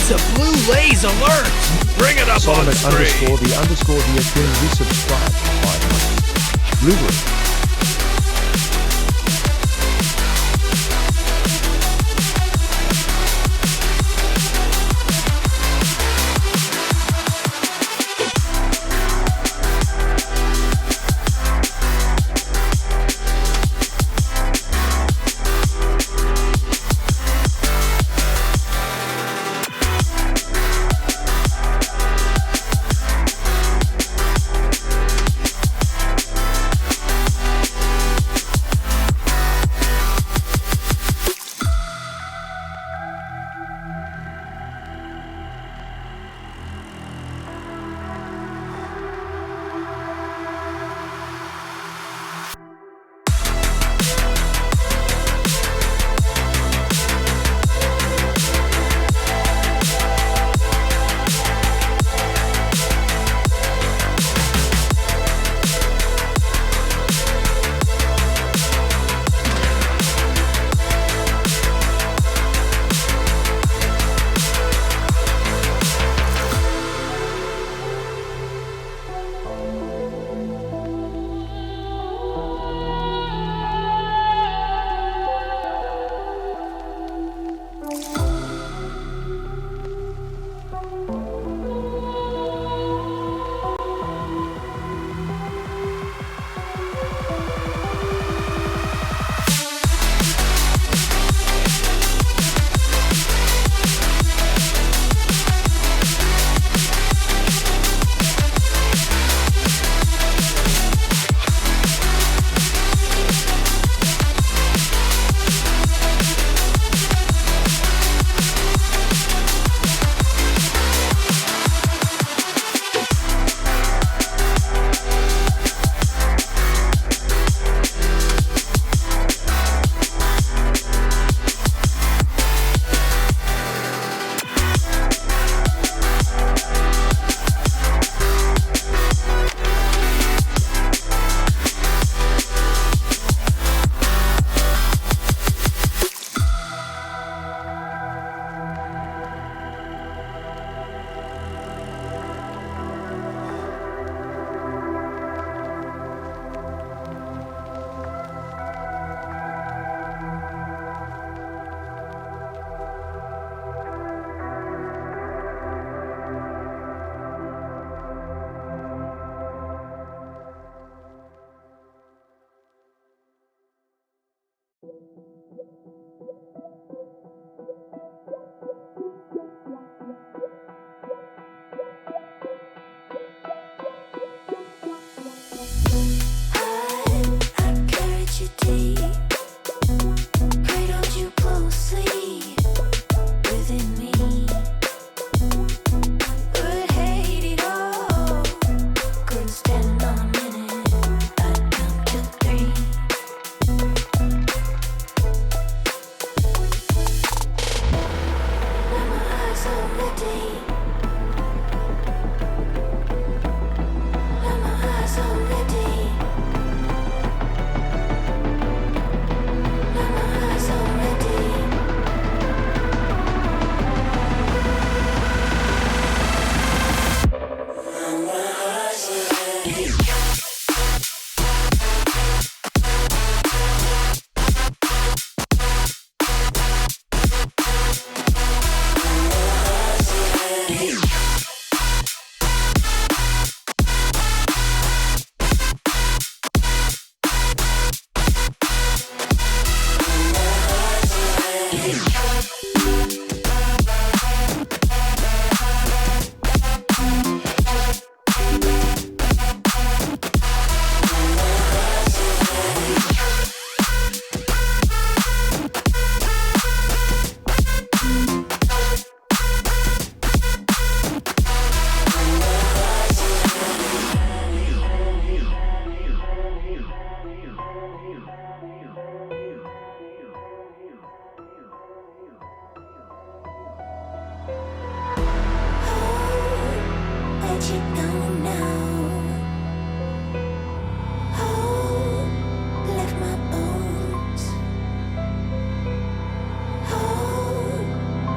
It's a blue lays alert! Bring it up Solomon on screen! _the_he has been resubscribed for 5 months. Blueberry.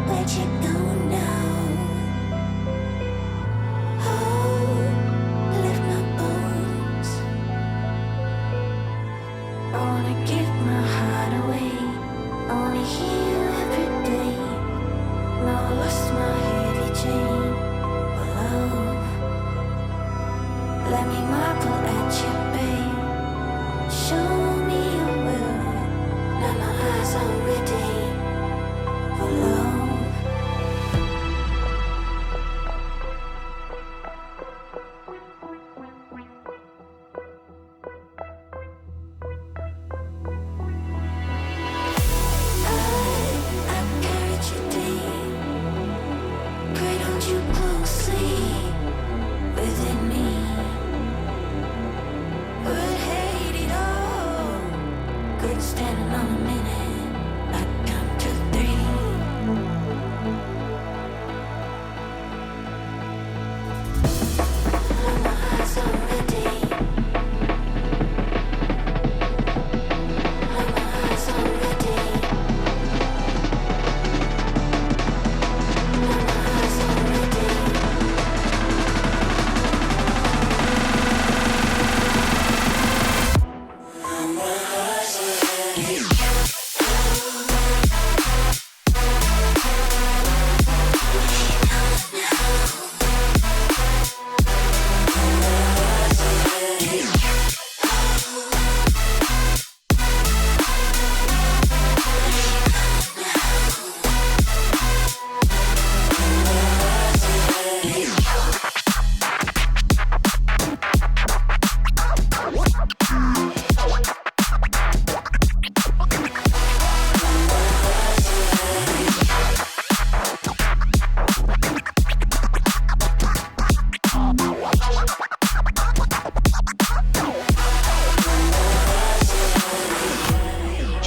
Where'd you go now?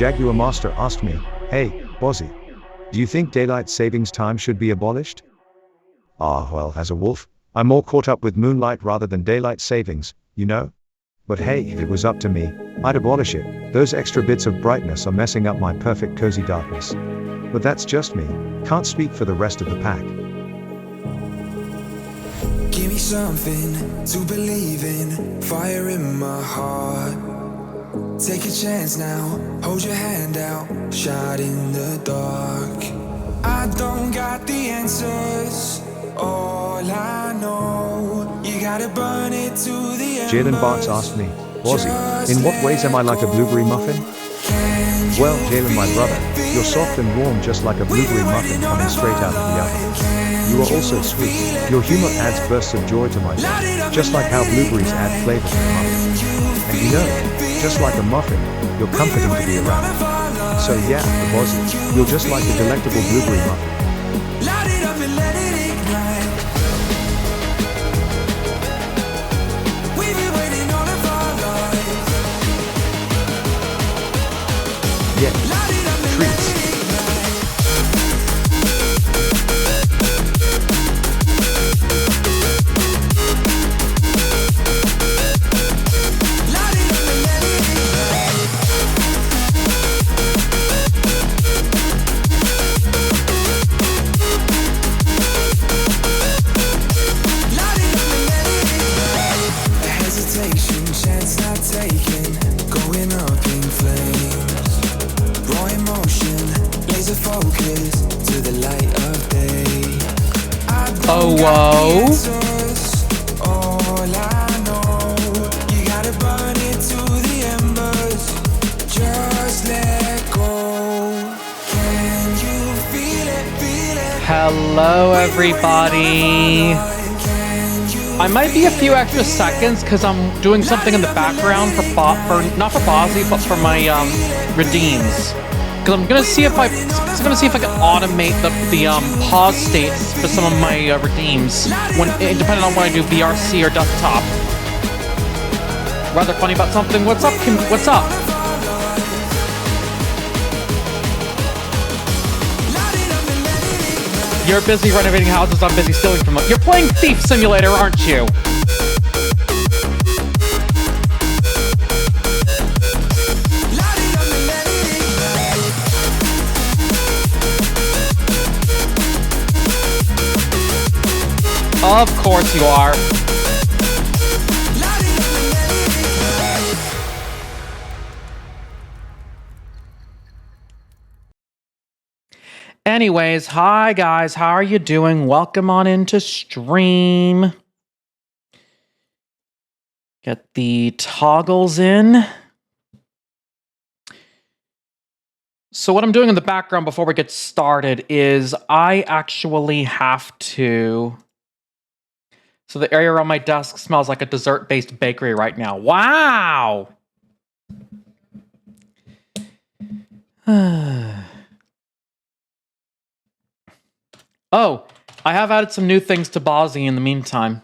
Jaguar Master asked me, "Hey, Bozzy, do you think daylight savings time should be abolished?" Ah, well, as a wolf, I'm more caught up with moonlight rather than daylight savings, you know? But hey, if it was up to me, I'd abolish it. Those extra bits of brightness are messing up my perfect cozy darkness. But that's just me. Can't speak for the rest of the pack. Give me something to believe in, fire in my heart. Take a chance now, hold your hand out, shot in the dark. I don't got the answers, all I know, you gotta burn it to the embers. Jalen Bartz asked me, "Bozzy, in what ways am I like a blueberry muffin?" Well, Jalen, my brother, you're soft and warm just like a blueberry muffin coming straight out of the oven. You are also sweet. Your humor adds bursts of joy to my day, just like how blueberries add flavor to the muffin. And you know, just like a muffin, you're comforting to be around. So yeah, the Bozzy, you're just like a delectable blueberry muffin. Light it up and let it ignite. We've been waiting all of our lives. Yeah, Light it up and let treats. it ignite. Light it up and let it ignite. Light it up and let it ignite. The hesitation, chance not taken, going up in flames. Raw emotion, laser focus to the light of day. I don't got the answers, all I know, you gotta burn it to the embers. Just let go. Can you feel it, feel it? Hello, everybody. I might be a few extra seconds because I'm doing something in the background for not for Bozzy, but for my redeems. Because I'm gonna see if I can automate the pause states for some of my redeems depending on when I do VRC or desktop. Rather funny about something. What's up, Kim? What's up? You're busy renovating houses, I'm busy stealing from them. You're playing Thief Simulator, aren't you? Of course you are. Anyways, hi guys, how are you doing? Welcome on into stream. Get the toggles in. So what I'm doing in the background before we get started is I actually have to... So the area around my desk smells like a dessert-based bakery right now. Wow! Oh, I have added some new things to Bozzy in the meantime.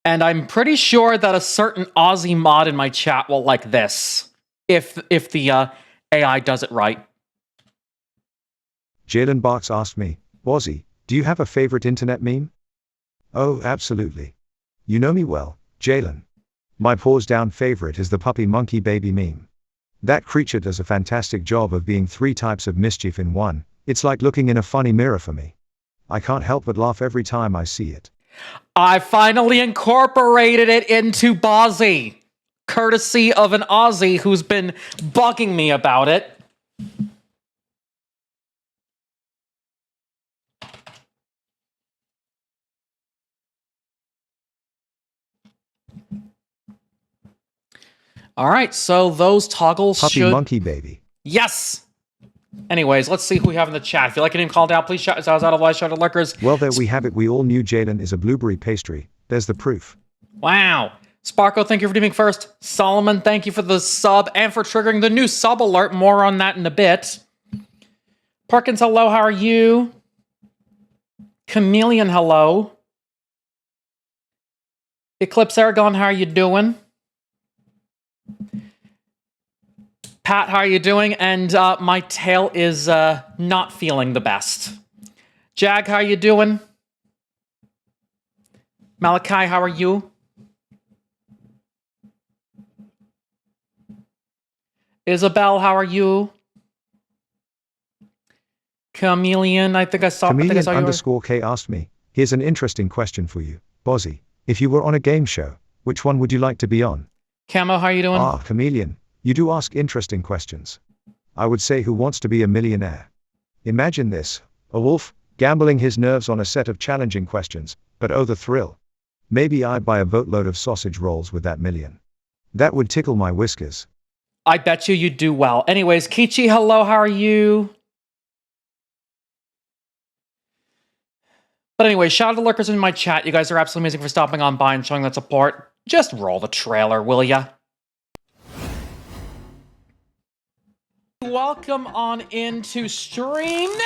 And I'm pretty sure that a certain Aussie mod in my chat will like this, if the AI does it right. Jalen Bartz asked me, "Bozzy, do you have a favorite internet meme?" Oh, absolutely. You know me well, Jalen. My paws down favorite is the puppy monkey baby meme. That creature does a fantastic job of being 3 types of mischief in one. It's like looking in a funny mirror for me. I can't help but laugh every time I see it. I finally incorporated it into Bozzy, courtesy of an Aussie who's been bugging me about it. All right, so those toggles Puppy monkey baby. Yes! Anyways, let's see who we have in the chat. If you like a name called out, please shout us out. Otherwise, shout out lurkers. Well, there we have it. We all knew Jalen is a blueberry pastry. There's the proof. Wow. Sparko, thank you for doing first. Solomon, thank you for the sub and for triggering the new sub alert. More on that in a bit. Parkins, hello. How are you? Chameleon, hello. Eclipse Aragon, how are you doing? Pat, how are you doing? And my tail is not feeling the best. Jag, how are you doing? Malachi, how are you? Isabel, how are you? Chameleon, I think I saw Chameleon yours. underscore K asked me, here's an interesting question for you, Bozzy. If you were on a game show, which one would you like to be on? Camo, how are you doing? Ah, Chameleon, you do ask interesting questions. I would say Who Wants to Be a Millionaire? Imagine this, a wolf, gambling his nerves on a set of challenging questions, but oh the thrill. Maybe I'd buy a boatload of sausage rolls with that million. That would tickle my whiskers. I bet you'd do well. Anyways, Kichi, hello, how are you? But anyway, shout out to lurkers in my chat. You guys are absolutely amazing for stopping on by and showing that support. Just roll the trailer, will ya? Welcome on into stream. No!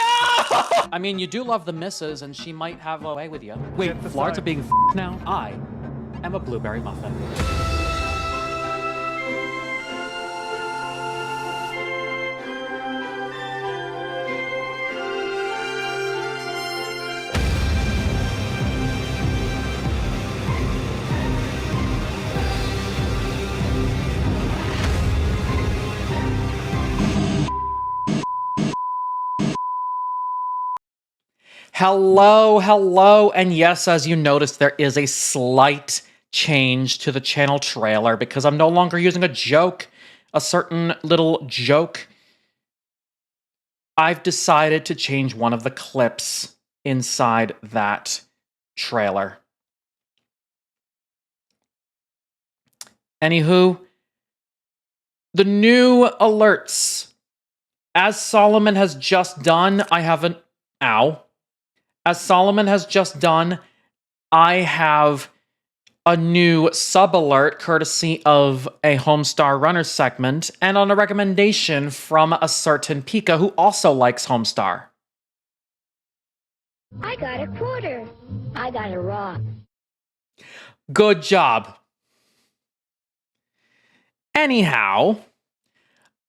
I mean, you do love the missus, and she might have a way with you. Wait, Florida being now? I am a blueberry muffin. Hello, hello, and yes, as you noticed, there is a slight change to the channel trailer because I'm no longer using a joke, a certain little joke. I've decided to change one of the clips inside that trailer. Anywho, the new alerts. As Solomon has just done, I have an... Ow. As Solomon has just done, I have a new sub-alert courtesy of a Homestar Runner segment and on a recommendation from a certain Pika who also likes Homestar. I got a quarter. I got a rock. Good job. Anyhow,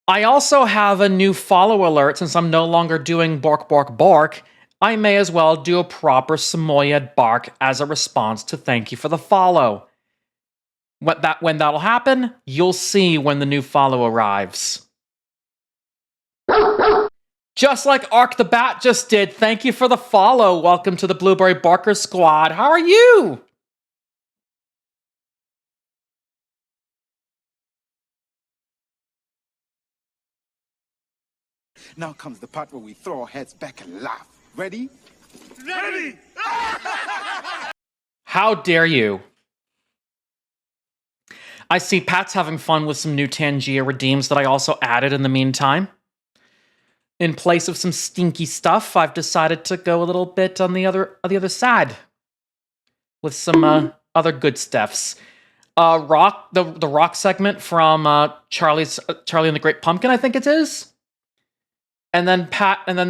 I also have a new follow alert since I'm no longer doing Bork Bork Bork. I may as well do a proper Samoyed bark as a response to thank you for the follow. When that'll happen, you'll see when the new follow arrives. Just like Ark the Bat just did, thank you for the follow. Welcome to the Blueberry Barker Squad. How are you? Now comes the part where we throw our heads back and laugh. Ready? Ready! How dare you? I see Pat's having fun with some new Tangia redeems that I also added in the meantime. In place of some stinky stuff, I've decided to go a little bit on the other side with some other good stuffs. The rock segment from Charlie and the Great Pumpkin, I think it is. And then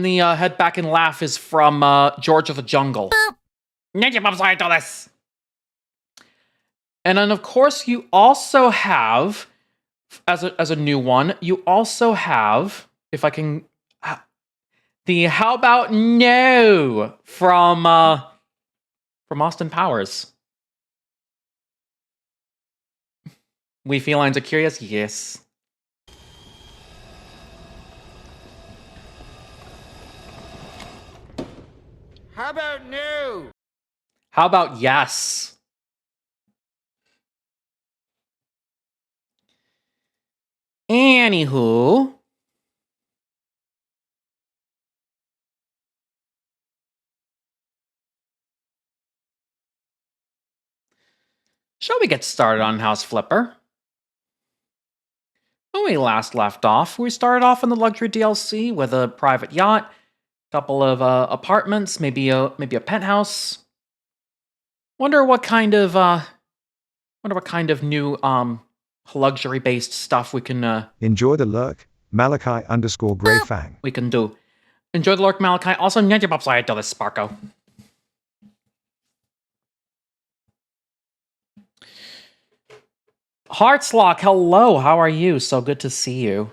the head back and laugh is from George of the Jungle. And then of course you also have, as a new one, you also have, if I can, the How About No from Austin Powers. We felines are curious? Yes. How about no? How about yes? Anywho. Shall we get started on House Flipper? When we last left off, we started off in the luxury DLC with a private yacht, couple of apartments, maybe a penthouse. Wonder what kind of new luxury-based stuff we can Enjoy the lurk, Malachi underscore Grey Fang. we can do. Enjoy the lurk, Malachi. Also, Nyanja Bobsai this Sparko. Heartslock, hello. How are you? So good to see you.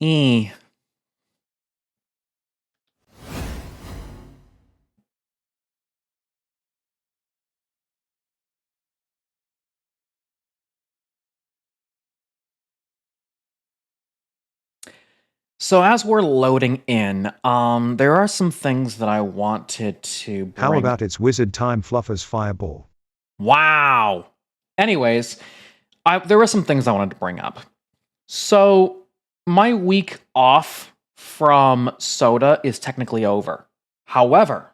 E. So as we're loading in, there are some things that I wanted to bring. How about it's wizard time, Fluffer's fireball? Wow. Anyways, there were some things I wanted to bring up. So my week off from soda is technically over. However,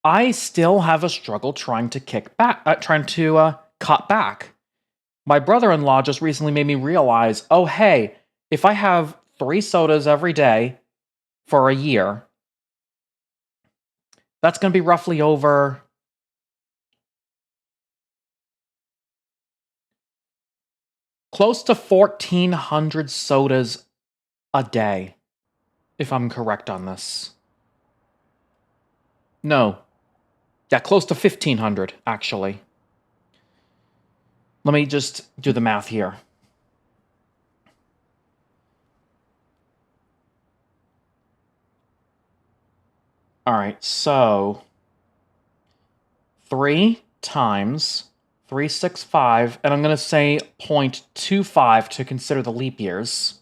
I still have a struggle trying to cut back. My brother-in-law just recently made me realize, oh hey, if I have 3 sodas every day for a year, that's going to be roughly over close to 1,400 sodas a day, if I'm correct on this. No. Yeah, close to 1,500, actually. Let me just do the math here. All right, so 3 times 365, and I'm going to say 0.25 to consider the leap years.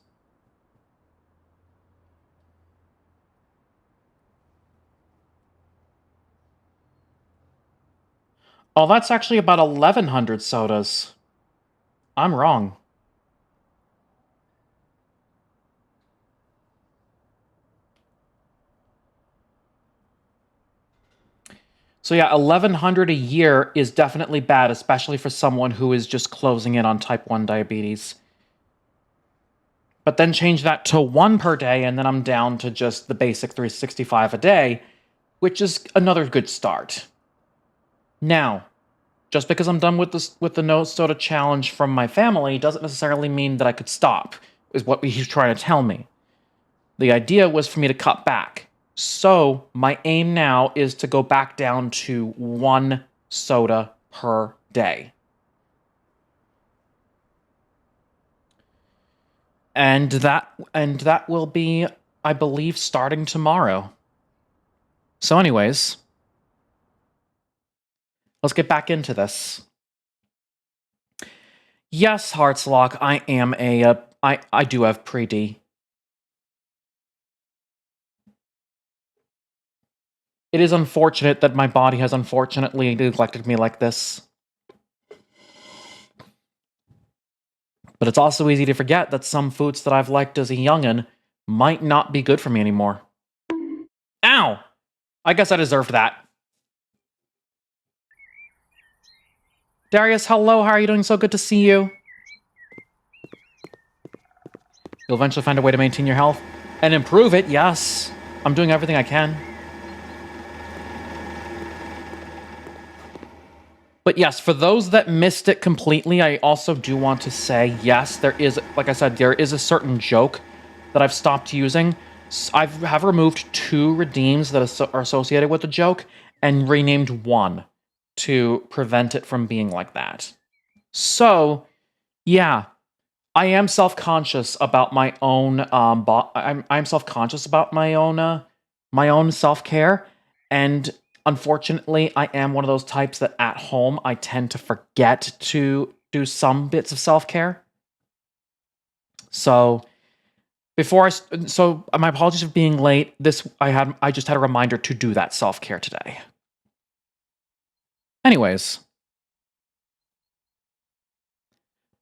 Oh, that's actually about 1,100 sodas. I'm wrong. So yeah, 1,100 a year is definitely bad, especially for someone who is just closing in on type 1 diabetes. But then change that to 1 per day, and then I'm down to just the basic 365 a day, which is another good start. Now, just because I'm done with the no soda challenge from my family doesn't necessarily mean that I could stop, is what he's trying to tell me. The idea was for me to cut back. So my aim now is to go back down to 1 soda per day. And that will be, I believe, starting tomorrow. So anyways, let's get back into this. Yes, Heartslock, I am I do have pre-D. It is unfortunate that my body has unfortunately neglected me like this. But it's also easy to forget that some foods that I've liked as a youngin' might not be good for me anymore. Ow! I guess I deserved that. Darius, hello, how are you doing? So good to see you. You'll eventually find a way to maintain your health and improve it, yes. I'm doing everything I can. But yes, for those that missed it completely, I also do want to say, yes, there is, like I said, there is a certain joke that I've stopped using. I have removed 2 redeems that are associated with the joke and renamed 1 to prevent it from being like that. So, yeah, I am self-conscious about my own. I'm self-conscious about my own self-care, and unfortunately, I am one of those types that at home I tend to forget to do some bits of self-care. So my apologies for being late. I just had a reminder to do that self-care today. Anyways,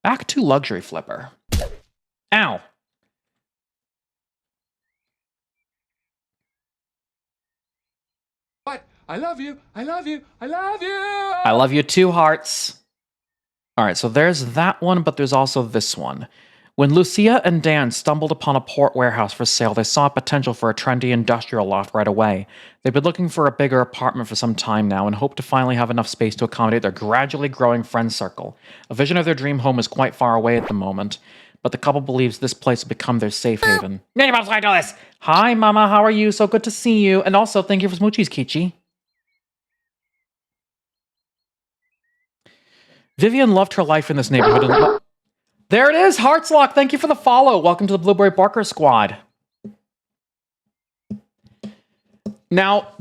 back to Luxury Flipper. Ow. What? I love you. I love you. I love you. I love you too, hearts. All right, so there's that one, but there's also this one, When Lucia and Dan stumbled upon a port warehouse for sale, they saw potential for a trendy industrial loft right away. They've been looking for a bigger apartment for some time now and hope to finally have enough space to accommodate their gradually growing friend circle. A vision of their dream home is quite far away at the moment, but the couple believes this place will become their safe haven. Hi, Mama, how are you? So good to see you. And also, thank you for smoochies, Kichi. Vivian loved her life in this neighborhood. And there it is, Heartslock. Thank you for the follow. Welcome to the Blueberry Barker Squad. Now,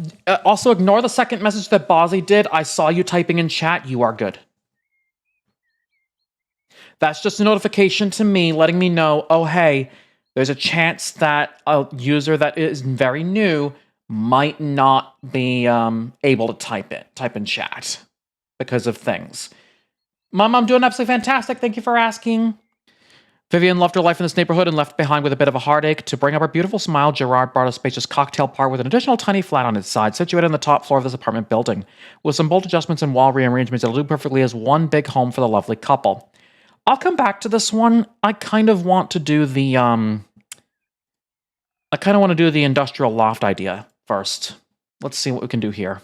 also ignore the second message that Bosley did. I saw you typing in chat. You are good. That's just a notification to me letting me know, oh, hey, there's a chance that a user that is very new might not be able to type in chat because of things. Mom, I'm doing absolutely fantastic. Thank you for asking. Vivian loved her life in this neighborhood and left behind with a bit of a heartache. To bring up her beautiful smile, Gerard bought a spacious cocktail parlor with an additional tiny flat on its side, situated on the top floor of this apartment building. With some bold adjustments and wall rearrangements, it'll do perfectly as one big home for the lovely couple. I'll come back to this one. I kind of want to do the industrial loft idea first. Let's see what we can do here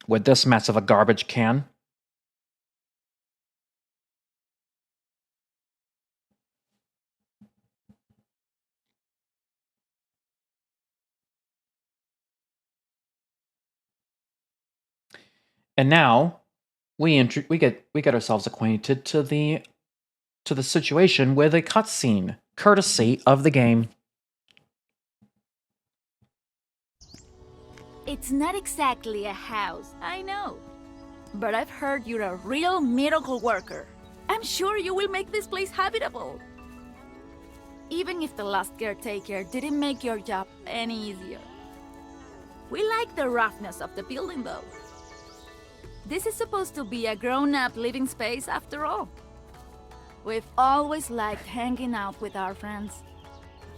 with this mess of a garbage can. And now we get ourselves acquainted to the situation with a cutscene, courtesy of the game. It's not exactly a house, I know. But I've heard you're a real miracle worker. I'm sure you will make this place habitable. Even if the last caretaker didn't make your job any easier. We like the roughness of the building though. This is supposed to be a grown-up living space after all. We've always liked hanging out with our friends.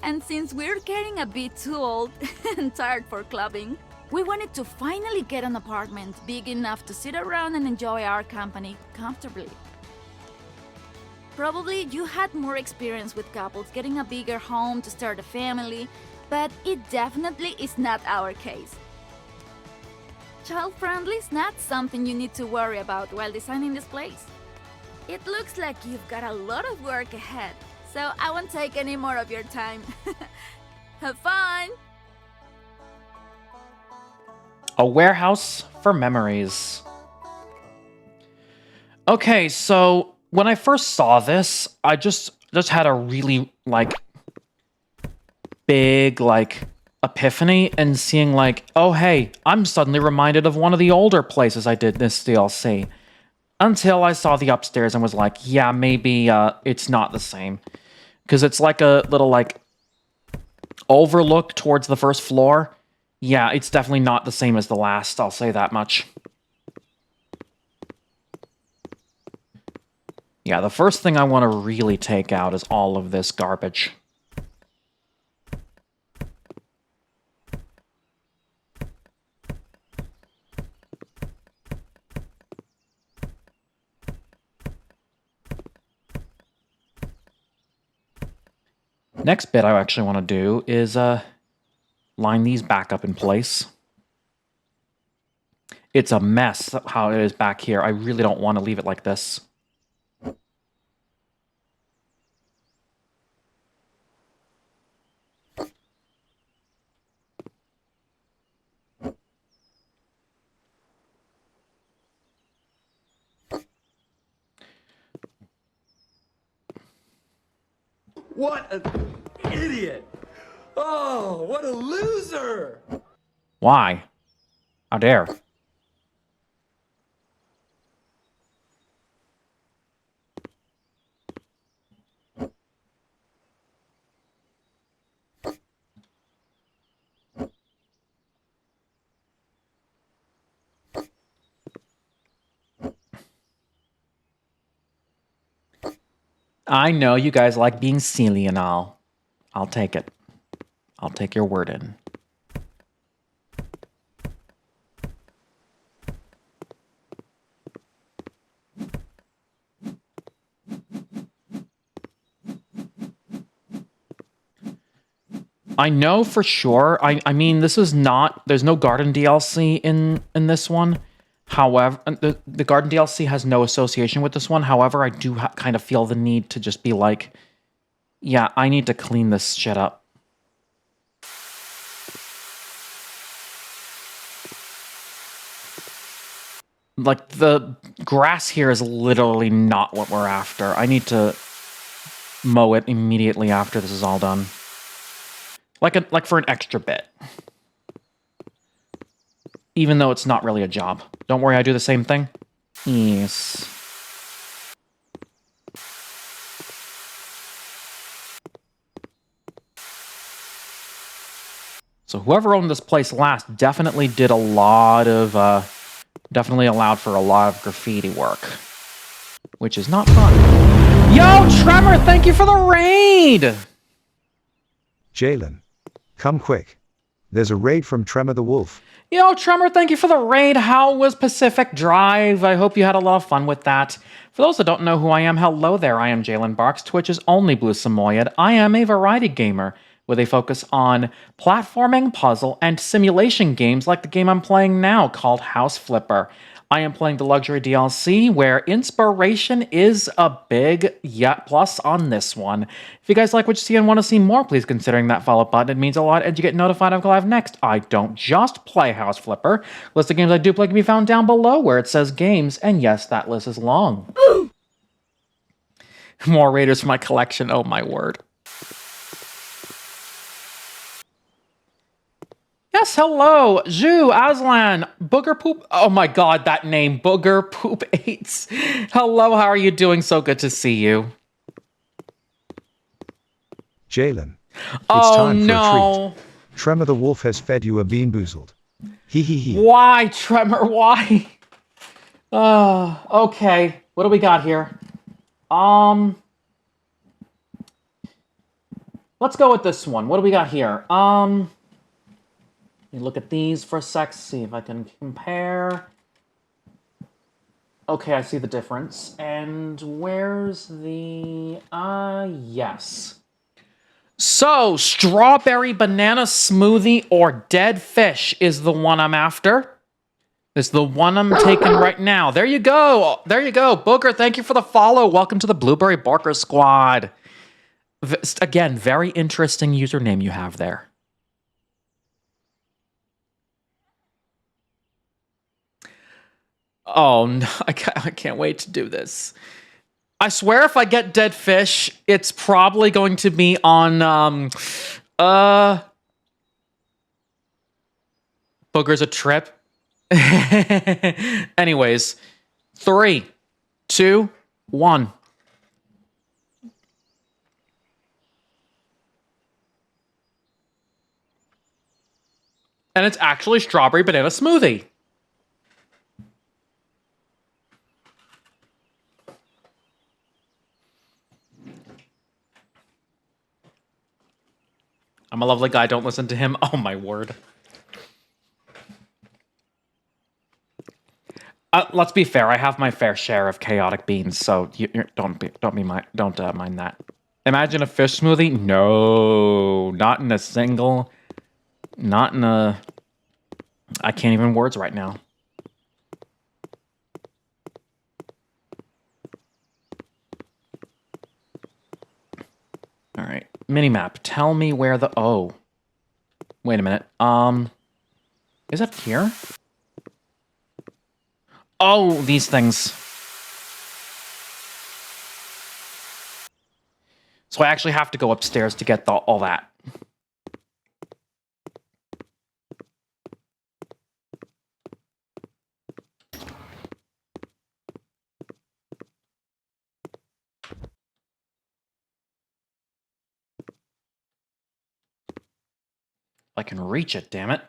And since we're getting a bit too old and tired for clubbing, we wanted to finally get an apartment big enough to sit around and enjoy our company comfortably. Probably you had more experience with couples getting a bigger home to start a family, but it definitely is not our case. Child-friendly is not something you need to worry about while designing this place. It looks like you've got a lot of work ahead, so I won't take any more of your time. Have fun! A warehouse for memories. Okay, so when I first saw this, I just had a really, big, epiphany and seeing oh hey, I'm suddenly reminded of one of the older places I did this DLC. Until I saw the upstairs and was like, yeah, maybe it's not the same. Because it's like a little overlook towards the first floor. Yeah, it's definitely not the same as the last, I'll say that much. Yeah, the first thing I want to really take out is all of this garbage. Next bit I actually want to do is line these back up in place. It's a mess how it is back here. I really don't want to leave it like this. What an idiot! Oh, what a loser! Why? How dare? I know you guys like being silly and all. I'll take it. I'll take your word in. I know for sure. I mean, this is not. There's no garden DLC in this one. However, the garden DLC has no association with this one. However, I do kind of feel the need to just be like, yeah, I need to clean this shit up. Like, the grass here is literally not what we're after. I need to mow it immediately after this is all done. Like for an extra bit. Even though it's not really a job. Don't worry, I do the same thing. Yes. So whoever owned this place last definitely did a lot of, definitely allowed for a lot of graffiti work. Which is not fun. Yo, Tremor, thank you for the raid! Jalen. Come quick. There's a raid from Tremor the Wolf. Yo, Tremor, thank you for the raid. How was Pacific Drive? I hope you had a lot of fun with that. For those that don't know who I am, hello there. I am Jalen Barks, Twitch's only Blue Samoyed. I am a variety gamer with a focus on platforming, puzzle, and simulation games like the game I'm playing now called House Flipper. I am playing the Luxury DLC, where inspiration is a big plus on this one. If you guys like what you see and want to see more, please consider that follow button. It means a lot, and you get notified of live next. I don't just play House Flipper. List of games I do play can be found down below where it says games, and yes, that list is long. More raiders for my collection, oh my word. Yes, hello, Zhu, Aslan, Booger Poop. Oh my god, that name, Booger Poop 8s. Hello, how are you doing? So good to see you. Jalen. It's Oh time for no. a treat. Tremor the Wolf has fed you a bean boozled. Hee hee hee. Why, Tremor, why? Okay, what do we got here? Let's go with this one. What do we got here? Let me look at these for a sec, see if I can compare. Okay, I see the difference. And where's the... yes. So, strawberry banana smoothie or dead fish is the one I'm after. It's the one I'm taking right now. There you go. There you go. Booker, thank you for the follow. Welcome to the Blueberry Barker Squad. Again, very interesting username you have there. Oh, no, I can't wait to do this. I swear if I get dead fish, it's probably going to be on, Booger's a trip. Anyways, 3, 2, 1. And it's actually strawberry banana smoothie. I'm a lovely guy, don't listen to him. Oh my word. Let's be fair. I have my fair share of chaotic beans, so don't mind that. Imagine a fish smoothie? No, not in a single. Not in a. I can't even words right now. All right, minimap. Tell me where the. Oh, wait a minute. Is that here? Oh, these things. So I actually have to go upstairs to get all that. I can reach it, damn it.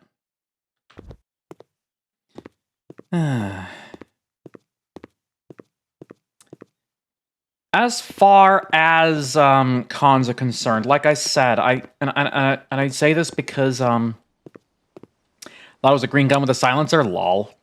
As far as cons are concerned, like I said, I say this because thought it was a green gun with a silencer. Lol.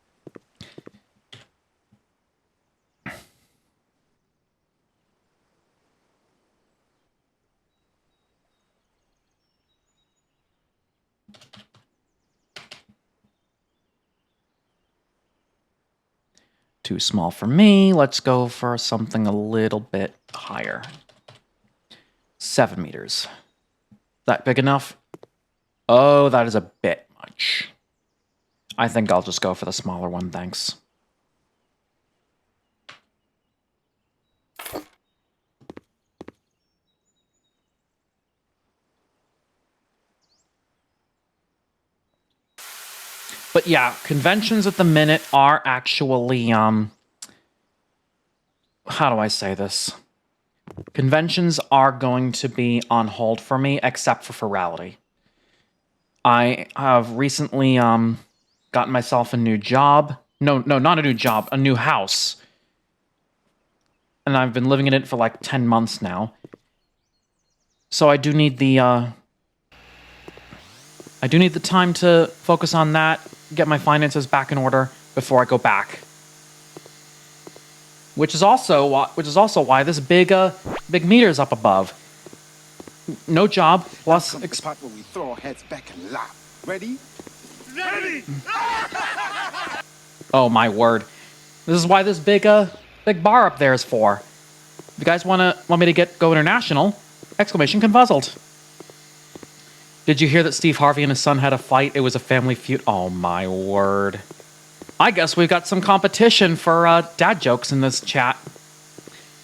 Too small for me. Let's go for something a little bit higher. 7 meters. That big enough? Oh, that is a bit much. I think I'll just go for the smaller one, thanks. But yeah, conventions at the minute are actually, how do I say this? Conventions are going to be on hold for me, except for Ferality. I have recently, gotten myself a new job. No, not a new job, a new house. And I've been living in it for like 10 months now. So I do need the time to focus on that, get my finances back in order before I go back. Which is also why this big meter's up above. No job, plus Now comes the part where we throw our heads back and laugh. Ready? Ready! Oh my word. This is why this big bar up there is for. If you guys want me to go international, exclamation confuzzled. Did you hear that Steve Harvey and his son had a fight? It was a family feud. Oh my word. I guess we've got some competition for dad jokes in this chat.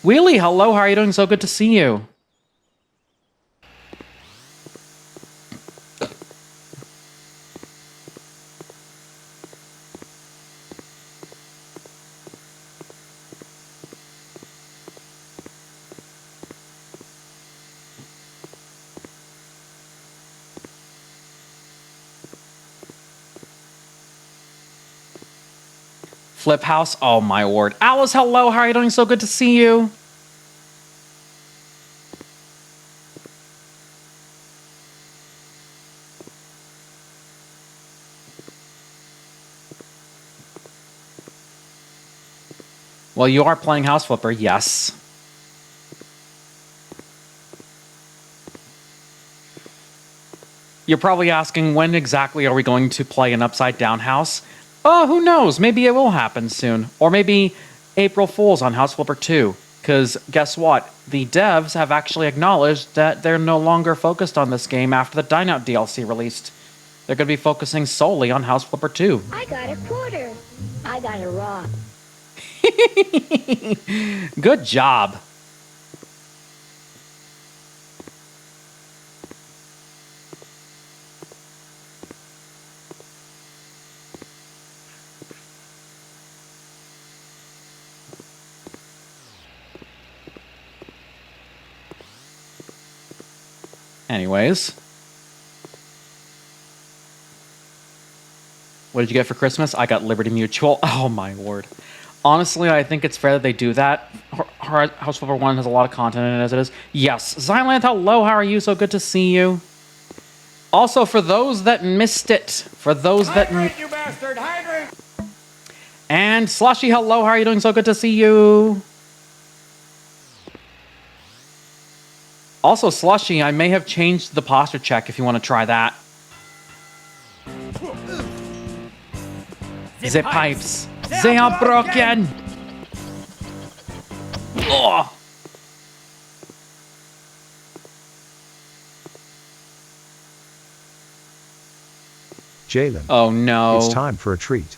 Wheelie, hello, how are you doing? So good to see you. Flip House, oh my word. Alice, hello, how are you doing? So good to see you. Well, you are playing House Flipper, yes. You're probably asking, when exactly are we going to play an Upside Down House? Oh, who knows? Maybe it will happen soon. Or maybe April Fools on House Flipper 2. Because guess what? The devs have actually acknowledged that they're no longer focused on this game after the Dine Out DLC released. They're going to be focusing solely on House Flipper 2. I got a quarter. I got a rock. Good job. Anyways. What did you get for Christmas? I got Liberty Mutual. Oh my word. Honestly, I think it's fair that they do that. House Flipper 1 has a lot of content in it as it is. Yes. Zyland, hello, how are you? So good to see you. Also, for those that missed it, for those that... Hydrate, you bastard! Hydrate! And Slushy, hello, how are you doing? So good to see you. Also, Slushy, I may have changed the posture check if you want to try that. The pipes. They are broken. Oh. Jalen. Oh no. It's time for a treat.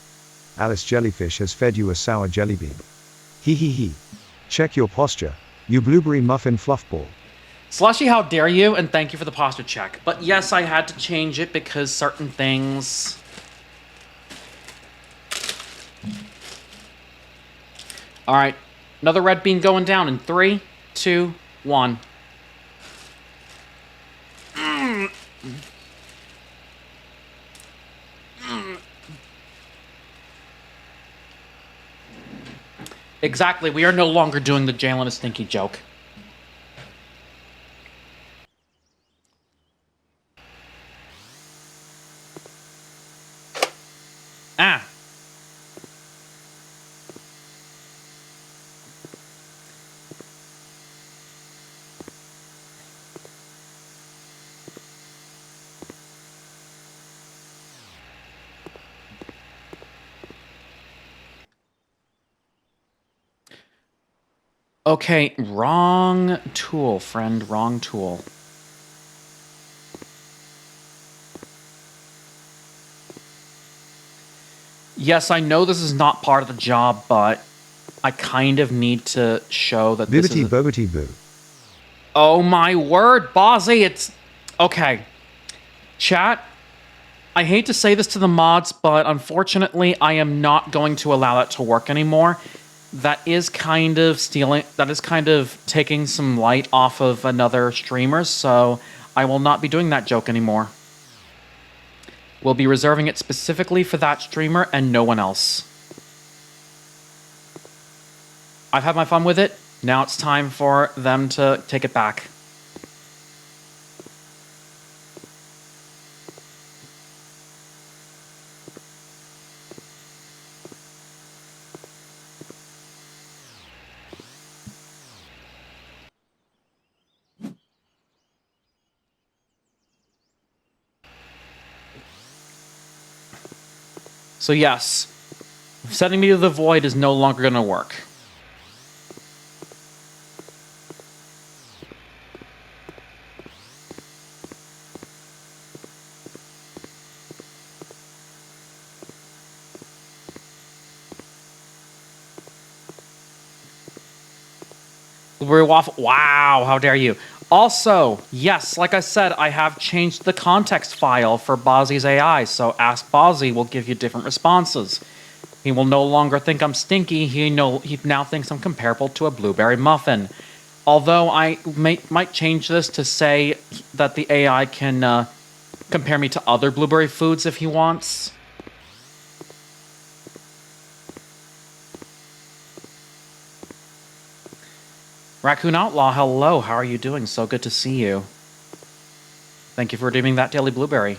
Alice Jellyfish has fed you a sour jelly bean. Hee hee hee. Check your posture, you blueberry muffin fluffball. Slushy, how dare you? And thank you for the posture check. But yes, I had to change it because certain things... Alright, another red bean going down in 3, 2, 1. Exactly, we are no longer doing the Jalen a stinky joke. Ah. Okay, wrong tool, friend. Wrong tool. Yes, I know this is not part of the job, but I kind of need to show that this Bibbity is... bobbity boo. Oh my word, Bozzy, it's... Okay. Chat, I hate to say this to the mods, but unfortunately, I am not going to allow that to work anymore. That is kind of taking some light off of another streamer, so I will not be doing that joke anymore. We'll be reserving it specifically for that streamer and no one else. I've had my fun with it. Now it's time for them to take it back. So yes, sending me to the void is no longer going to work. Blueberry waffle. Wow, how dare you. Also, yes, like I said, I have changed the context file for Bozzy's AI, so Ask Bozzy will give you different responses. He will no longer think I'm stinky, he now thinks I'm comparable to a blueberry muffin. Although I might change this to say that the AI can compare me to other blueberry foods if he wants. Raccoon Outlaw, hello, how are you doing? So good to see you. Thank you for redeeming that daily blueberry.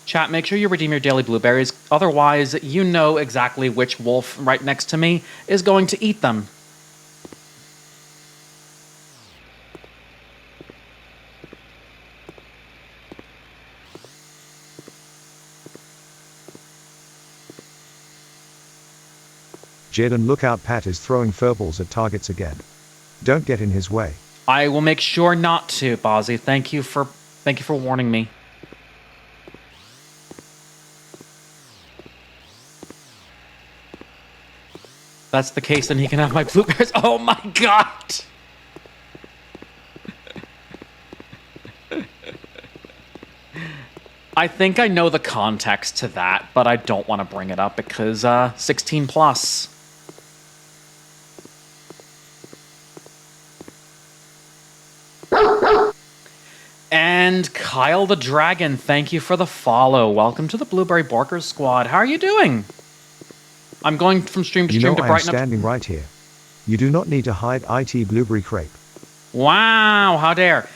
Chat, make sure you redeem your daily blueberries, otherwise you know exactly which wolf right next to me is going to eat them. Jaden, look out, Pat is throwing furballs at targets again. Don't get in his way. I will make sure not to, Bozzy. Thank you for warning me. If that's the case, then he can have my blueberries. Oh my god! I think I know the context to that, but I don't want to bring it up because 16 plus. And Kyle the Dragon, thank you for the follow. Welcome to the Blueberry Borkers Squad. How are you doing? I'm going from stream to stream to brighten up. I'm standing right here. You do not need to hide IT Blueberry Crepe. Wow, how dare.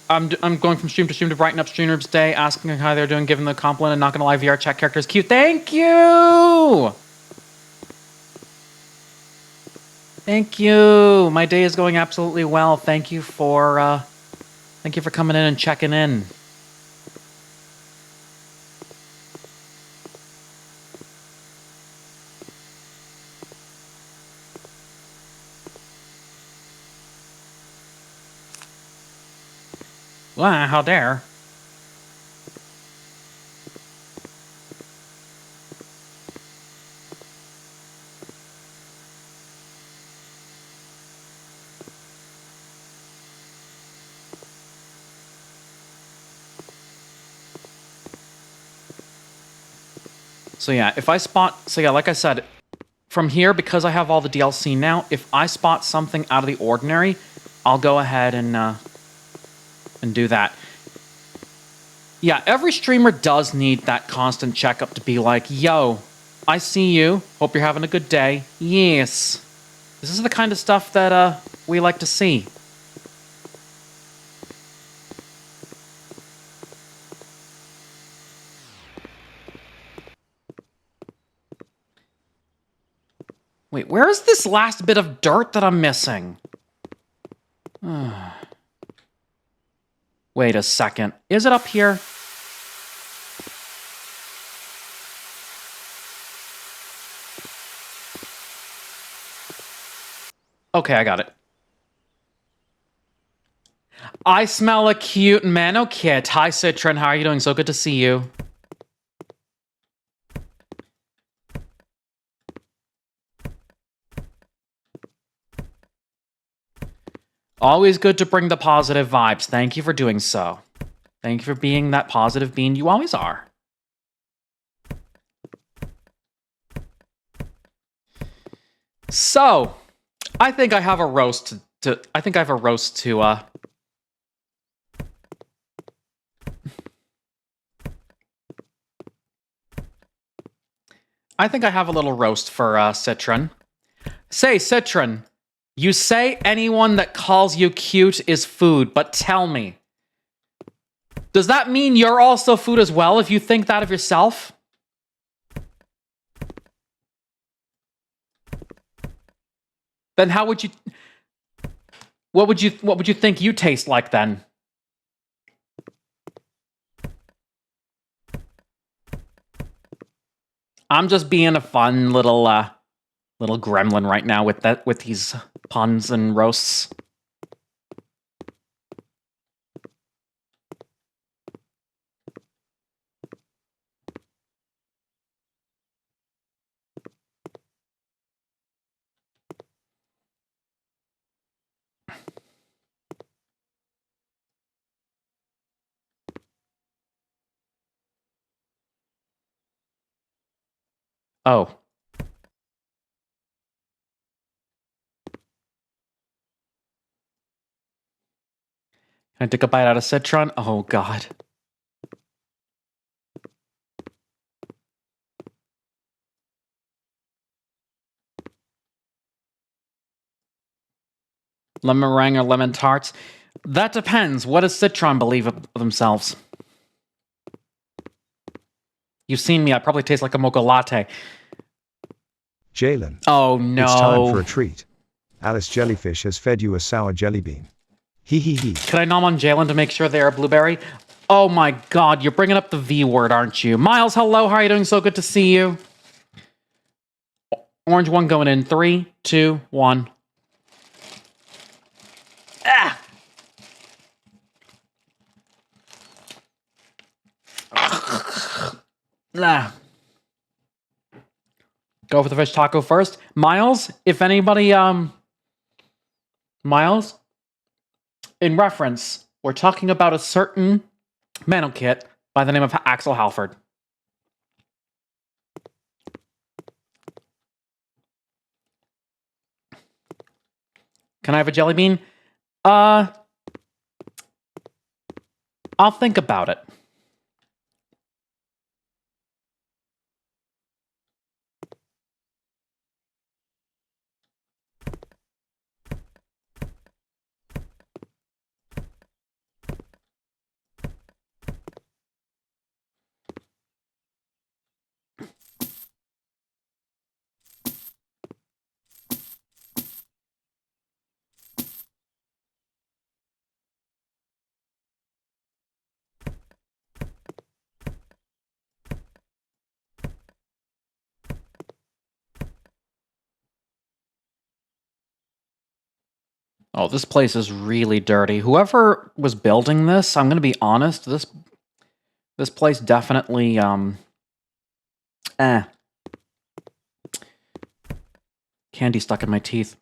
I'm going from stream to brighten up Streamers Day, asking how they're doing, giving the compliment, and not gonna lie, VR chat character is cute. Thank you! Thank you! My day is going absolutely well. Thank you for coming in and checking in. Wow, how dare. So yeah, like I said, from here, because I have all the DLC now, if I spot something out of the ordinary, I'll go ahead and do that. Yeah, every streamer does need that constant checkup to be like, yo, I see you. Hope you're having a good day. Yes. This is the kind of stuff that we like to see. Wait, where is this last bit of dirt that I'm missing? Wait a second. Is it up here? Okay, I got it. I smell a cute Manokit. Hi, Citron. How are you doing? So good to see you. Always good to bring the positive vibes. Thank you for doing so. Thank you for being that positive being you always are. So, I think I have a roast to I think I have a roast to I think I have a little roast for Citron. Say, Citron, you say anyone that calls you cute is food, but tell me, does that mean you're also food as well if you think that of yourself? Then how would you what would you think you taste like then? I'm just being a fun little gremlin right now with these puns and roasts. Oh. Can I take a bite out of Citron? Oh, God. Lemon meringue or lemon tarts? That depends. What does Citron believe of themselves? You've seen me. I probably taste like a mocha latte. Jalen. Oh, no. It's time for a treat. Alice Jellyfish has fed you a sour jelly bean. Hee hee hee. Can I nom on Jalen to make sure they're a blueberry? Oh my God, you're bringing up the V word, aren't you? Miles, hello. How are you doing? So good to see you. Orange one going in. 3, 2, 1. Ah! Ah. Go for the fish taco first. Miles, if anybody, Miles, in reference, we're talking about a certain Manokit by the name of Axel Halford. Can I have a jelly bean? I'll think about it. Oh, this place is really dirty. Whoever was building this, I'm gonna be honest, this place definitely candy stuck in my teeth.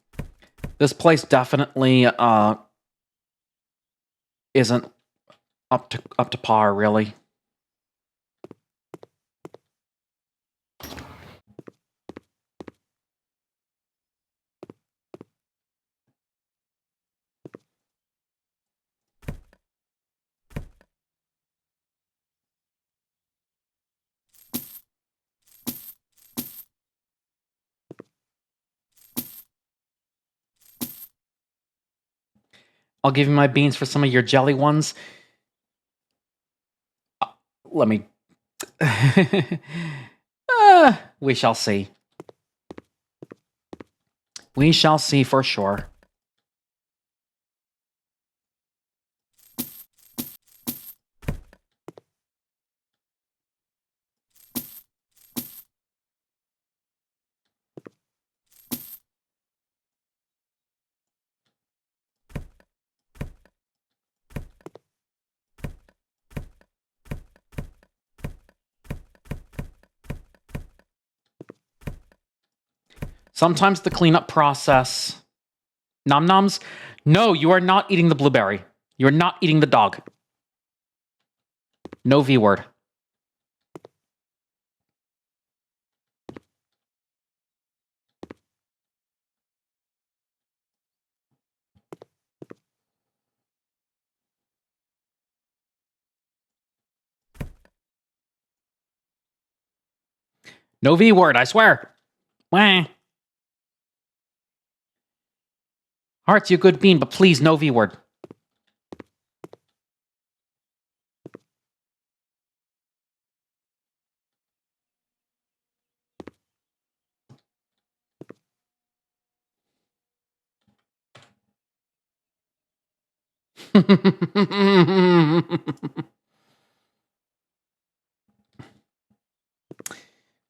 This place definitely isn't up to par, really. I'll give you my beans for some of your jelly ones. Let me... we shall see. We shall see for sure. Sometimes the cleanup process... Nom noms? No, you are not eating the blueberry. You're not eating the dog. No V word. No V word, I swear. Wah. Hearts, you good bean, but please, no V word.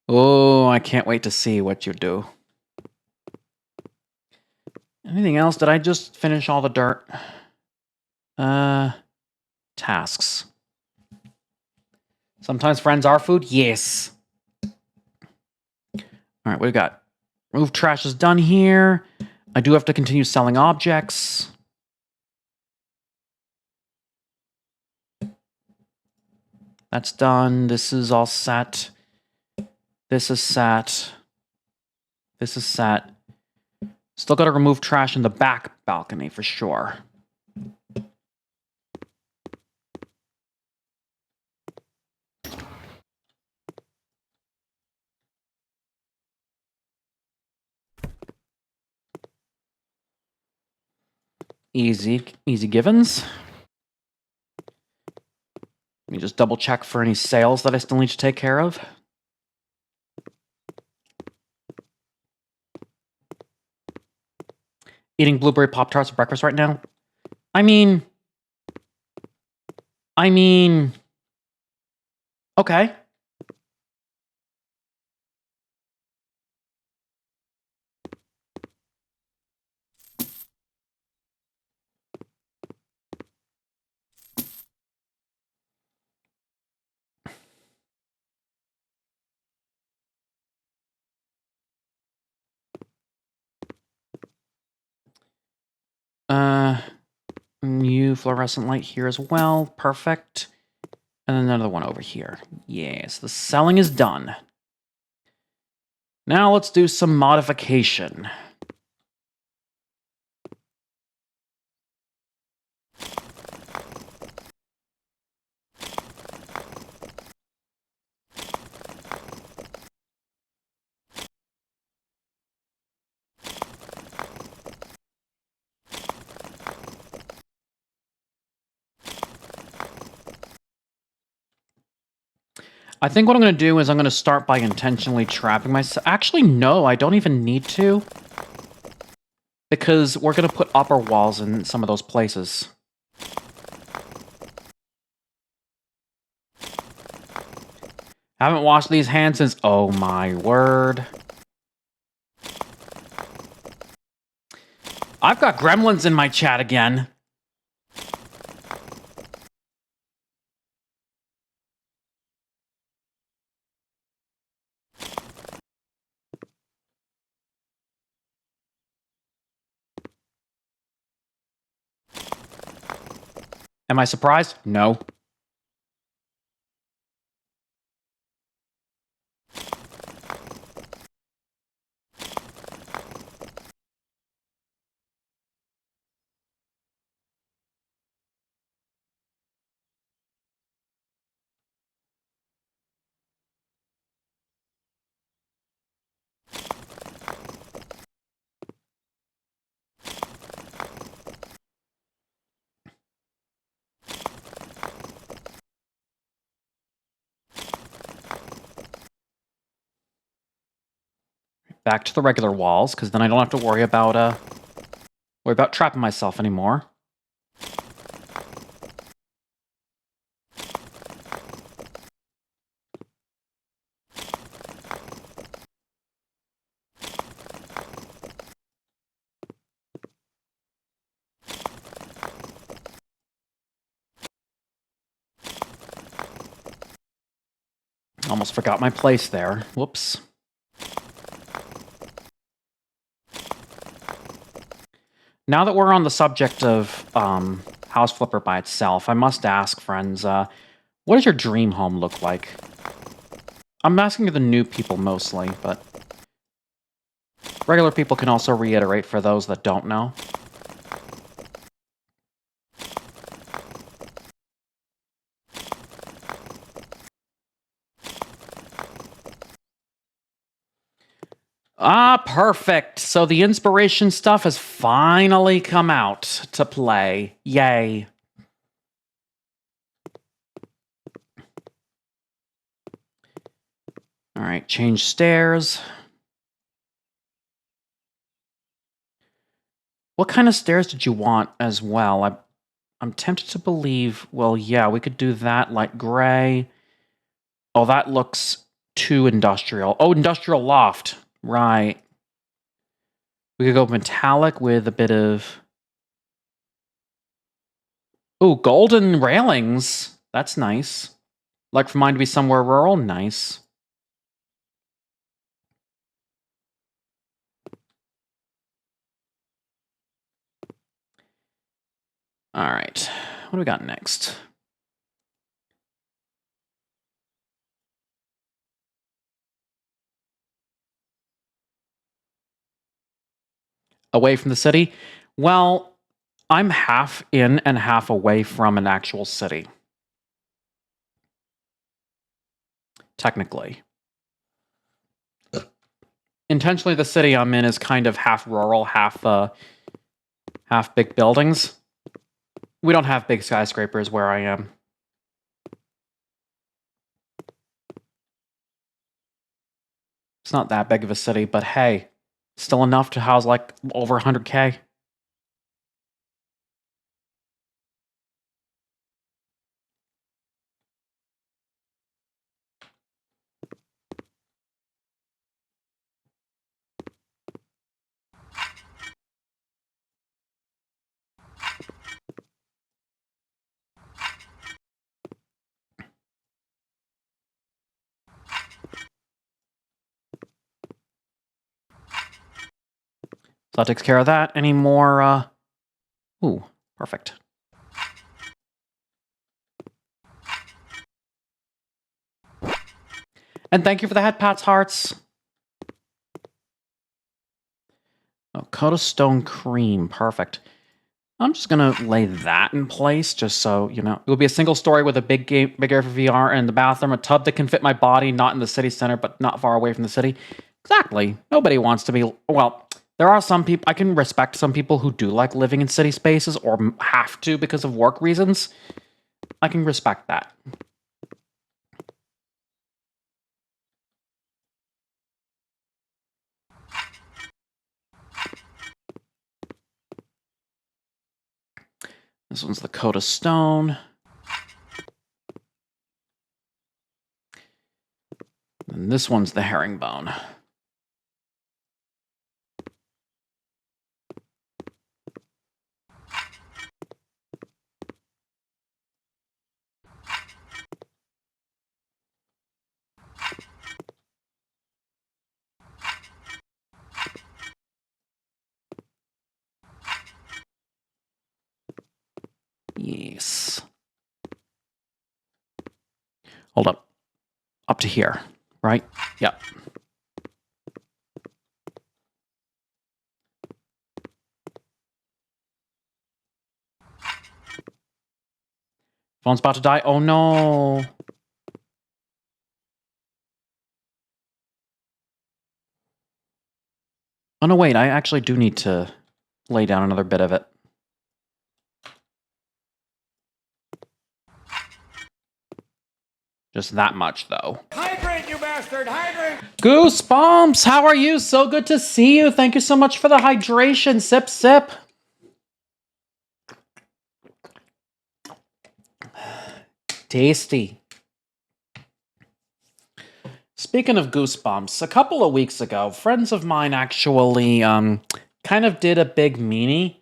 Oh, I can't wait to see what you do. Anything else? Did I just finish all the dirt? Tasks. Sometimes friends are food? Yes. All right, what do we got? Remove trash is done here. I do have to continue selling objects. That's done. This is all set. This is set. This is set. Still got to remove trash in the back balcony for sure. Easy givens. Let me just double check for any sales that I still need to take care of. Eating blueberry Pop-Tarts for breakfast right now? I mean... Okay. New fluorescent light here as well. Perfect. And then another one over here. Yes, the selling is done. Now let's do some modification. I think what I'm going to do is I'm going to start by intentionally trapping myself. Actually, no, I don't even need to. Because we're going to put upper walls in some of those places. Haven't washed these hands since... Oh my word. I've got gremlins in my chat again. Am I surprised? No. Back to the regular walls, because then I don't have to worry about trapping myself anymore. Almost forgot my place there. Whoops. Now that we're on the subject of House Flipper by itself, I must ask, friends, what does your dream home look like? I'm asking the new people mostly, but regular people can also reiterate for those that don't know. Ah, perfect. So the inspiration stuff has finally come out to play. Yay. All right, change stairs. What kind of stairs did you want as well? I'm tempted to believe, well, yeah, we could do that light gray. Oh, that looks too industrial. Oh, industrial loft. Right. We could go metallic with a bit of... Ooh, golden railings. That's nice. Like for mine to be somewhere rural? Nice. All right. What do we got next? Away from the city? Well, I'm half in and half away from an actual city. Technically. Intentionally, the city I'm in is kind of half rural, half big buildings. We don't have big skyscrapers where I am. It's not that big of a city, but hey, still enough to house like over 100K. So that takes care of that. Any more, Ooh, perfect. And thank you for the head pats, hearts. Oh, coat of stone cream. Perfect. I'm just gonna lay that in place, just so, you know. It will be a single story with a big area for VR and the bathroom, a tub that can fit my body, not in the city center, but not far away from the city. Exactly. Nobody wants to be... Well, there are some people... I can respect some people who do like living in city spaces, or have to because of work reasons. I can respect that. This one's the coat of stone. And this one's the herringbone. Yes. Hold up. Up to here, right? Yep. Phone's about to die. Oh no. Oh no, wait. I actually do need to lay down another bit of it. Just that much, though. Hydrate, you bastard! Hydrate! Goosebumps! How are you? So good to see you. Thank you so much for the hydration. Sip, sip. Tasty. Speaking of Goosebumps, a couple of weeks ago, friends of mine actually kind of did a big meanie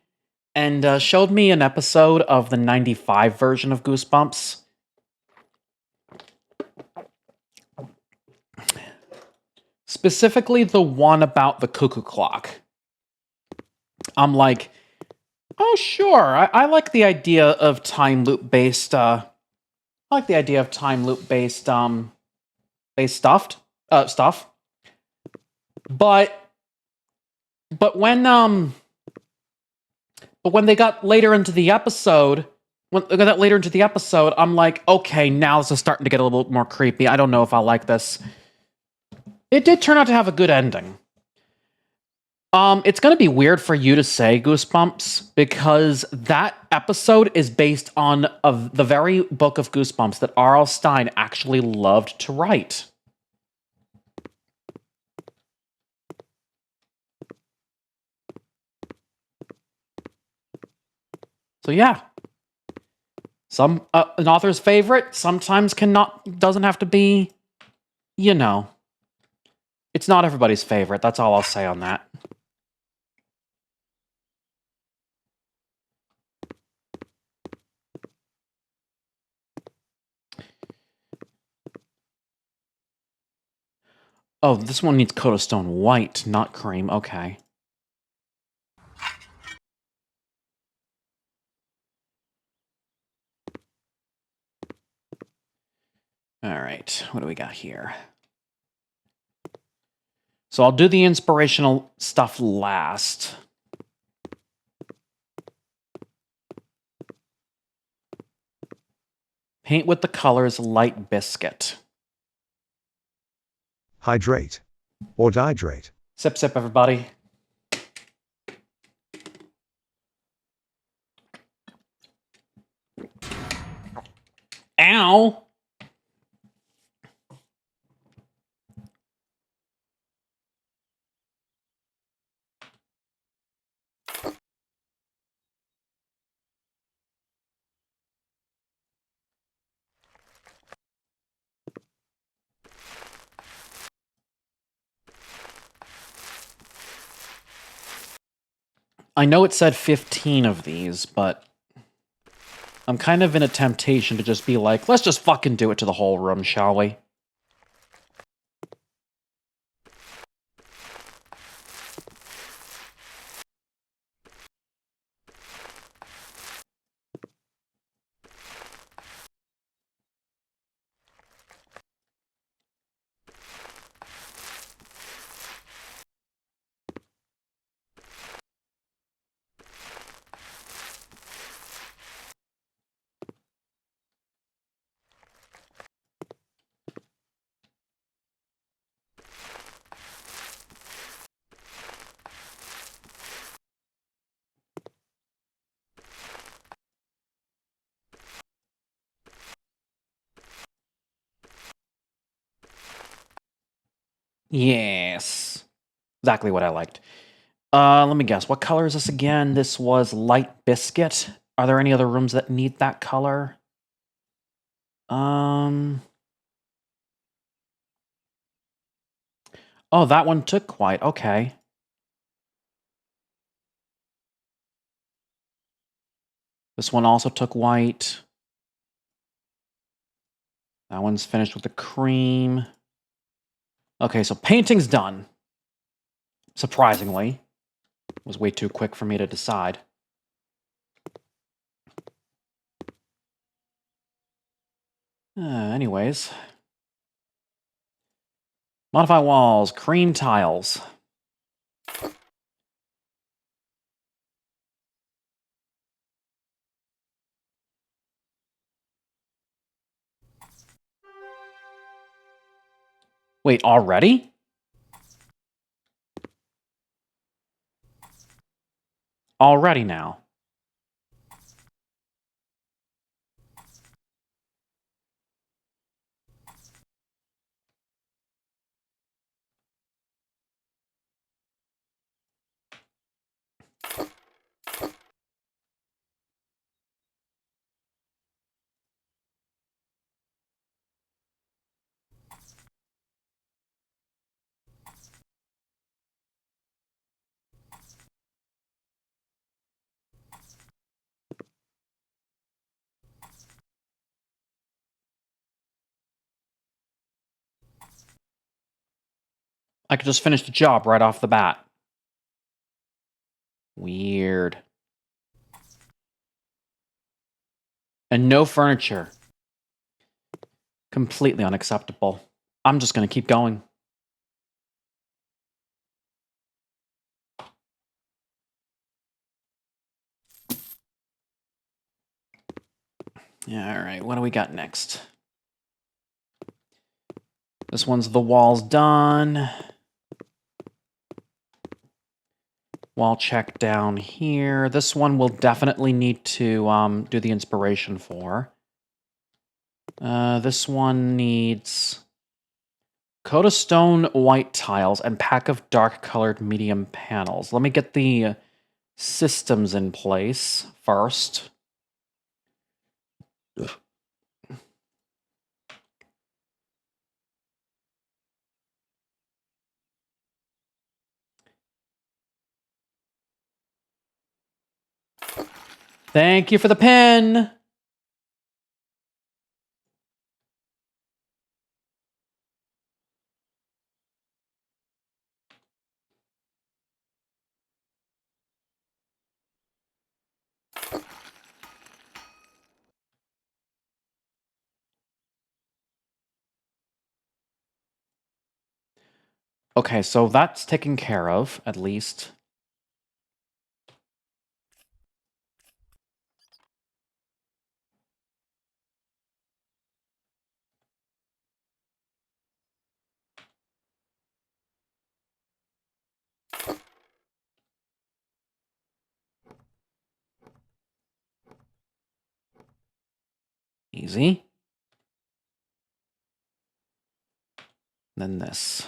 and showed me an episode of the 95 version of Goosebumps. Specifically the one about the cuckoo clock. I'm like, Oh, sure. I like the idea of time loop based. I like the idea of time loop based stuff. But but when but when they got later into the episode, I'm like, okay, now this is starting to get a little bit more creepy. I don't know if I like this. It did turn out to have a good ending. It's gonna be weird for you to say, Goosebumps, because that episode is based on the very book of Goosebumps that R.L. Stine actually loved to write. So yeah, an author's favorite sometimes doesn't have to be, you know, it's not everybody's favorite. That's all I'll say on that. Oh, this one needs coat of stone white, not cream. Okay. All right, what do we got here? So I'll do the inspirational stuff last. Paint with the colors light biscuit. Hydrate. Or dihydrate. Sip, sip, everybody. Ow! I know it said 15 of these, but I'm kind of in a temptation to just be like, let's just fucking do it to the whole room, shall we? Yes. Exactly what I liked. Let me guess. What color is this again? This was light biscuit. Are there any other rooms that need that color? Oh, that one took white. Okay. This one also took white. That one's finished with the cream. Okay, so painting's done. Surprisingly. It was way too quick for me to decide. Anyways. Modify walls, cream tiles. Wait, already? Already now. I could just finish the job right off the bat. Weird. And no furniture. Completely unacceptable. I'm just going to keep going. Alright, what do we got next? This one's the walls done. Wall check down here. This one we'll definitely need to do the inspiration for. This one needs coat of stone white tiles and pack of dark colored medium panels. Let me get the systems in place first. Thank you for the pen. Okay, so that's taken care of, at least. Easy. Then this.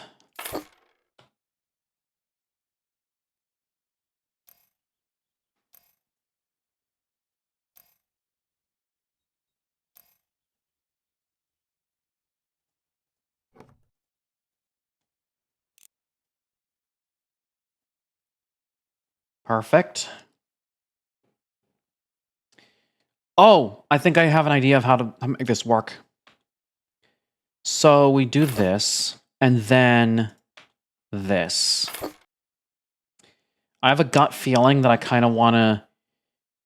Perfect. Oh, I think I have an idea of how to make this work. So we do this, and then this. I have a gut feeling that I kind of want to...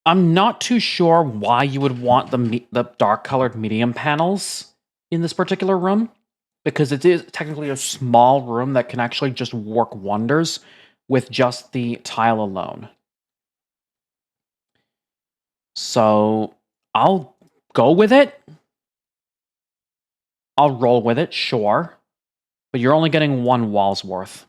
I'm not too sure why you would want the dark-colored medium panels in this particular room, because it is technically a small room that can actually just work wonders with just the tile alone. So I'll go with it. I'll roll with it, sure. But you're only getting one wall's worth.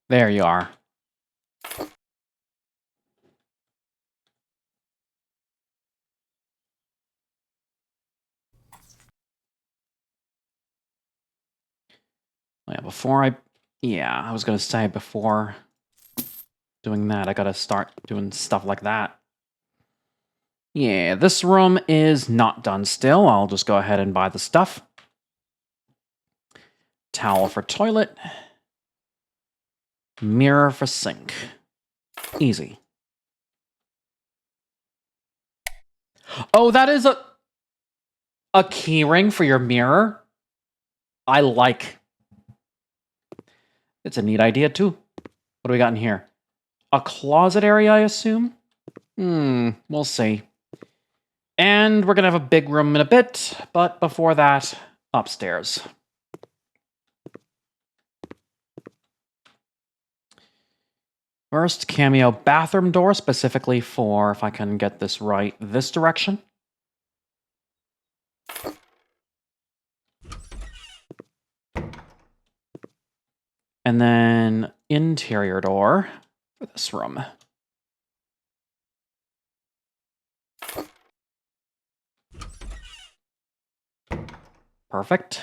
There you are. Yeah, I was going to say before doing that, I got to start doing stuff like that. Yeah, this room is not done still. I'll just go ahead and buy the stuff. Towel for toilet. Mirror for sink. Easy. Oh, that is a key ring for your mirror. I like. It's a neat idea, too. What do we got in here? A closet area, I assume? We'll see. And we're going to have a big room in a bit, but before that, upstairs. First, cameo bathroom door, specifically for, if I can get this right, this direction. And then interior door for this room. Perfect.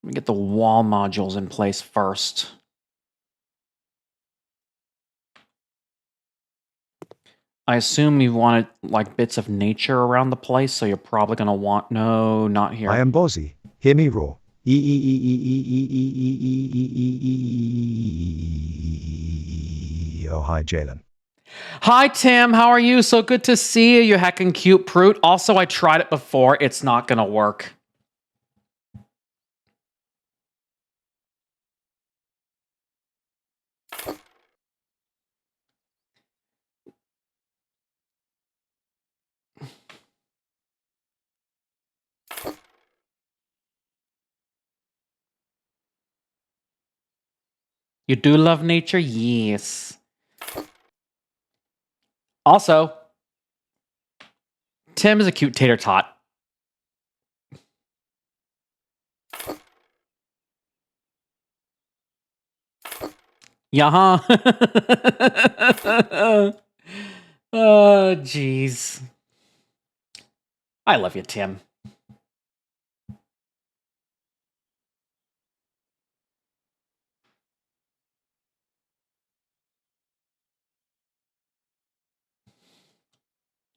Let me get the wall modules in place first. I assume you wanted like bits of nature around the place, so you're probably gonna want no, not here. I am Bozzy. Hear me roar. Oh, hi, Jalen. Hi Tim, how are you? So good to see you, you heckin' cute prude. Also, I tried it before. It's not gonna work. You do love nature? Yes. Also, Tim is a cute tater tot. Yeah, huh? Oh, jeez. I love you, Tim.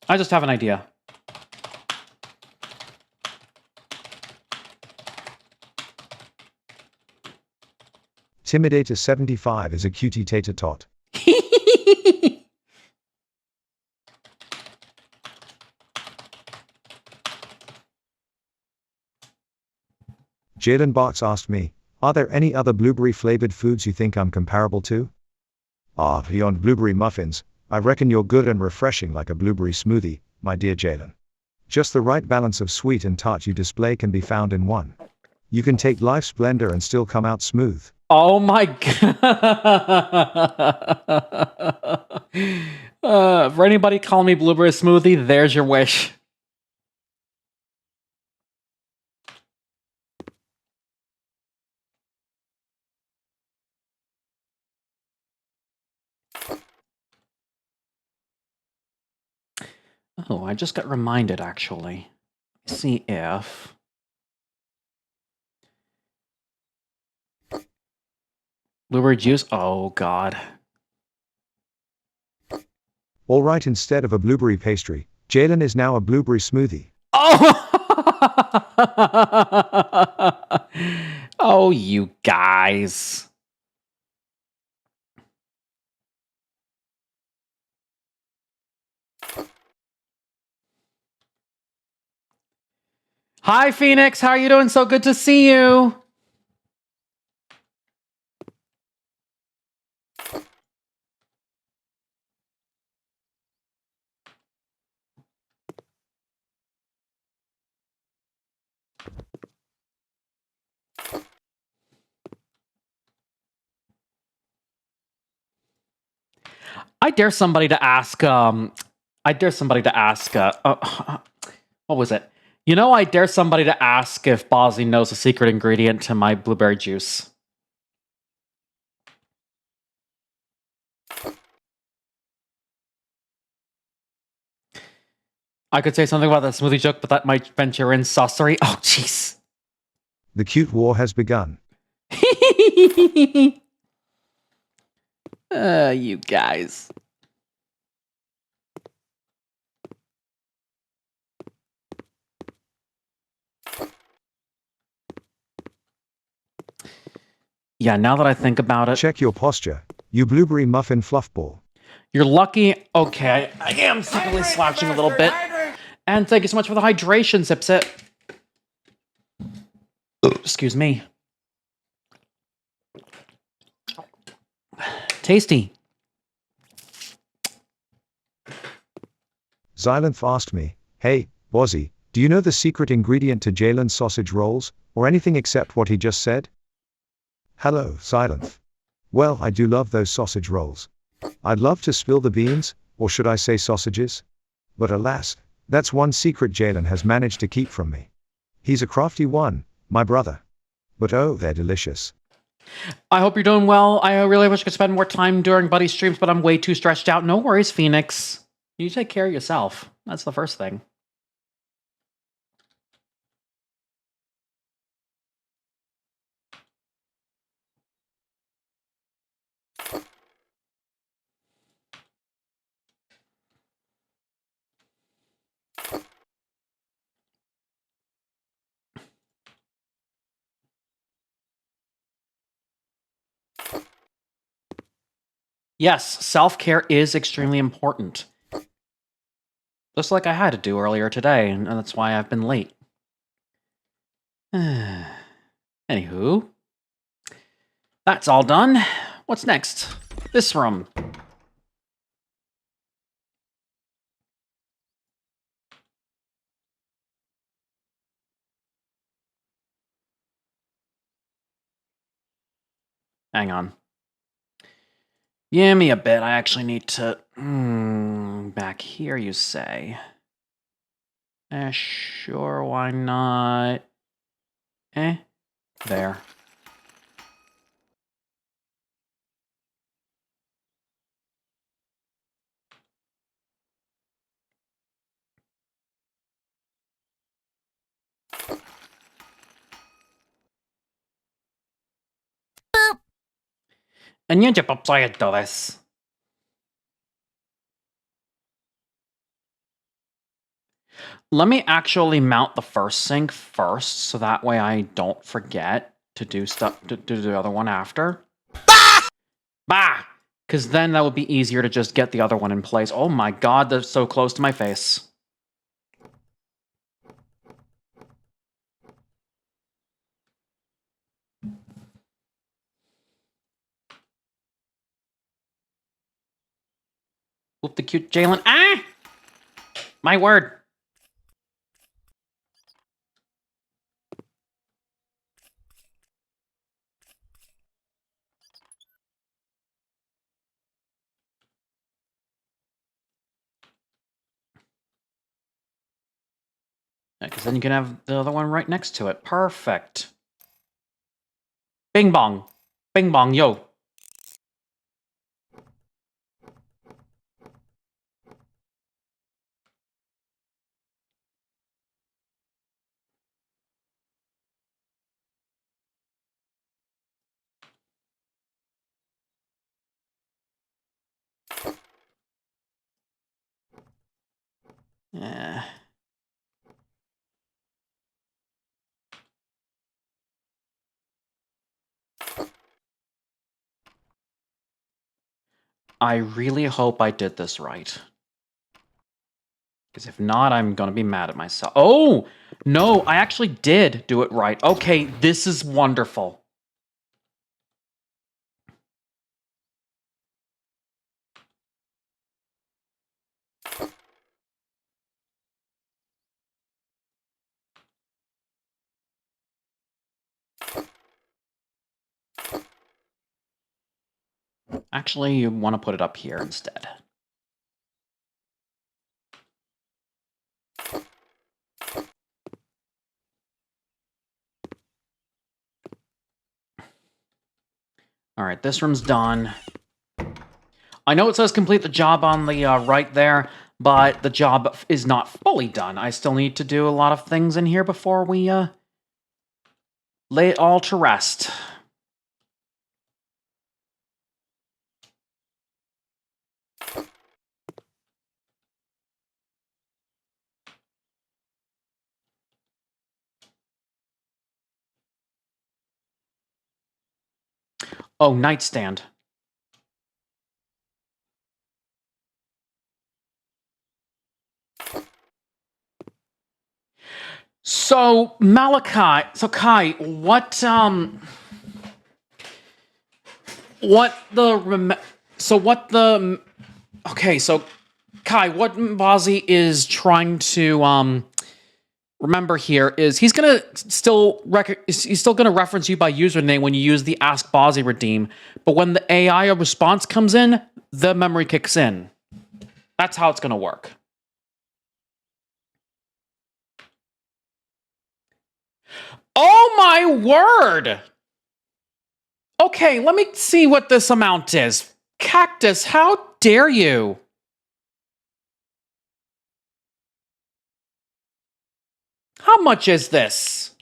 I just have an idea. Timidator75 is a cutie tater tot. Jalen Barks asked me, are there any other blueberry flavored foods you think I'm comparable to? Beyond blueberry muffins, I reckon you're good and refreshing like a blueberry smoothie, my dear Jalen. Just the right balance of sweet and tart you display can be found in one. You can take life's blender and still come out smooth. Oh my god. For anybody calling me blueberry smoothie, there's your wish. Oh, I just got reminded, actually. Let's see if... Blueberry juice? Oh, God. Alright, instead of a blueberry pastry, Jalen is now a blueberry smoothie. Oh! Oh, you guys. Hi, Phoenix. How are you doing? So good to see you. I dare somebody to ask, what was it? You know, I dare somebody to ask if Bosley knows the secret ingredient to my blueberry juice. I could say something about that smoothie joke, but that might venture in saucery. Oh, jeez. The cute war has begun. You guys. Yeah, now that I think about it. Check your posture, you blueberry muffin fluffball. You're lucky. Okay, I am secretly slouching a little bit. And thank you so much for the hydration, Zipsit. Excuse me. Tasty. Xylanth asked me, hey, Bozzy, do you know the secret ingredient to Jalen's sausage rolls, or anything except what he just said? Hello, Xylanth. Well, I do love those sausage rolls. I'd love to spill the beans, or should I say sausages? But alas, that's one secret Jalen has managed to keep from me. He's a crafty one, my brother. But oh, they're delicious. I hope you're doing well. I really wish I could spend more time during Buddy's streams, but I'm way too stretched out. No worries, Phoenix. You take care of yourself. That's the first thing. Yes, self-care is extremely important. Just like I had to do earlier today, and that's why I've been late. Anywho, that's all done. What's next? This room. Hang on. Give me a bit. I actually need to... back here, you say? Sure, why not? There. Niente proprietores. Let me actually mount the first sink first, so that way I don't forget to do stuff to do the other one after. Bah! Because then that would be easier to just get the other one in place. Oh my god, they're so close to my face. Whoop the cute Jalen. Ah! My word. Because then you can have the other one right next to it. Perfect. Bing bong. Bing bong, yo. I really hope I did this right. Because if not, I'm going to be mad at myself. Oh! No, I actually did do it right. Okay, this is wonderful. Actually, you want to put it up here instead. Alright, this room's done. I know it says complete the job on the right there, but the job is not fully done. I still need to do a lot of things in here before we lay it all to rest. Oh, nightstand. So, Malachi, so Kai, what the, okay, so Kai, what Mbazi is trying to, remember here is he's gonna still reference you by username when you use the Ask Bozzy redeem, but when the AI response comes in, the memory kicks in. That's how it's gonna work. Oh my word! Okay, let me see what this amount is. Cactus, how dare you? How much is this?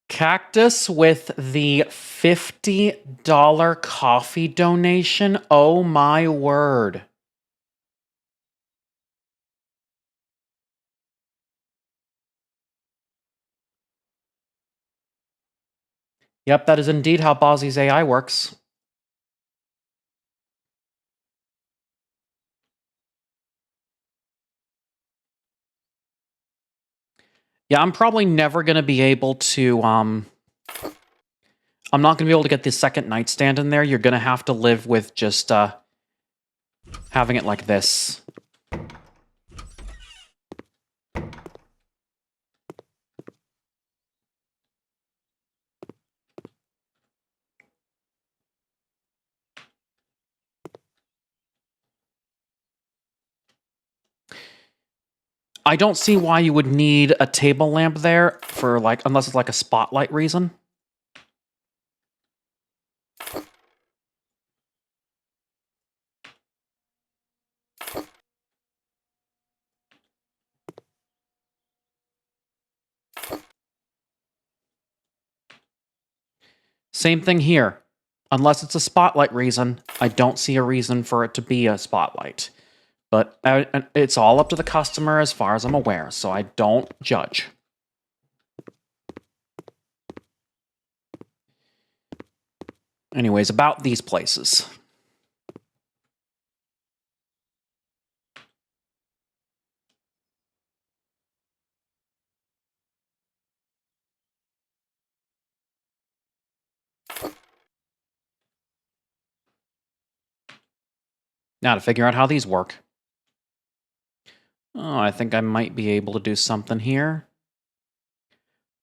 Cactus with the $50 coffee donation? Oh my word. Yep, that is indeed how Bozzy's AI works. Yeah, I'm probably never going to be able to, I'm not going to be able to get the second nightstand in there. You're going to have to live with just, having it like this. I don't see why you would need a table lamp there for, like, unless it's like a spotlight reason. Same thing here. Unless it's a spotlight reason, I don't see a reason for it to be a spotlight. But it's all up to the customer as far as I'm aware, so I don't judge. Anyways, about these places. Now to figure out how these work. Oh, I think I might be able to do something here.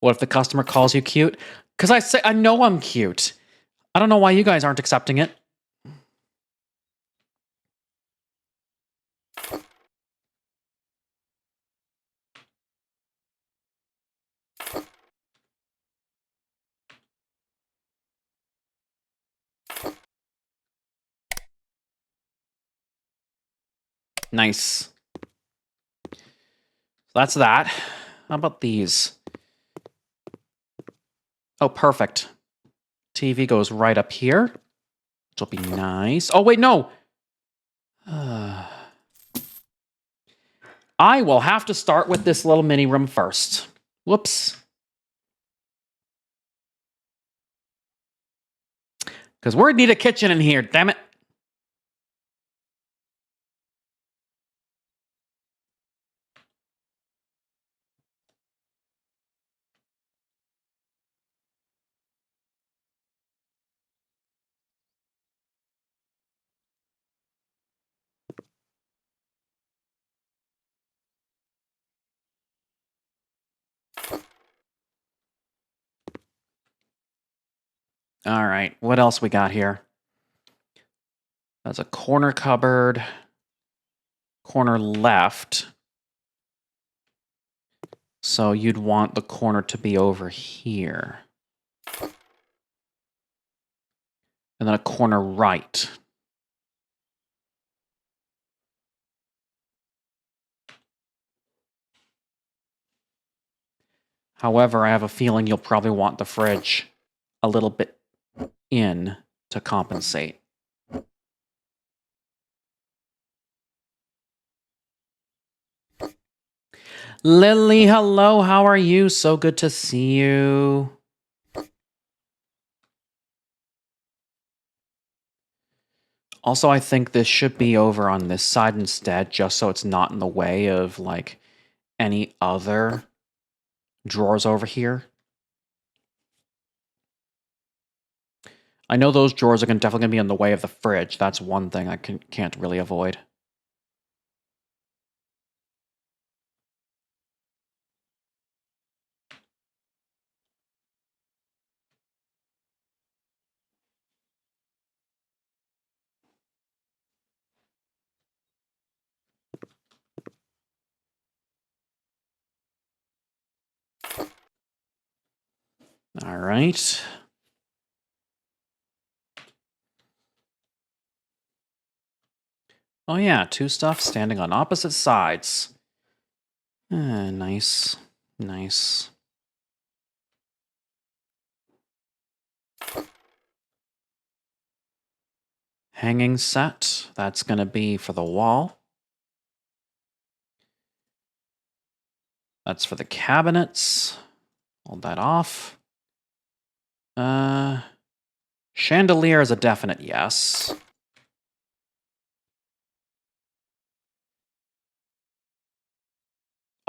What if the customer calls you cute? Because I know I'm cute. I don't know why you guys aren't accepting it. Nice. That's that. How about these? Oh, perfect. TV goes right up here, which will be nice. Oh, wait, no. I will have to start with this little mini room first. Whoops. Because we need a kitchen in here, damn it. All right, what else we got here? That's a corner cupboard. Corner left. So you'd want the corner to be over here. And then a corner right. However, I have a feeling you'll probably want the fridge a little bit in to compensate. Lily, hello, how are you? So good to see you. Also, I think this should be over on this side instead, just so it's not in the way of, like, any other drawers over here. I know those drawers are definitely going to be in the way of the fridge. That's one thing I can't really avoid. All right. Oh yeah, two stuff standing on opposite sides. Nice. Nice. Hanging set. That's going to be for the wall. That's for the cabinets. Hold that off. Chandelier is a definite yes.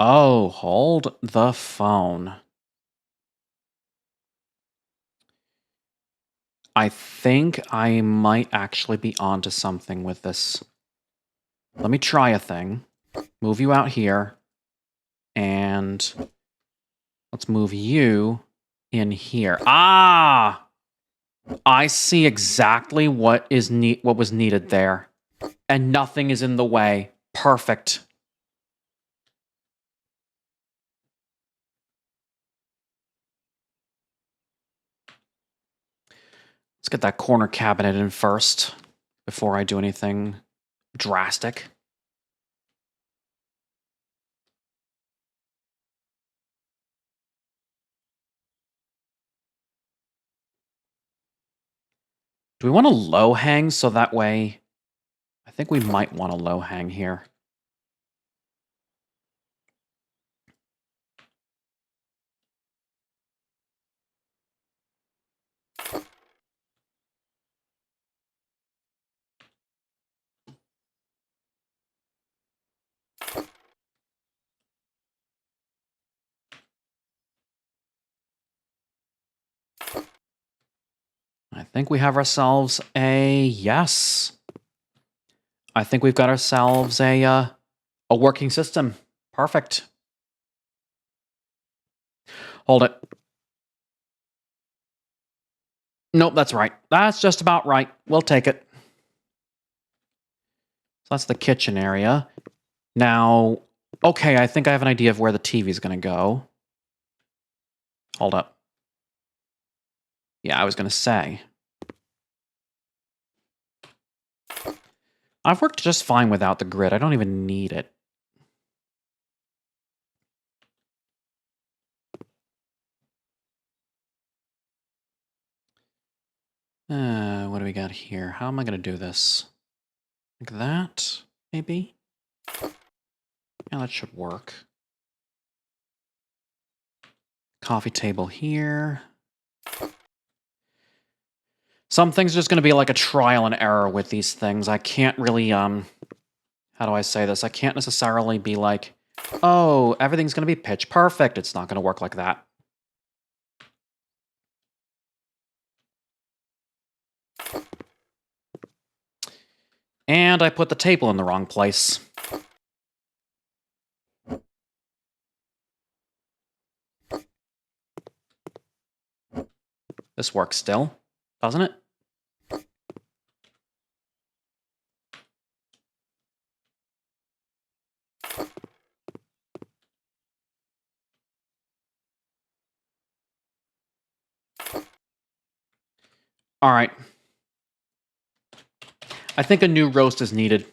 Oh, hold the phone. I think I might actually be onto something with this. Let me try a thing. Move you out here. And let's move you in here. Ah! I see exactly what was needed there. And nothing is in the way. Perfect. Let's get that corner cabinet in first before I do anything drastic. Do we want a low hang so that way... I think we might want a low hang here. I think we have ourselves a yes. I think we've got ourselves a working system. Perfect. Hold it. Nope, that's right. That's just about right. We'll take it. So that's the kitchen area. Now, okay, I think I have an idea of where the TV is going to go. Hold up. Yeah, I was going to say. I've worked just fine without the grid. I don't even need it. What do we got here? How am I going to do this? Like that, maybe? Yeah, that should work. Coffee table here. Some things are just going to be like a trial and error with these things. I can't really, how do I say this? I can't necessarily be like, oh, everything's going to be pitch perfect. It's not going to work like that. And I put the table in the wrong place. This works still, doesn't it? All right. I think a new roast is needed.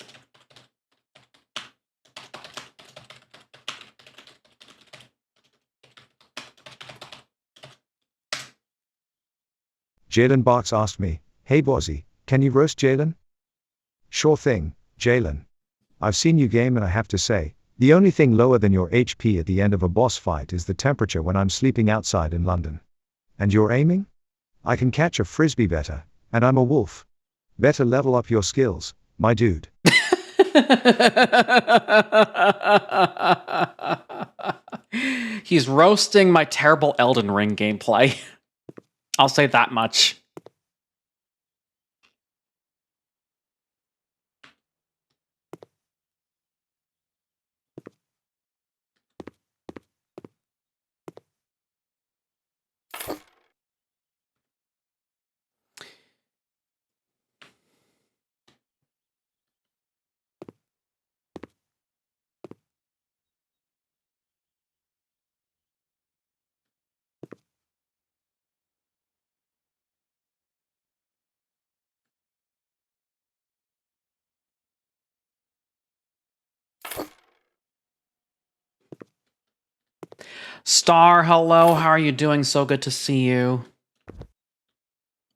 Jalen Barks asked me, "Hey Bozzy, can you roast Jalen?" Sure thing, Jalen. I've seen you game and I have to say, the only thing lower than your HP at the end of a boss fight is the temperature when I'm sleeping outside in London. And you're aiming? I can catch a frisbee better, and I'm a wolf. Better level up your skills, my dude. He's roasting my terrible Elden Ring gameplay. I'll say that much. Star, hello, how are you doing? So good to see you.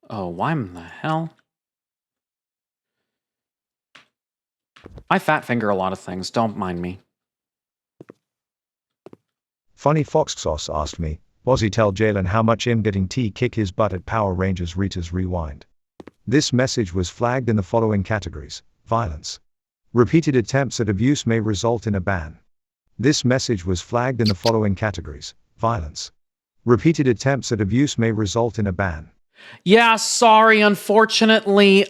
Oh, why in the hell? I fat finger a lot of things, don't mind me. Funny Fox Sauce asked me, Bozzy tell Jalen how much him getting T kick his butt at Power Rangers Rita's Rewind. This message was flagged in the following categories: violence. Repeated attempts at abuse may result in a ban. This message was flagged in the following categories: violence. Repeated attempts at abuse may result in a ban. Yeah, sorry. Unfortunately,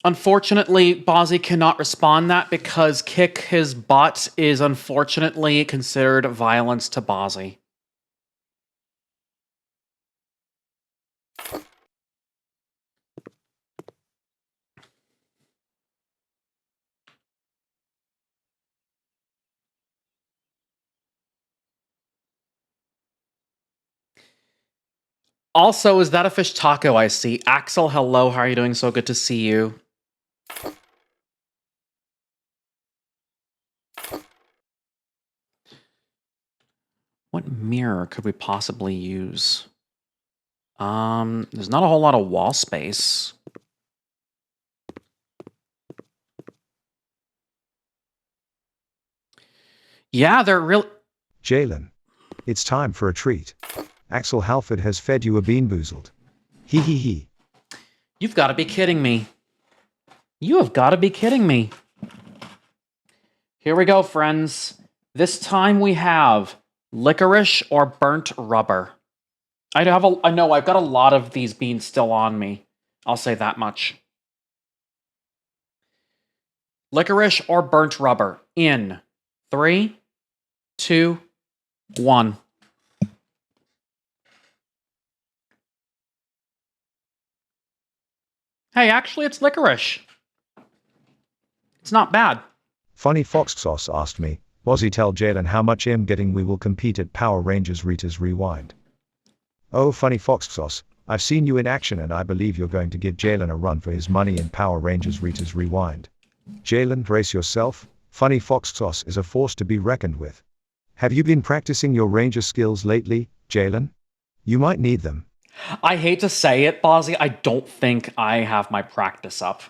unfortunately, Bozzy cannot respond that because kick his butt is unfortunately considered violence to Bozzy. Also, is that a fish taco I see? Axel, hello, how are you doing? So good to see you. What mirror could we possibly use? There's not a whole lot of wall space. Yeah, they're real. Jalen. It's time for a treat. Axel Halford has fed you a bean boozled. Hee hee hee. You've got to be kidding me. You have got to be kidding me. Here we go, friends. This time we have licorice or burnt rubber. I know I've got a lot of these beans still on me. I'll say that much. Licorice or burnt rubber in 3, 2, 1. Hey, actually, it's licorice. It's not bad. Funny Fox Sauce asked me, Bozzy tell Jalen how much him getting we will compete at Power Rangers Rita's Rewind. Oh, Funny Fox Sauce, I've seen you in action and I believe you're going to give Jalen a run for his money in Power Rangers Rita's Rewind. Jalen, brace yourself. Funny Fox Sauce is a force to be reckoned with. Have you been practicing your ranger skills lately, Jalen? You might need them. I hate to say it, Bozzy, I don't think I have my practice up.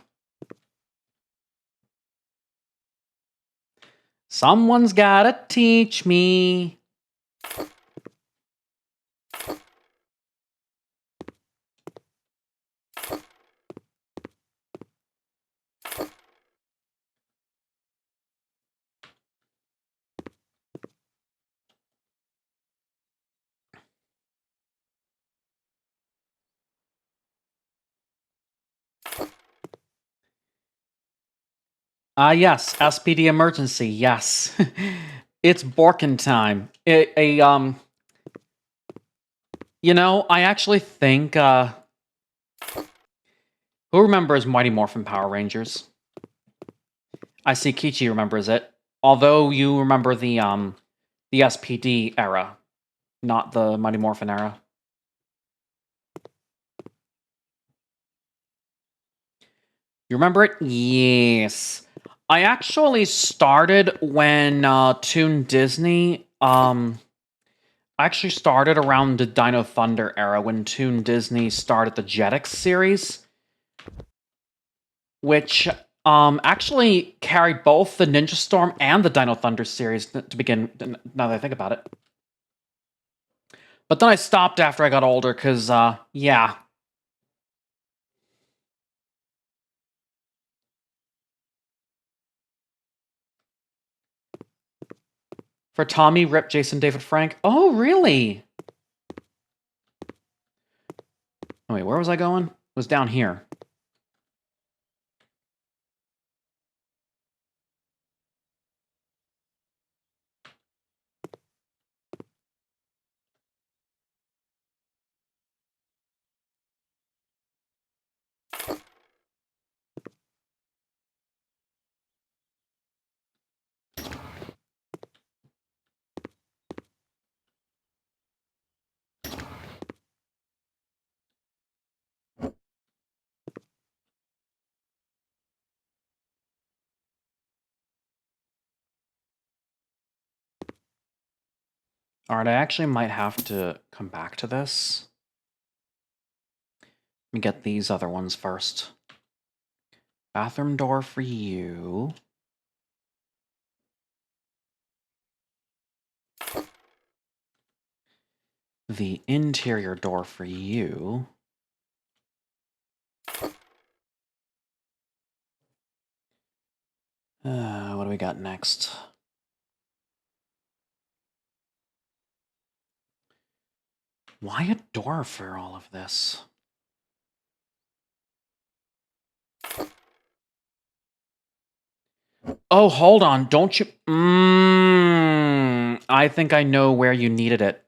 Someone's gotta teach me. Yes, SPD emergency, yes. It's Borkin time. You know, I actually think, who remembers Mighty Morphin Power Rangers? I see Kichi remembers it. Although you remember the SPD era, not the Mighty Morphin era. You remember it? Yes. I actually started when Toon Disney, I actually started around the Dino Thunder era when Toon Disney started the Jetix series, which actually carried both the Ninja Storm and the Dino Thunder series to begin, now that I think about it. But then I stopped after I got older, because, yeah. For Tommy, Rip, Jason, David, Frank. Oh, really? Oh, wait, where was I going? It was down here. Alright, I actually might have to come back to this. Let me get these other ones first. Bathroom door for you. the interior door for you. What do we got next? Why a door for all of this? Oh, hold on. Don't you... I think I know where you needed it.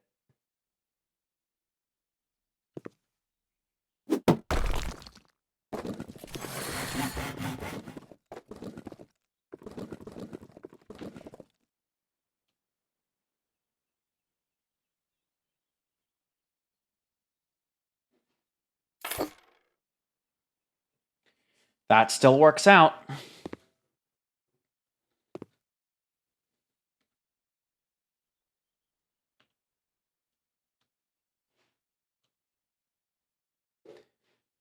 That still works out.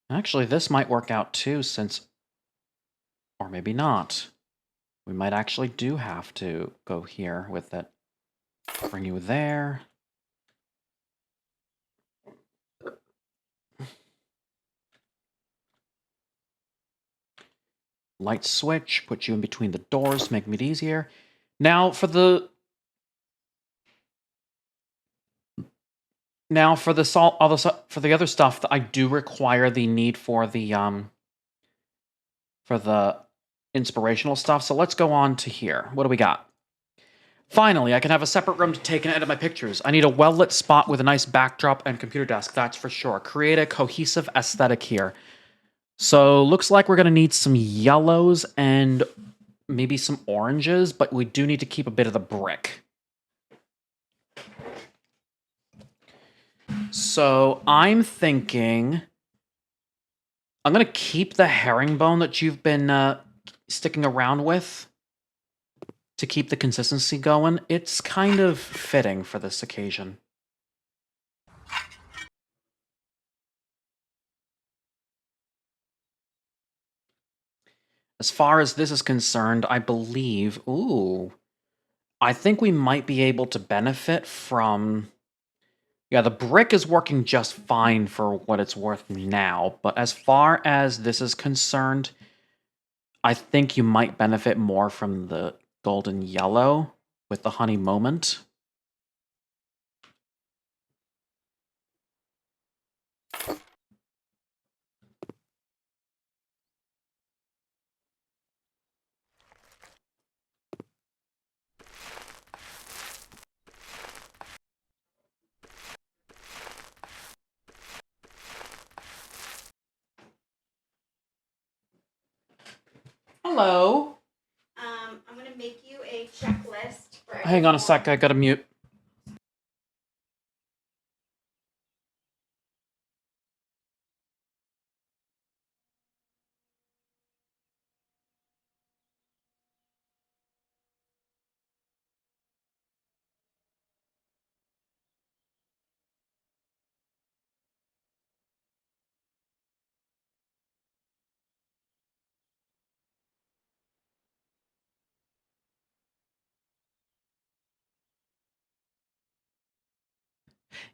Actually, this might work out too, since... Or maybe not. We might actually do have to go here with it. Bring you there. Light switch, put you in between the doors, make it easier. Now for the... Now for the other stuff, I do require the need for the inspirational stuff. So let's go on to here. What do we got? Finally, I can have a separate room to take and edit my pictures. I need a well-lit spot with a nice backdrop and computer desk, that's for sure. Create a cohesive aesthetic here. So looks like we're gonna need some yellows and maybe some oranges, but we do need to keep a bit of the brick. So I'm thinking I'm going to keep the herringbone that you've been sticking around with to keep the consistency going. It's kind of fitting for this occasion. As far as this is concerned, I believe... Ooh. I think we might be able to benefit from... Yeah, the brick is working just fine for what it's worth now, but as far as this is concerned, I think you might benefit more from the golden yellow with the honey moment. Hello. I'm gonna make you a checklist for Hang on a sec, I gotta mute.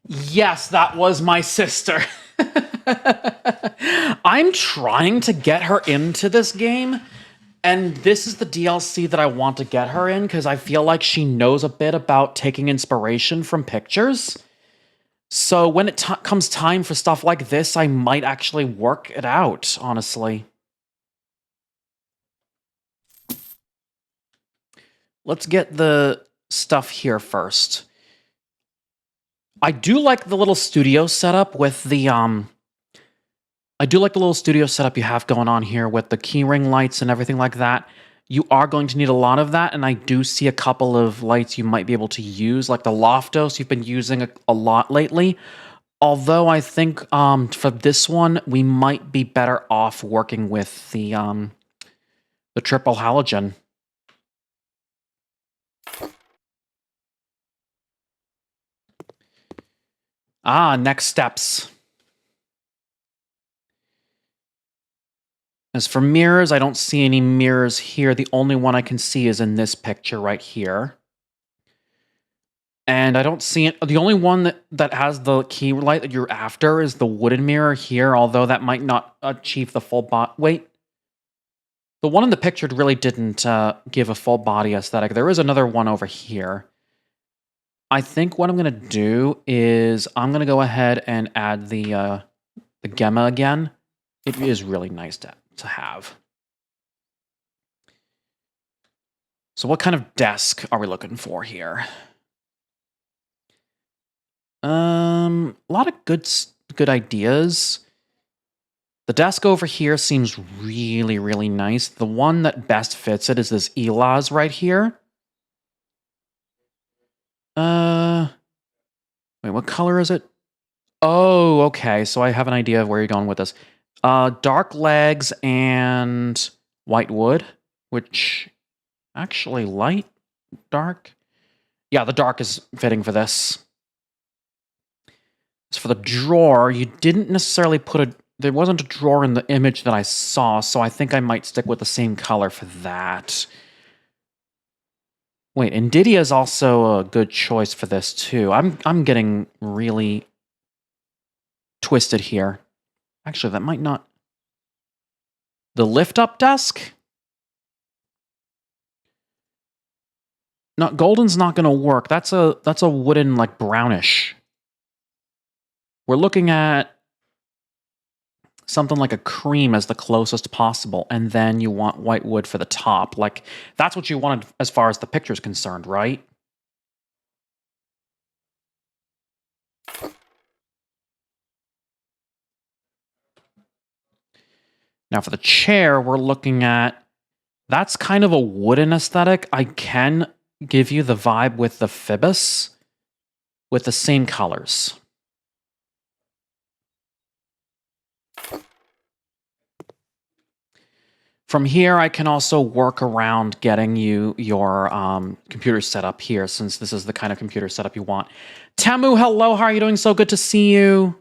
Yes, that was my sister. I'm trying to get her into this game, and this is the DLC that I want to get her in, because I feel like she knows a bit about taking inspiration from pictures. So when it comes time for stuff like this, I might actually work it out, honestly. Let's get the stuff here first. I do like the little studio setup with the, I do like the little studio setup you have going on here with the keyring lights and everything like that. You are going to need a lot of that, and I do see a couple of lights you might be able to use, like the Loftos you've been using a lot lately. Although I think for this one, we might be better off working with the triple halogen. Next steps. As for mirrors, I don't see any mirrors here. The only one I can see is in this picture right here. And I don't see it. The only one that has the key light that you're after is the wooden mirror here, although that might not achieve the full wait. The one in the picture really didn't give a full body aesthetic. There is another one over here. I think what I'm going to do is I'm going to go ahead and add the Gemma again. It is really nice to have. So what kind of desk are we looking for here? A lot of good ideas. The desk over here seems really, really nice. The one that best fits it is this Elaz right here. Wait, what color is it? Oh, okay. So I have an idea of where you're going with this. Dark legs and white wood, which actually light, dark. Yeah, the dark is fitting for this. As for the drawer, you didn't necessarily put there wasn't a drawer in the image that I saw, so I think I might stick with the same color for that. Wait, Indidia is also a good choice for this too. I'm getting really twisted here. Actually, that might not. The lift-up desk? No, golden's not going to work. That's a wooden, like, brownish. We're looking at something like a cream as the closest possible, and then you want white wood for the top. Like, that's what you wanted as far as the picture's concerned, right? Now for the chair, we're looking at... That's kind of a wooden aesthetic. I can give you the vibe with the Phoebus with the same colors. From here, I can also work around getting you your computer set up here, since this is the kind of computer setup you want. Tamu, hello, how are you doing? So good to see you.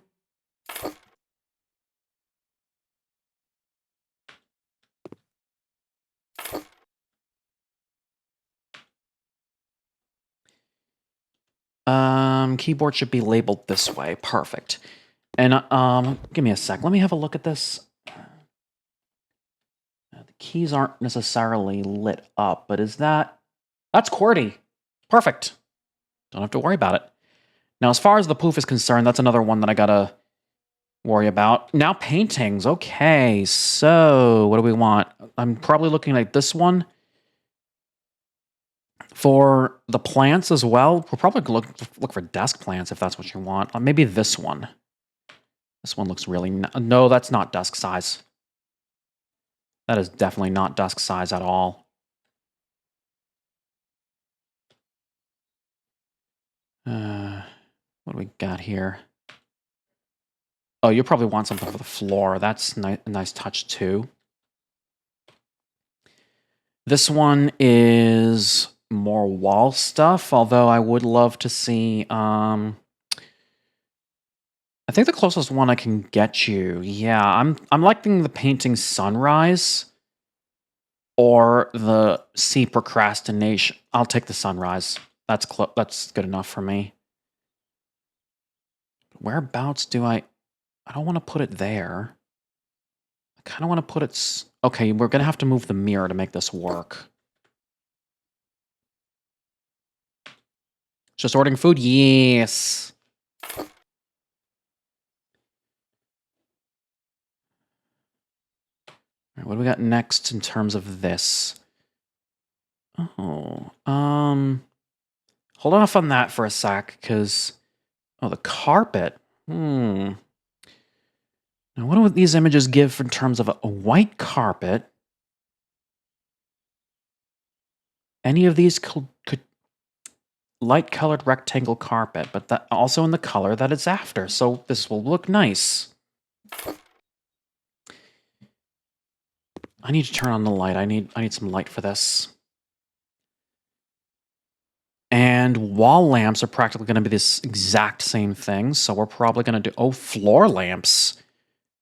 Keyboard should be labeled this way. Perfect. And give me a sec. Let me have a look at this. The keys aren't necessarily lit up, but is that... That's QWERTY. Perfect. Don't have to worry about it. Now, as far as the poof is concerned, that's another one that I gotta worry about. Now, paintings. Okay, so what do we want? I'm probably looking at this one. For the plants as well, we'll probably look for desk plants if that's what you want. Or maybe this one. This one looks really... No, that's not desk size. That is definitely not desk size at all. What do we got here? Oh, you probably want something for the floor. That's a nice touch too. This one is more wall stuff, although I would love to see... I think the closest one I can get you... Yeah, I'm liking the painting Sunrise or the Sea Procrastination. I'll take the Sunrise. That's good enough for me. Whereabouts do I don't want to put it there. I kind of want to put it... Okay, we're going to have to move the mirror to make this work. Just ordering food? Yes. All right, what do we got next in terms of this? Oh, hold off on that for a sec, because... Oh, the carpet. Now, what do these images give in terms of a white carpet? Any of these could light-colored rectangle carpet, but that also in the color that it's after, so this will look nice. I need to turn on the light. I need some light for this. And wall lamps are practically going to be this exact same thing, so we're probably going to do... Oh, floor lamps.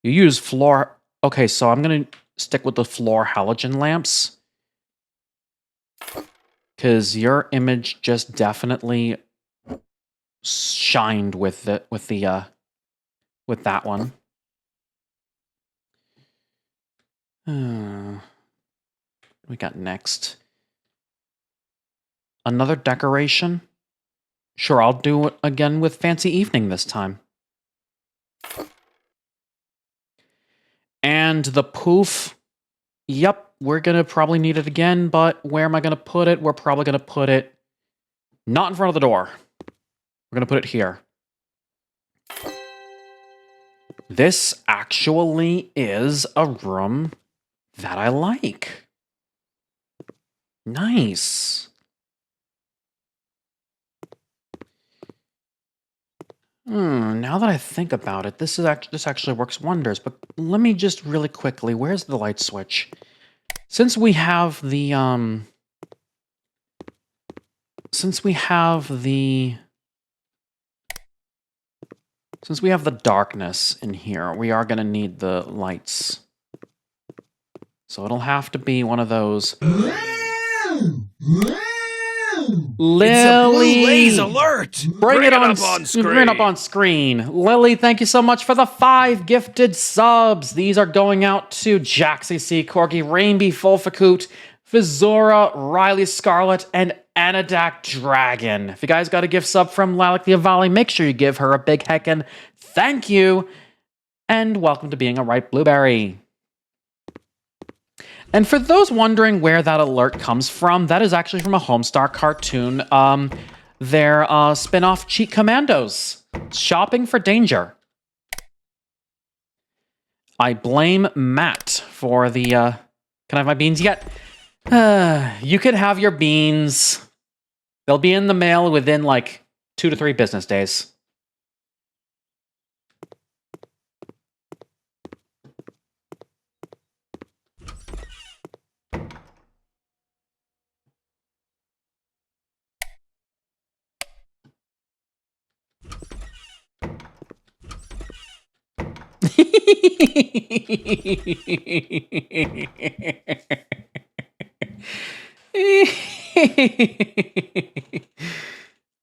You use floor... Okay, so I'm going to stick with the floor halogen lamps. Because your image just definitely shined with that one. We got next. Another decoration? Sure, I'll do it again with Fancy Evening this time. And the poof. Yep, we're going to probably need it again, but where am I going to put it? We're probably going to put it not in front of the door. We're going to put it here. This actually is a room that I like. Nice. Now that I think about it, this actually works wonders. But let me just really quickly, where's the light switch? Since we have the darkness in here, we are going to need the lights. So it'll have to be one of those. Lily! It's a blue lays alert! Bring it up on screen. Lily, thank you so much for the 5 gifted subs. These are going out to Jaxie C. Corgi, Rainby Fulfacoot, Vizora, Riley Scarlet, and Anadak Dragon. If you guys got a gift sub from Lalek the Avali, make sure you give her a big heckin' thank you. And welcome to being a ripe blueberry. And for those wondering where that alert comes from, that is actually from a Homestar cartoon. Their spin-off Cheat Commandos. Shopping for danger. I blame Matt for the, Can I have my beans yet? You can have your beans. They'll be in the mail within, like, 2 to 3 business days.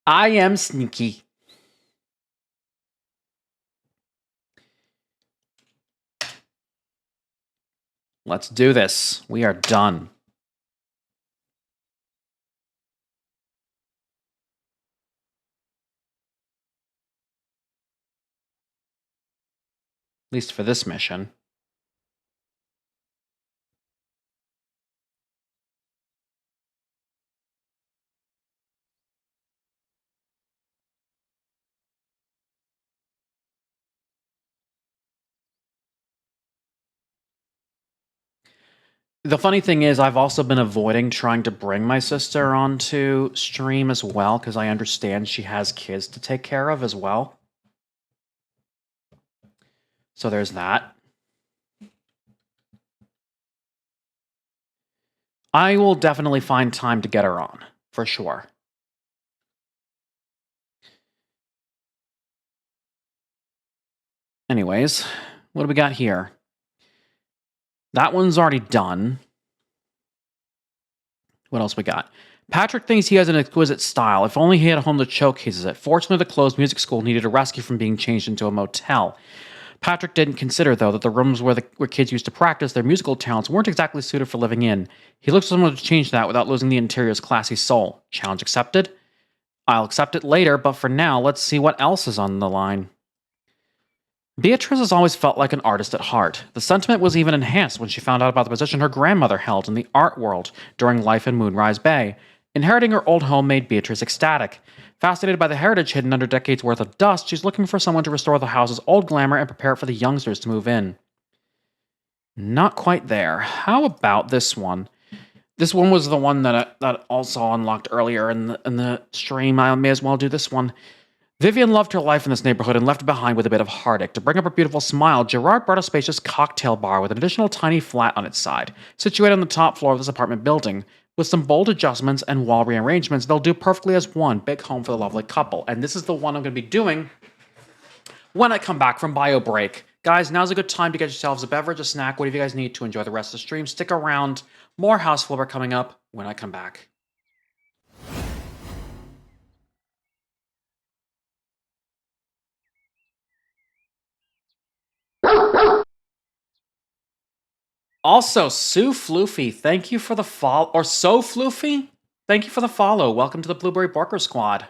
I am sneaky. Let's do this. We are done. At least for this mission. The funny thing is, I've also been avoiding trying to bring my sister onto stream as well, because I understand she has kids to take care of as well. So there's that. I will definitely find time to get her on, for sure. Anyways, what do we got here? That one's already done. What else we got? Patrick thinks he has an exquisite style. If only he had a home that showcases it. Fortunately, the closed music school needed a rescue from being changed into a motel. Patrick didn't consider, though, that the rooms where kids used to practice their musical talents weren't exactly suited for living in. He looks for someone to change that without losing the interior's classy soul. Challenge accepted? I'll accept it later, but for now, let's see what else is on the line. Beatrice has always felt like an artist at heart. The sentiment was even enhanced when she found out about the position her grandmother held in the art world during life in Moonrise Bay. Inheriting her old home made Beatrice ecstatic. Fascinated by the heritage hidden under decades' worth of dust, she's looking for someone to restore the house's old glamour and prepare it for the youngsters to move in. Not quite there. How about this one? This one was the one that also unlocked earlier in the stream. I may as well do this one. Vivian loved her life in this neighborhood and left it behind with a bit of heartache. To bring up her beautiful smile, Gerard brought a spacious cocktail bar with an additional tiny flat on its side, situated on the top floor of this apartment building. With some bold adjustments and wall rearrangements, they'll do perfectly as one big home for the lovely couple. And this is the one I'm going to be doing when I come back from bio break. Guys, now's a good time to get yourselves a beverage, a snack, whatever you guys need to enjoy the rest of the stream. Stick around. More House Flipper coming up when I come back. Also, Sue Floofy, thank you for the follow. Or So Floofy, thank you for the follow. Welcome to the Blueberry Barker Squad.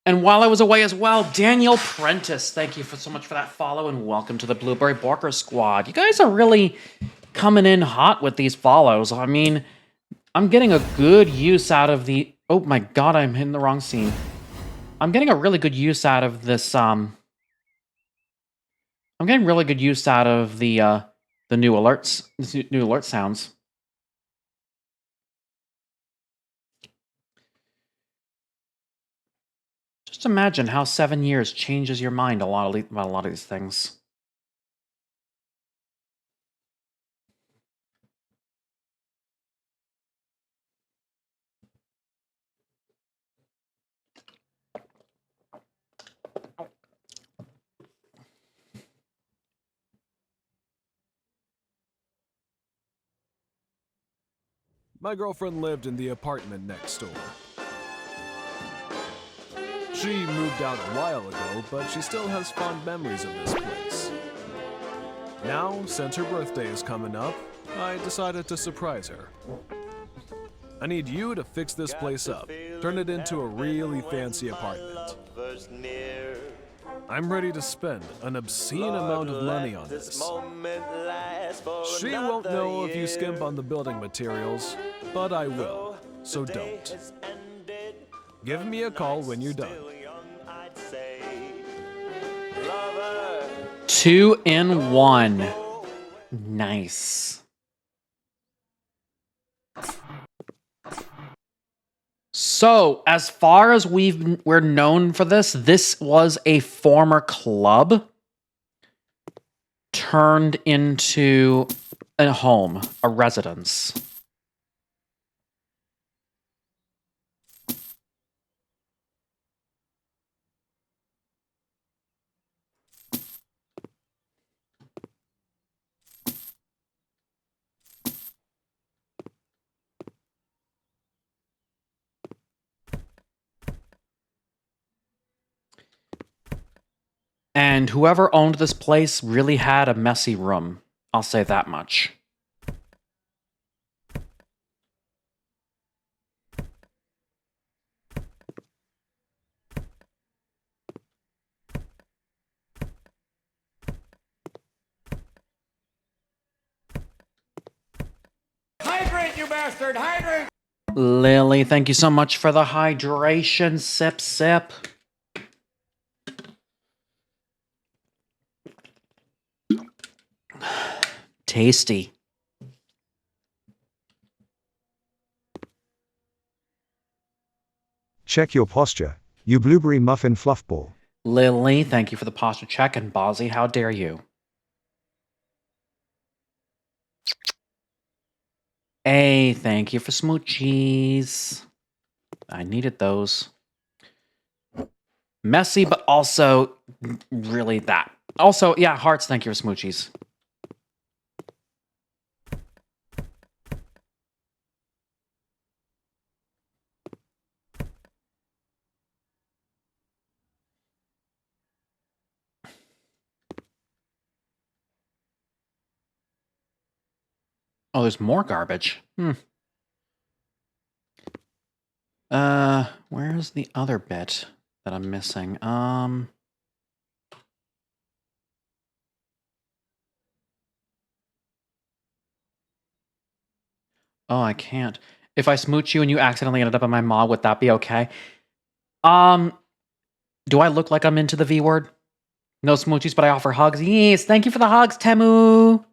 And while I was away as well, Daniel Prentice, thank you so much for that follow, and welcome to the Blueberry Barker Squad. You guys are really coming in hot with these follows. I mean, I'm getting a good use out of the... Oh my god, I'm in the wrong scene. I'm getting a really good use out of this, I'm getting really good use out of the new alerts, new alert sounds. Just imagine how 7 years changes your mind about a lot of these things. My girlfriend lived in the apartment next door. She moved out a while ago, but she still has fond memories of this place. Now, since her birthday is coming up, I decided to surprise her. I need you to fix this place up, turn it into a really fancy apartment. I'm ready to spend an obscene amount of money on this. She won't know if you skimp on the building materials, but I will, so don't. Give me a call when you're done. 2 in 1. Nice. So, as far as we're known for this was a former club turned into a home, a residence. And whoever owned this place really had a messy room. I'll say that much. Hydrate, you bastard! Hydrate! Lily, thank you so much for the hydration. Sip, sip. Tasty. Check your posture, you blueberry muffin fluffball. Lily, thank you for the posture check, and Bozzy, how dare you? A, thank you for smoochies. I needed those. Messy, but also really that. Also, yeah, hearts, thank you for smoochies. Oh, there's more garbage. Where's the other bit that I'm missing? Oh, I can't. If I smooch you and you accidentally ended up in my maw, would that be okay? Do I look like I'm into the V word? No smoochies, but I offer hugs. Yes, thank you for the hugs, Temu.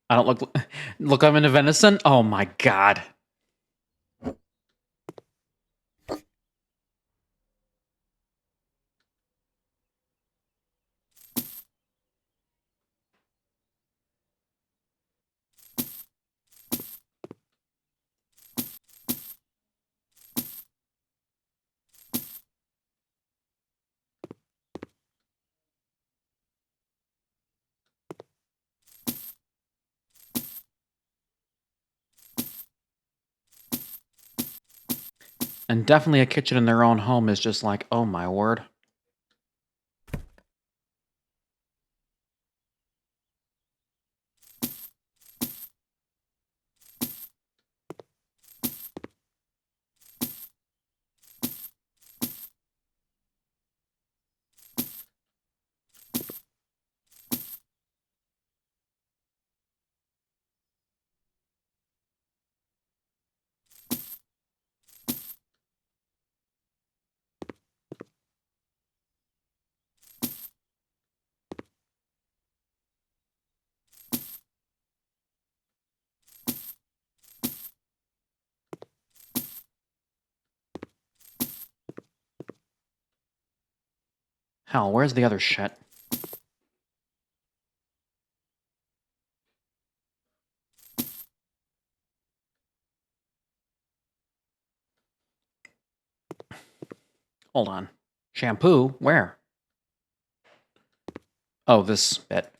I don't look I'm into venison? Oh my god. And definitely a kitchen in their own home is just like, oh my word. Hell, where's the other shit? Hold on. Shampoo? Where? Oh, this bit.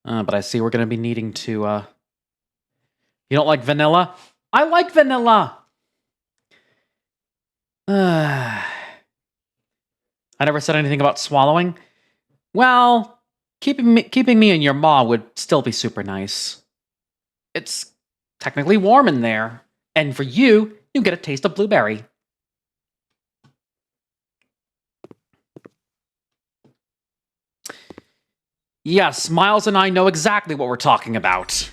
But I see we're going to be needing to, You don't like vanilla? I like vanilla! I never said anything about swallowing. Well, keeping me in your maw would still be super nice. It's technically warm in there. And for you, you get a taste of blueberry. Yes, Miles and I know exactly what we're talking about.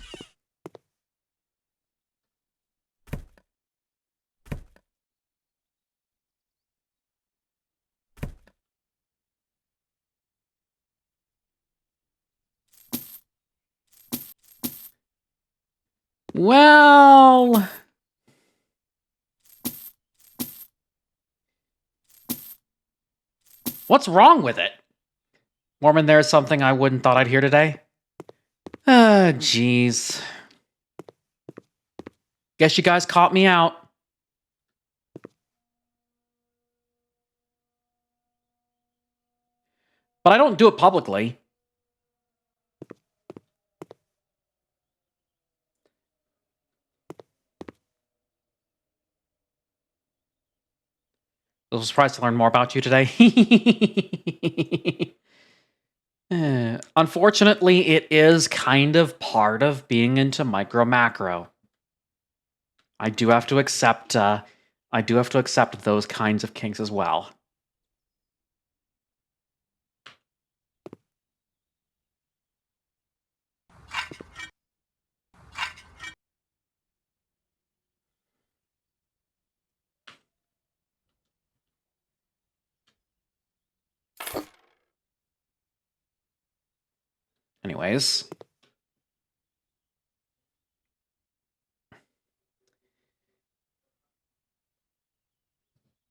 Well... What's wrong with it? Mormon, there's something I wouldn't thought I'd hear today. Jeez. Guess you guys caught me out. But I don't do it publicly. I was surprised to learn more about you today. Unfortunately, it is kind of part of being into micro macro. I do have to accept those kinds of kinks as well. Anyways.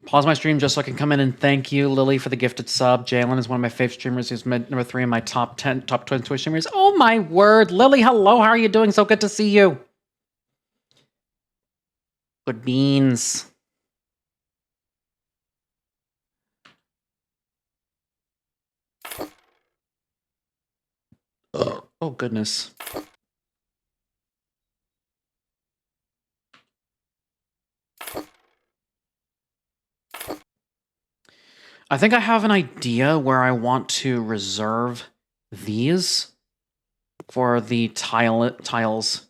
Pause my stream just so I can come in and thank you, Lily, for the gifted sub. Jalen is one of my favorite streamers. He's number 3 in my top 20 Twitch streamers. Oh my word. Lily, hello. How are you doing? So good to see you. Good beans. Oh, goodness. I think I have an idea where I want to reserve these for the tiles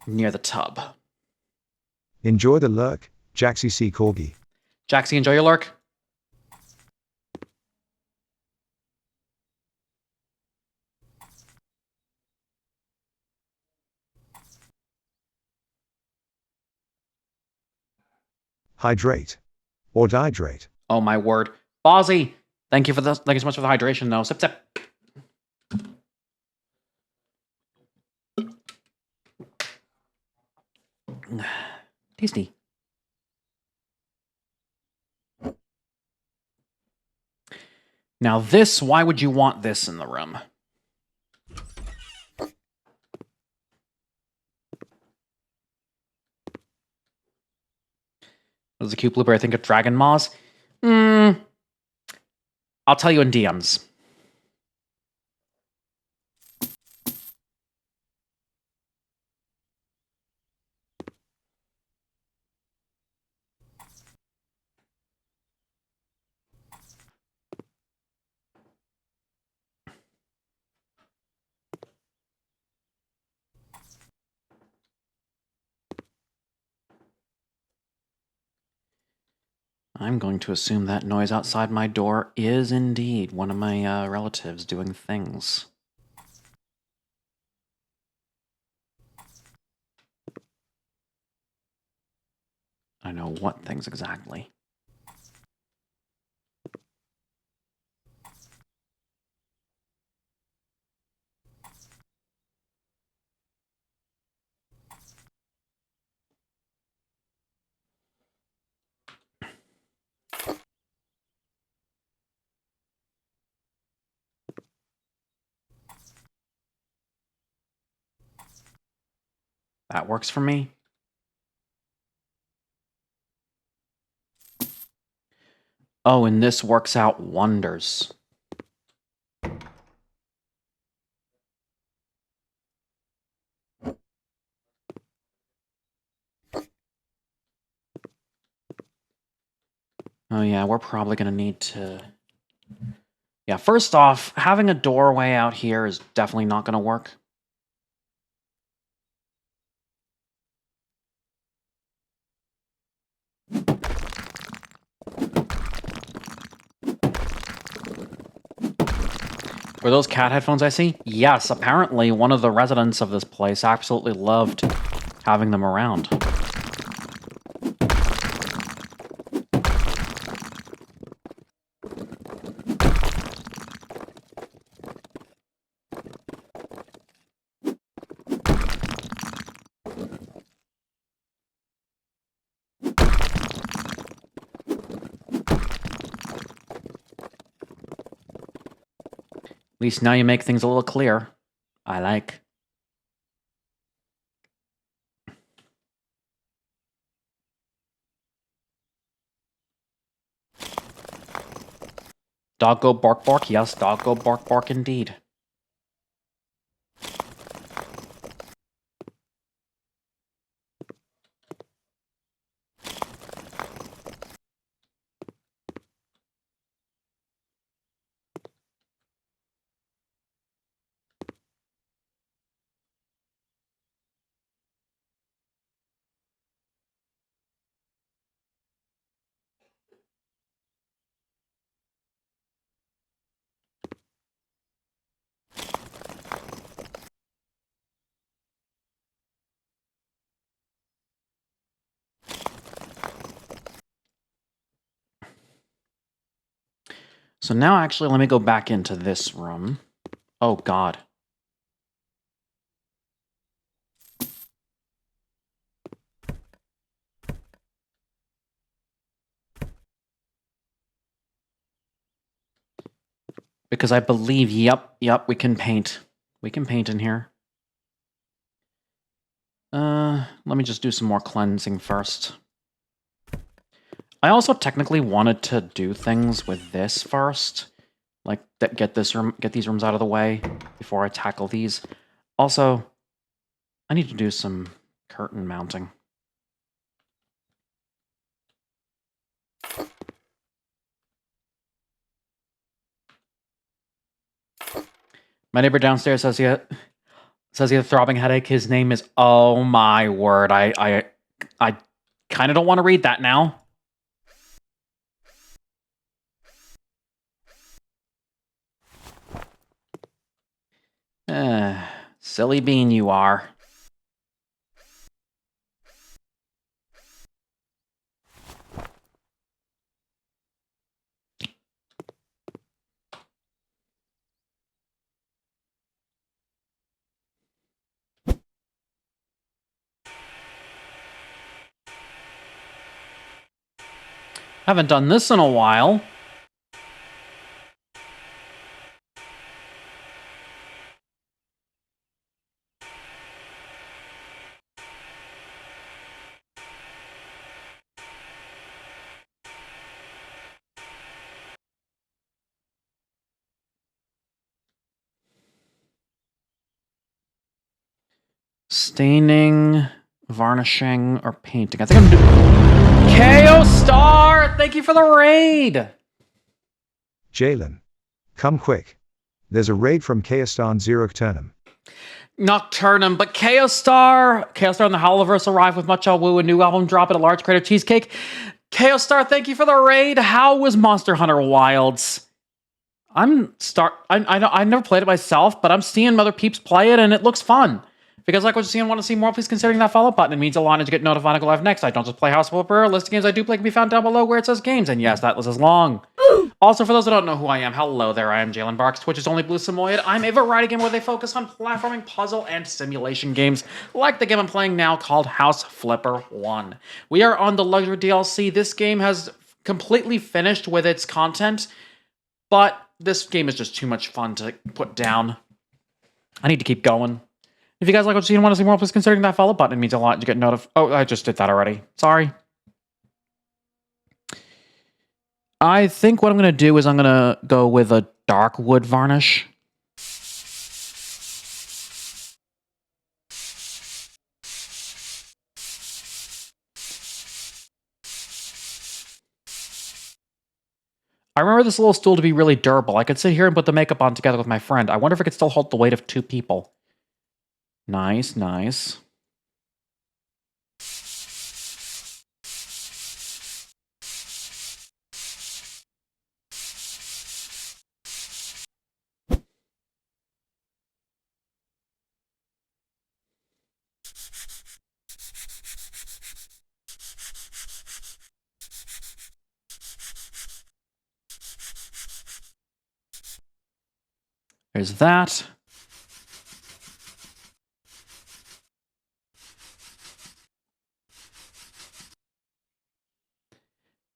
near the tub. Enjoy the lurk, Jaxie C. Corgi. Jaxie, enjoy your lurk. Hydrate. Or dehydrate. Oh my word. Bozzy, thank you for this. Thank you so much for the hydration though. Sip sip. Tasty. Now this, why would you want this in the room? There's a cute blooper. I think of Dragon Maws. I'll tell you in DMs. I'm going to assume that noise outside my door is indeed one of my relatives doing things. I know what things exactly. That works for me. Oh, and this works out wonders. Oh yeah, we're probably going to need to... Yeah, first off, having a doorway out here is definitely not going to work. Were those cat headphones I see? Yes, apparently one of the residents of this place absolutely loved having them around. At least now you make things a little clearer. I like. Dog go bark bark? Yes, dog go bark bark indeed. So now actually let me go back into this room. Oh god. Because I believe, yep, we can paint. We can paint in here. Let me just do some more cleansing first. I also technically wanted to do things with this first. Like, get these rooms out of the way before I tackle these. Also, I need to do some curtain mounting. My neighbor downstairs says he has a throbbing headache. His name is... Oh my word. I kind of don't want to read that now. Silly bean you are. Haven't done this in a while. Staining, varnishing, or painting. I think I'm doing... KO Star! Thank you for the raid! Jalen. Come quick. There's a raid from Kaostan Zero Turnum. Nocturnum, but KO Star and the Howliverse arrive with much woo, a new album drop at a large crate of cheesecake. KO Star, thank you for the raid. How was Monster Hunter Wilds? I never played it myself, but I'm seeing other peeps play it, and it looks fun. If you guys like what you see and want to see more, please consider that follow button. It means a lot to get notified when I go live next. I don't just play House Flipper. A list of games I do play can be found down below where it says games. And yes, that list is long. Also, for those that don't know who I am, hello there. I am Jalen Barks. Twitch is only Blue Samoyed. I'm a variety game where they focus on platforming, puzzle, and simulation games, like the game I'm playing now called House Flipper 1. We are on the luxury DLC. This game has completely finished with its content, but this game is just too much fun to put down. I need to keep going. If you guys like what you see and want to see more, please consider that follow button. It means a lot to get notified. Oh, I just did that already. Sorry. I think what I'm going to do is I'm going to go with a dark wood varnish. I remember this little stool to be really durable. I could sit here and put the makeup on together with my friend. I wonder if it could still hold the weight of 2 people. Nice, nice. There's that.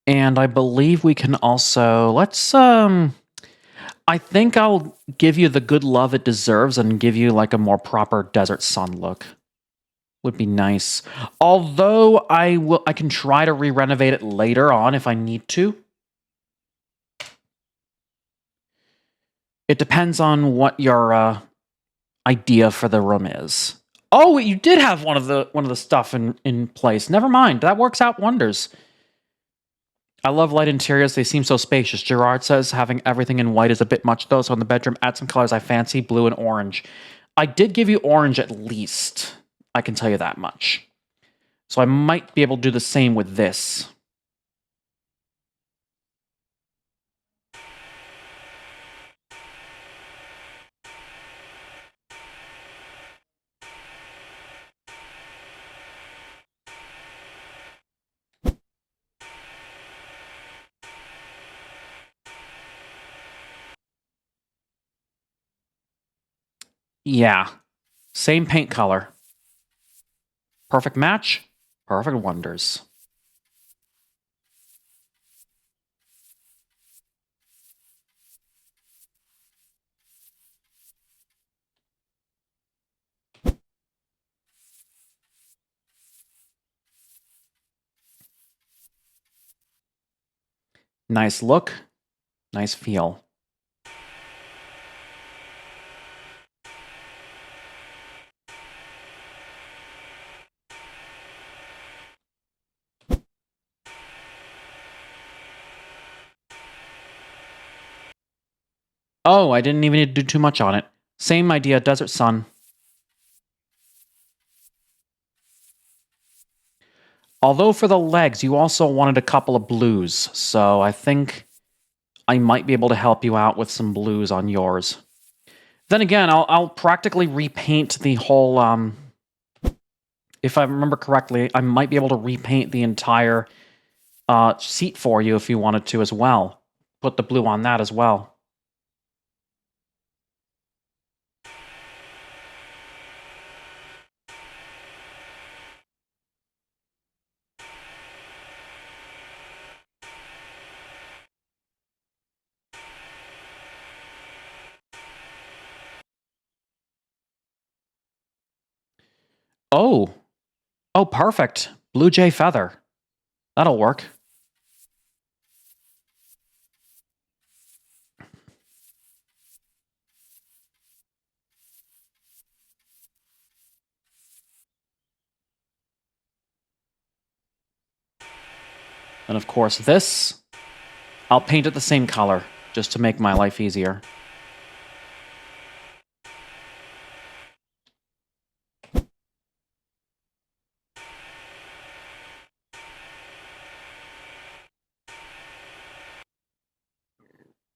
And I believe we can also, I think I'll give you the good love it deserves and give you like a more proper desert sun look. Would be nice. Although I can try to re-renovate it later on if I need to. It depends on what your idea for the room is. Oh, you did have one of the stuff in place. Never mind. That works out wonders. I love light interiors. They seem so spacious. Gerard says having everything in white is a bit much, though, so in the bedroom, add some colors I fancy, blue and orange. I did give you orange at least. I can tell you that much. So I might be able to do the same with this. Yeah. Same paint color. Perfect match. Perfect wonders. Nice look, nice feel. Oh, I didn't even need to do too much on it. Same idea, Desert Sun. Although for the legs, you also wanted a couple of blues, so I think I might be able to help you out with some blues on yours. Then again, I'll practically repaint the whole, if I remember correctly, I might be able to repaint the entire seat for you if you wanted to as well. Put the blue on that as well. Oh. Oh, perfect. Blue jay feather. That'll work. And of course this, I'll paint it the same color, just to make my life easier.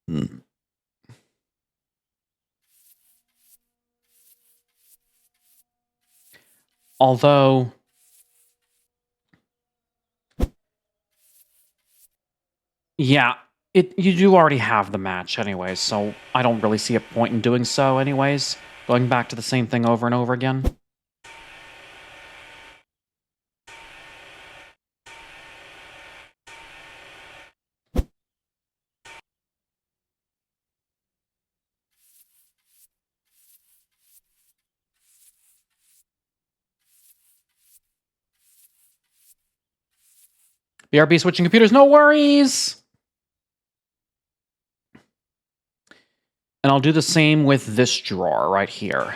Hmm. Although, yeah, you do already have the match anyways, so I don't really see a point in doing so anyways. Going back to the same thing over and over again. BRB switching computers, no worries! And I'll do the same with this drawer right here.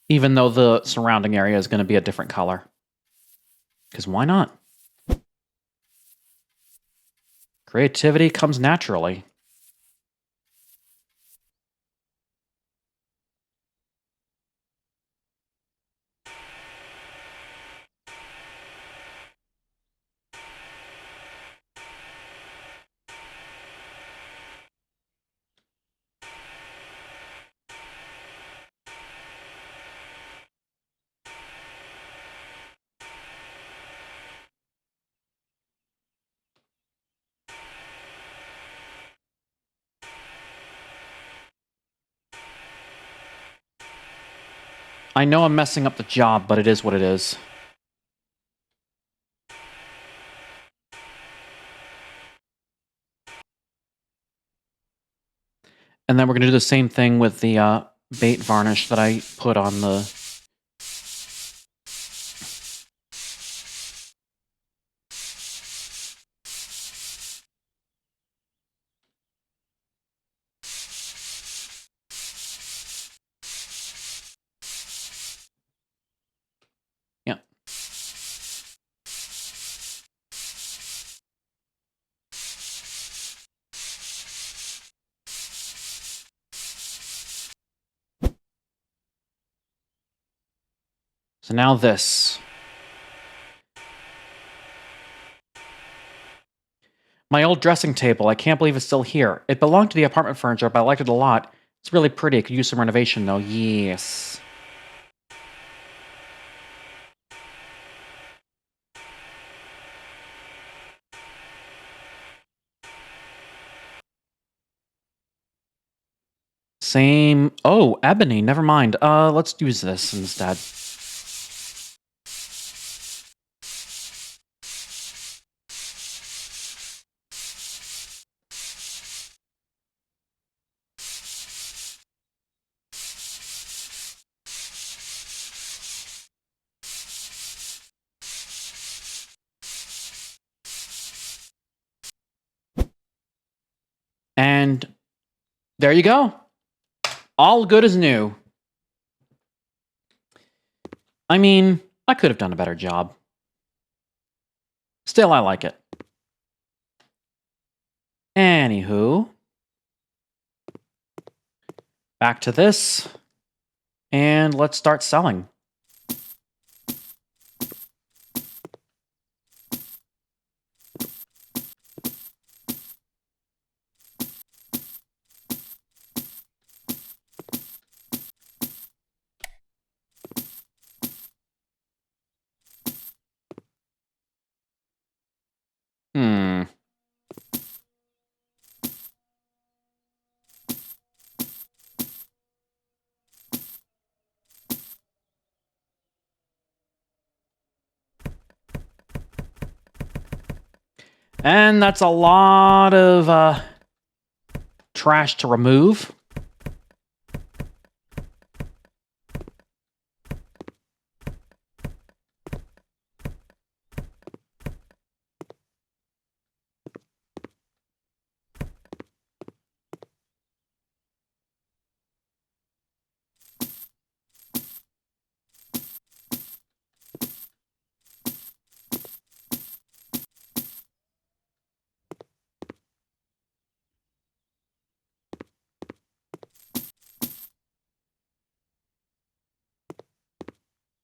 Even though the surrounding area is going to be a different color. Because why not? Creativity comes naturally. I know I'm messing up the job, but it is what it is. And then we're going to do the same thing with the bait varnish that I put on the... Yeah. So now this. My old dressing table, I can't believe it's still here. It belonged to the apartment furniture, but I liked it a lot. It's really pretty, it could use some renovation though, yes. Same. Oh, ebony. Never mind. Let's use this instead. And there you go. All good as new. I mean, I could have done a better job. Still, I like it. Anywho. Back to this. And let's start selling. And that's a lot of trash to remove.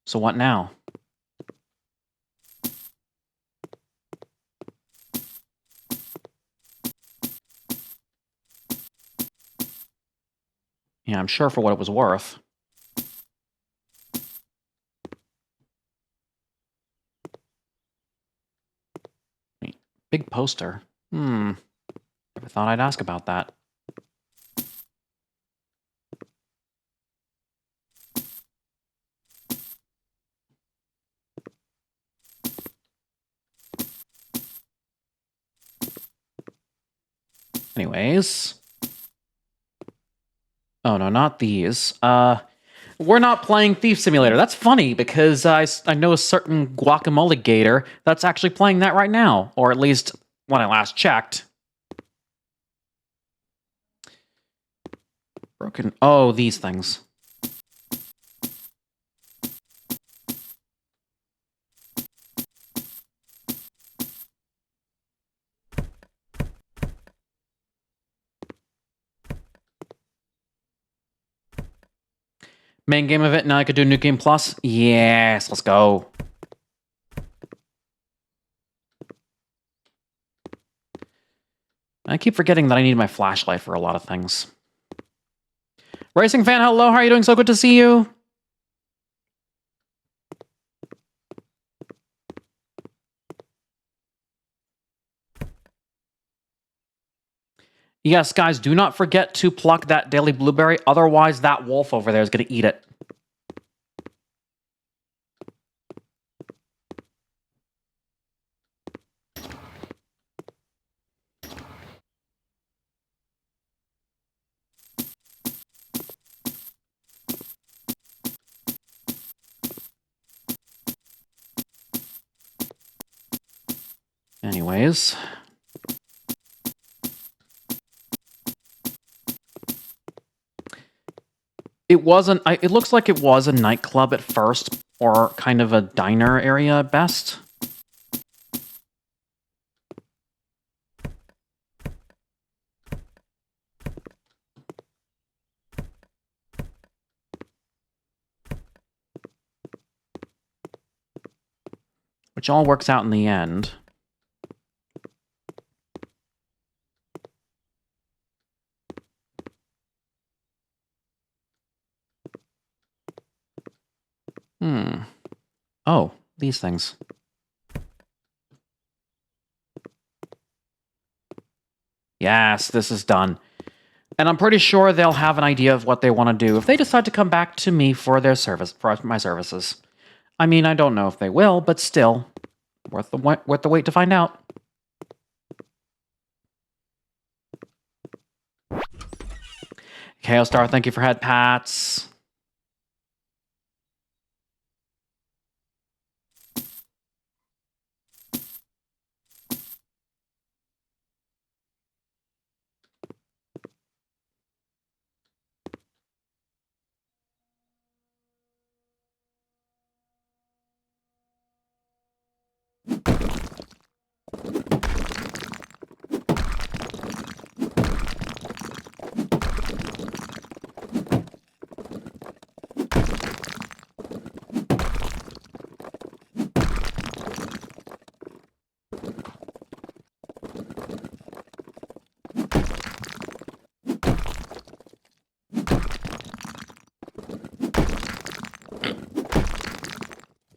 So what now? Yeah, I'm sure for what it was worth. Wait, big poster. Never thought I'd ask about that. Anyways. Oh, no, not these. We're not playing Thief Simulator. That's funny, because I know a certain guacamole gator that's actually playing that right now. Or at least when I last checked. Broken. Oh, these things. Main game event, now I could do New Game Plus? Yes, let's go. I keep forgetting that I need my flashlight for a lot of things. Racing Fan, hello, how are you doing? So good to see you. Yes, guys, do not forget to pluck that daily blueberry, otherwise that wolf over there is going to eat it. Anyways. It wasn't. It looks like it was a nightclub at first, or kind of a diner area at best. Which all works out in the end. Oh, these things. Yes, this is done. And I'm pretty sure they'll have an idea of what they want to do if they decide to come back to me for their service, for my services. I mean, I don't know if they will, but still, worth the wait to find out. Chaos Star, thank you for head pats.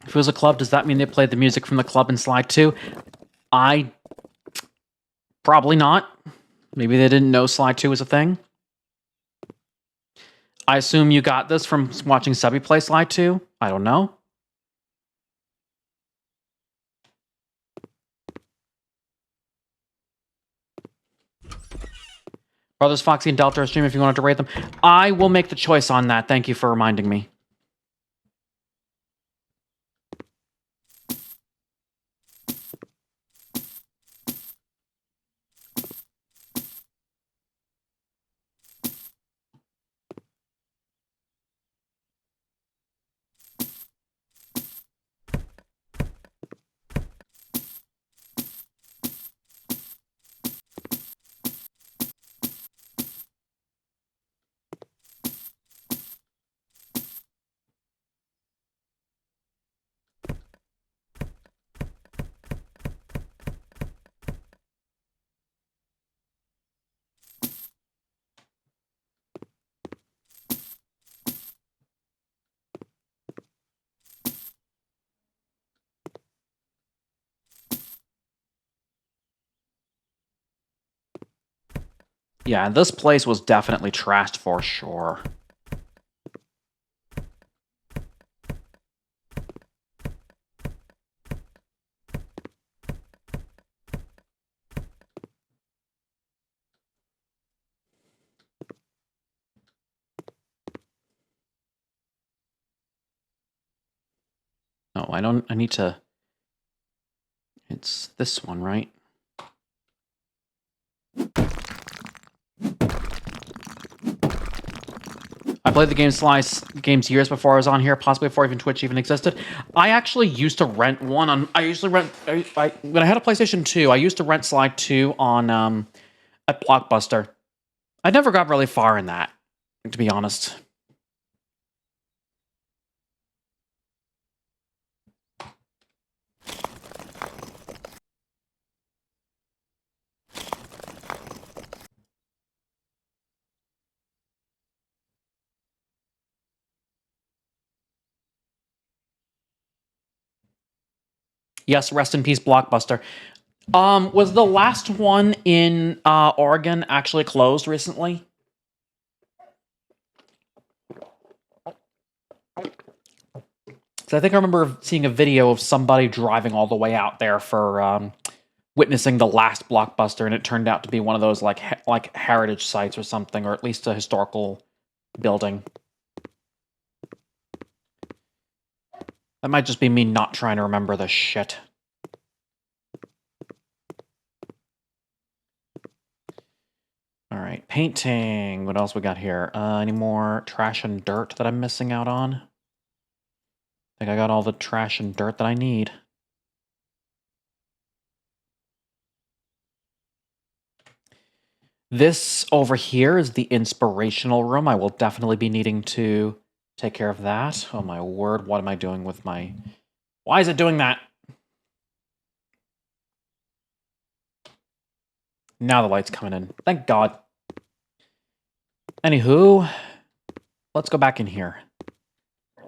If it was a club, does that mean they played the music from the club in slide 2? Probably not. Maybe they didn't know slide 2 was a thing. I assume you got this from watching Subby play slide 2? I don't know. Brothers Foxy and Delta are stream if you wanted to rate them. I will make the choice on that. Thank you for reminding me. Yeah, this place was definitely trashed for sure. No, I need to... It's this one, right? I played the games years before I was on here, possibly before even Twitch even existed. I actually used to rent one on... when I had a PlayStation 2, I used to rent Slide 2 on at Blockbuster. I never got really far in that, to be honest. Yes, rest in peace, Blockbuster. Was the last one in Oregon actually closed recently? So I think I remember seeing a video of somebody driving all the way out there for witnessing the last Blockbuster, and it turned out to be one of those like heritage sites or something, or at least a historical building. That might just be me not trying to remember the shit. All right, painting. What else we got here? Any more trash and dirt that I'm missing out on? I think I got all the trash and dirt that I need. This over here is the inspirational room. I will definitely be needing to take care of that. Oh my word, what am I doing with my... Why is it doing that? Now the light's coming in. Thank God. Anywho, let's go back in here.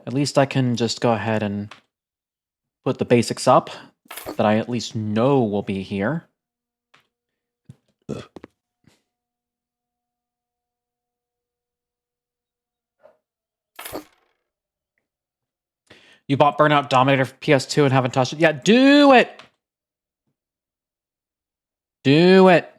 At least I can just go ahead and put the basics up that I at least know will be here. You bought Burnout Dominator for PS2 and haven't touched it yet? Do it! Do it!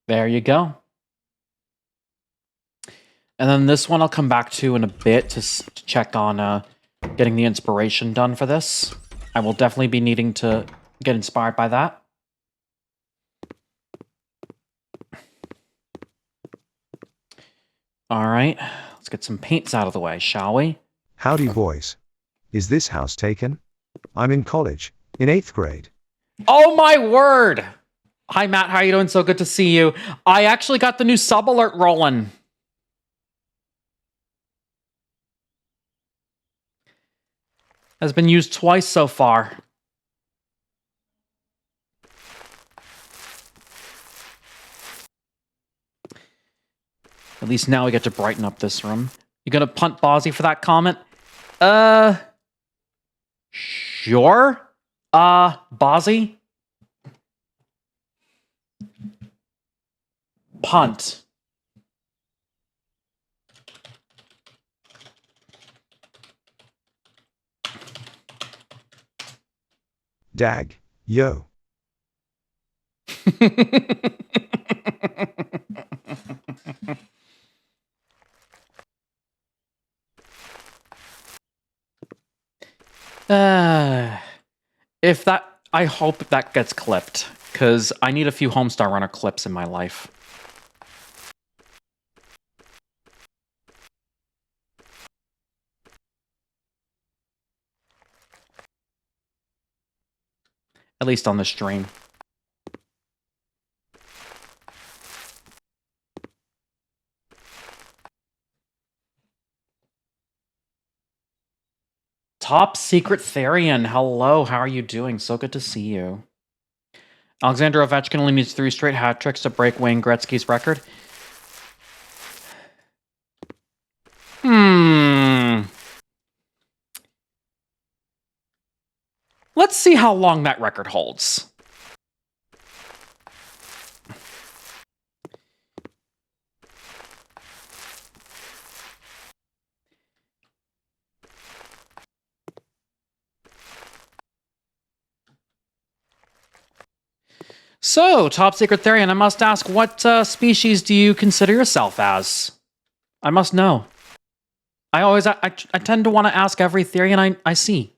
There you go. And then this one I'll come back to in a bit to check on getting the inspiration done for this. I will definitely be needing to get inspired by that. All right, let's get some paints out of the way, shall we? Howdy, boys. Is this house taken? I'm in college, in 8th grade. Oh my word! Hi Matt, how are you doing? So good to see you. I actually got the new sub alert rolling. Has been used twice so far. At least now we get to brighten up this room. You gonna punt Bozzy for that comment? Sure? Bozzy? Punt. Dag. Yo. If that, I hope that gets clipped, because I need a few Homestar Runner clips in my life. At least on the stream. Top Secret Therian, hello, how are you doing? So good to see you. Alexander Ovechkin only needs 3 straight hat tricks to break Wayne Gretzky's record. Let's see how long that record holds. So, Top Secret Therian, I must ask, what species do you consider yourself as? I must know. I tend to want to ask every Therian I see.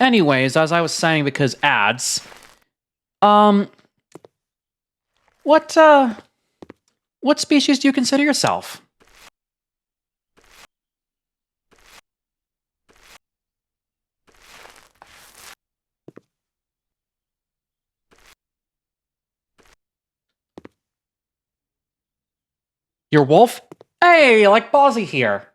Anyways, as I was saying, because ads, what species do you consider yourself? Your wolf? Hey, like Bozzy here.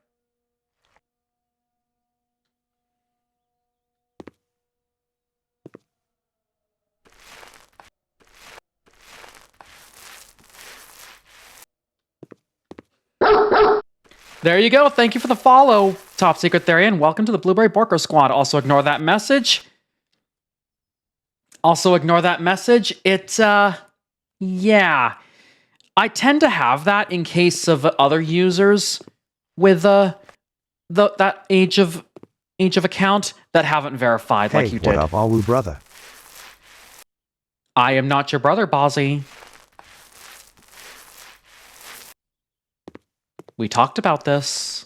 There you go. Thank you for the follow, Top Secret Therian. Welcome to the Blueberry Borko Squad. Also ignore that message. Yeah. I tend to have that in case of other users with that age of account that haven't verified like you did. What up, Awu brother? I am not your brother, Bozzy. We talked about this.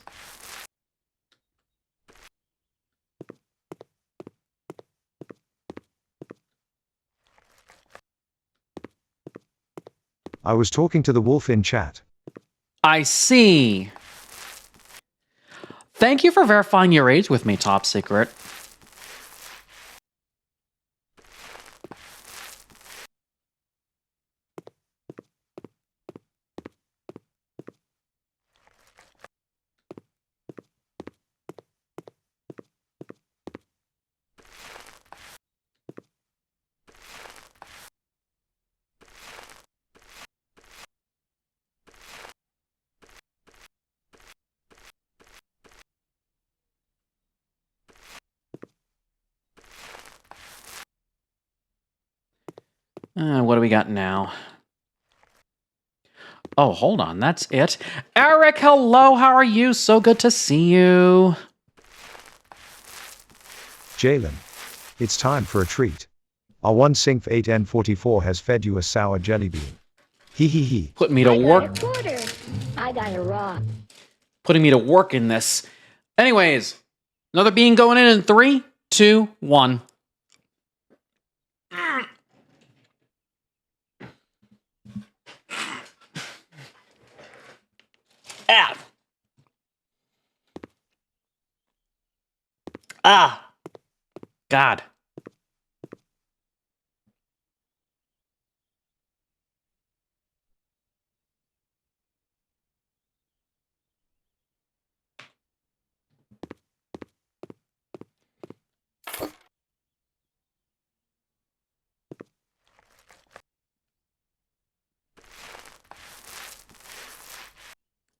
I was talking to the wolf in chat. I see. Thank you for verifying your age with me, Top Secret. What do we got now? Oh, hold on, that's it. Eric, hello, how are you? So good to see you. Jalen. It's time for a treat. Our one Sync 8N44 has fed you a sour jelly bean. Hee hee hee. Put me to I got work. a quarter. I got a rock. Putting me to work in this. Anyways, another bean going in 3, 2, 1. Ah. Ah. God.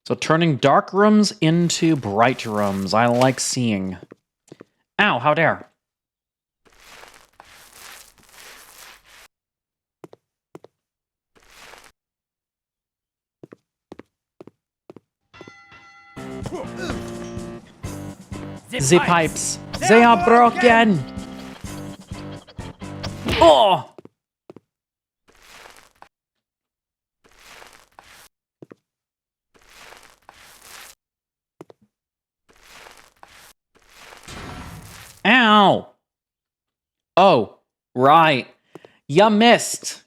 So turning dark rooms into bright rooms. I like seeing. Ow, how dare. The pipes. They are broken. Oh! Ow! Oh, right. You missed.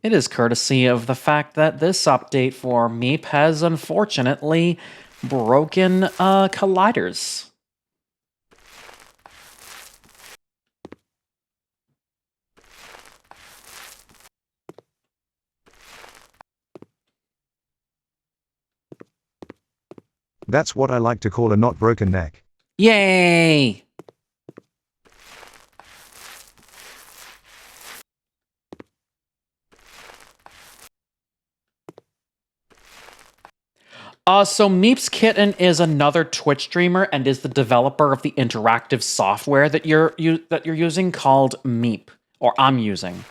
It is courtesy of the fact that this update for Meep has unfortunately broken colliders. That's what I like to call a not broken neck. Yay! So Meep's Kitten is another Twitch streamer and is the developer of the interactive software that you're using called Meep, or I'm using,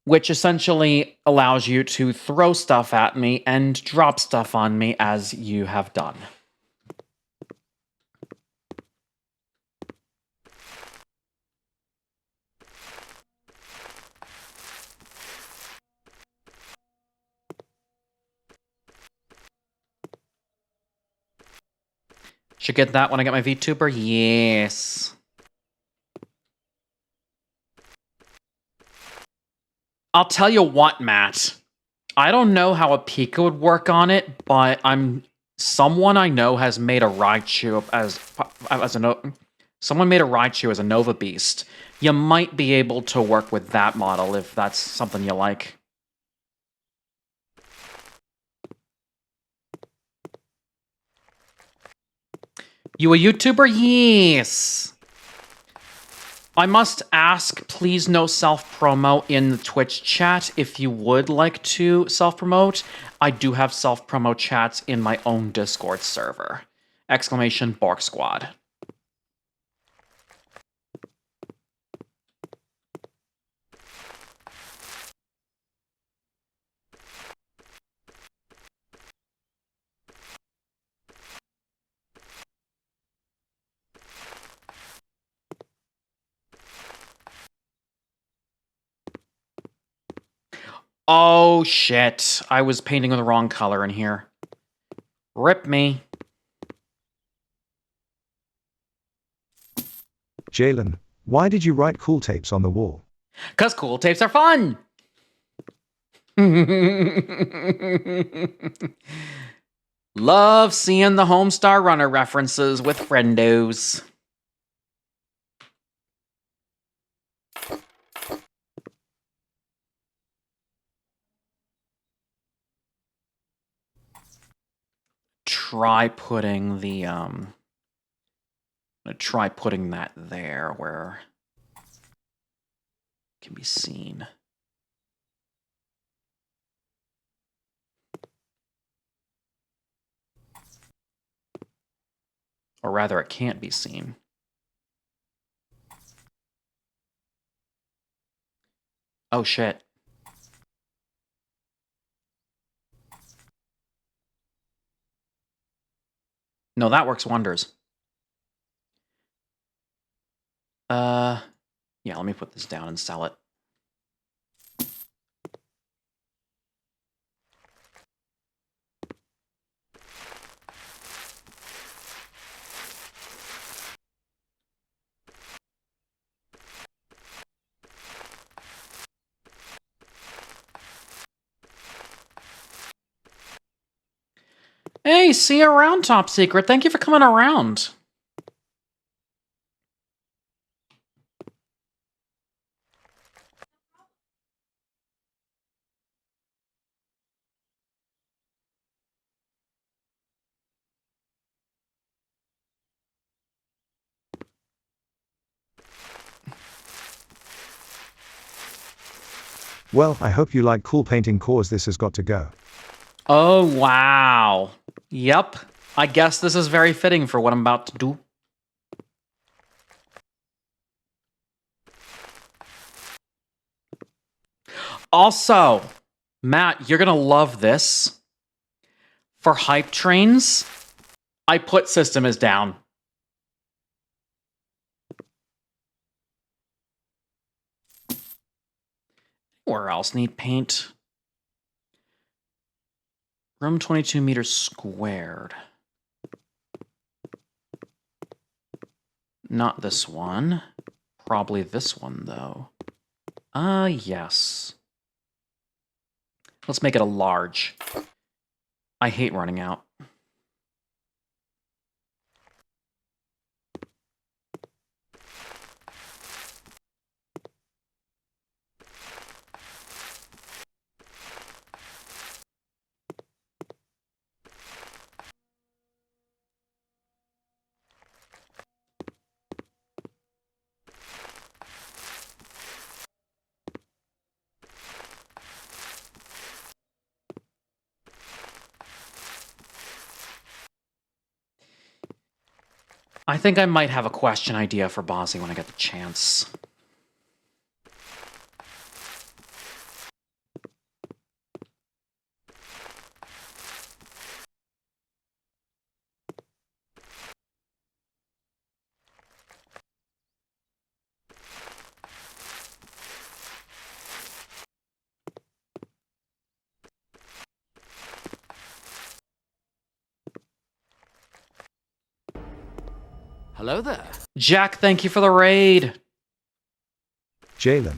which essentially allows you to throw stuff at me and drop stuff on me as you have done. Should get that when I get my VTuber? Yes. I'll tell you what, Matt. I don't know how a Pika would work on it, but someone I know has made a Raichu someone made a Raichu as a Nova Beast. You might be able to work with that model if that's something you like. You a YouTuber? Yes. I must ask, please no self-promo in the Twitch chat if you would like to self-promote. I do have self-promo chats in my own Discord server. Exclamation Bork Squad. Oh, shit. I was painting with the wrong color in here. Rip me. Jalen, why did you write cool tapes on the wall? 'Cause cool tapes are fun! Love seeing the Homestar Runner references with friendos. Try putting the try putting that there where it can be seen. Or rather, it can't be seen. Oh shit. No, that works wonders. Yeah, let me put this down and sell it. Hey, see you around, Top Secret. Thank you for coming around. Well, I hope you like cool painting cores. This has got to go. Oh, wow. Yep. I guess this is very fitting for what I'm about to do. Also, Matt, you're gonna love this. For hype trains, I put system is down. Where else need paint? Room 22 meters squared. Not this one. Probably this one, though. Yes. Let's make it a large. I hate running out. I think I might have a question idea for Bossy when I get the chance. Hello there. Jack, thank you for the raid. Jalen.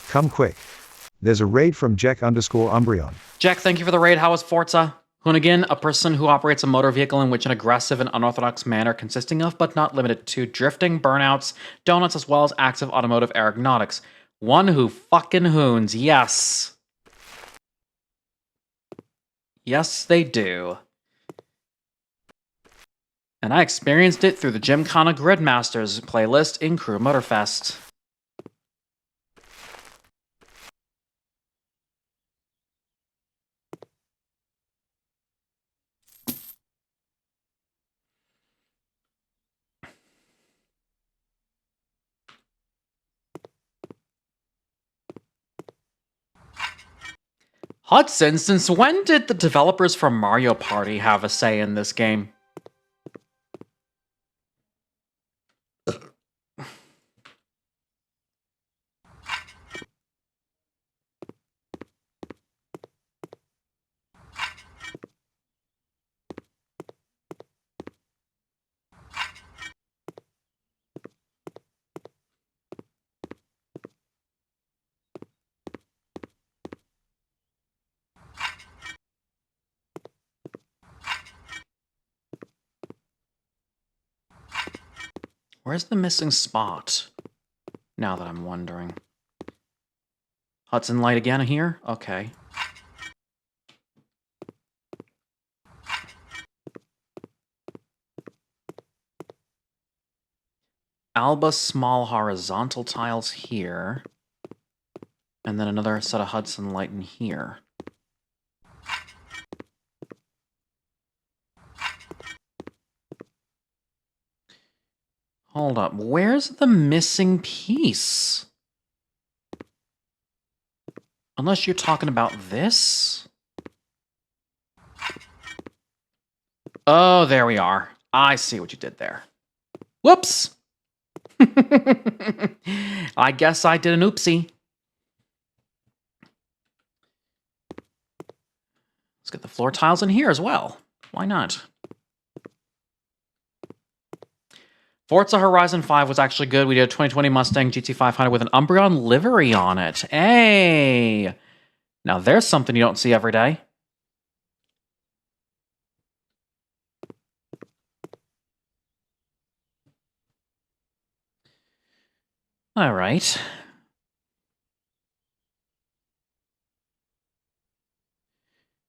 Come quick. There's a raid from Jack_Umbreon. Jack, thank you for the raid. How is Forza? Hoonigan, a person who operates a motor vehicle in which an aggressive and unorthodox manner consisting of, but not limited to, drifting, burnouts, donuts, as well as active automotive aeronautics. One who fucking hoons, yes. Yes, they do. And I experienced it through the Gymkhana Gridmasters playlist in Crew Motorfest. Hudson, since when did the developers from Mario Party have a say in this game? Where's the missing spot? Now that I'm wondering. Hudson Light again here? Okay. Alba small horizontal tiles here. And then another set of Hudson Light in here. Hold up, where's the missing piece? Unless you're talking about this? Oh, there we are. I see what you did there. Whoops! I guess I did an oopsie. Let's get the floor tiles in here as well. Why not? Forza Horizon 5 was actually good. We did a 2020 Mustang GT500 with an Umbreon livery on it. Hey! Now there's something you don't see every day. All right.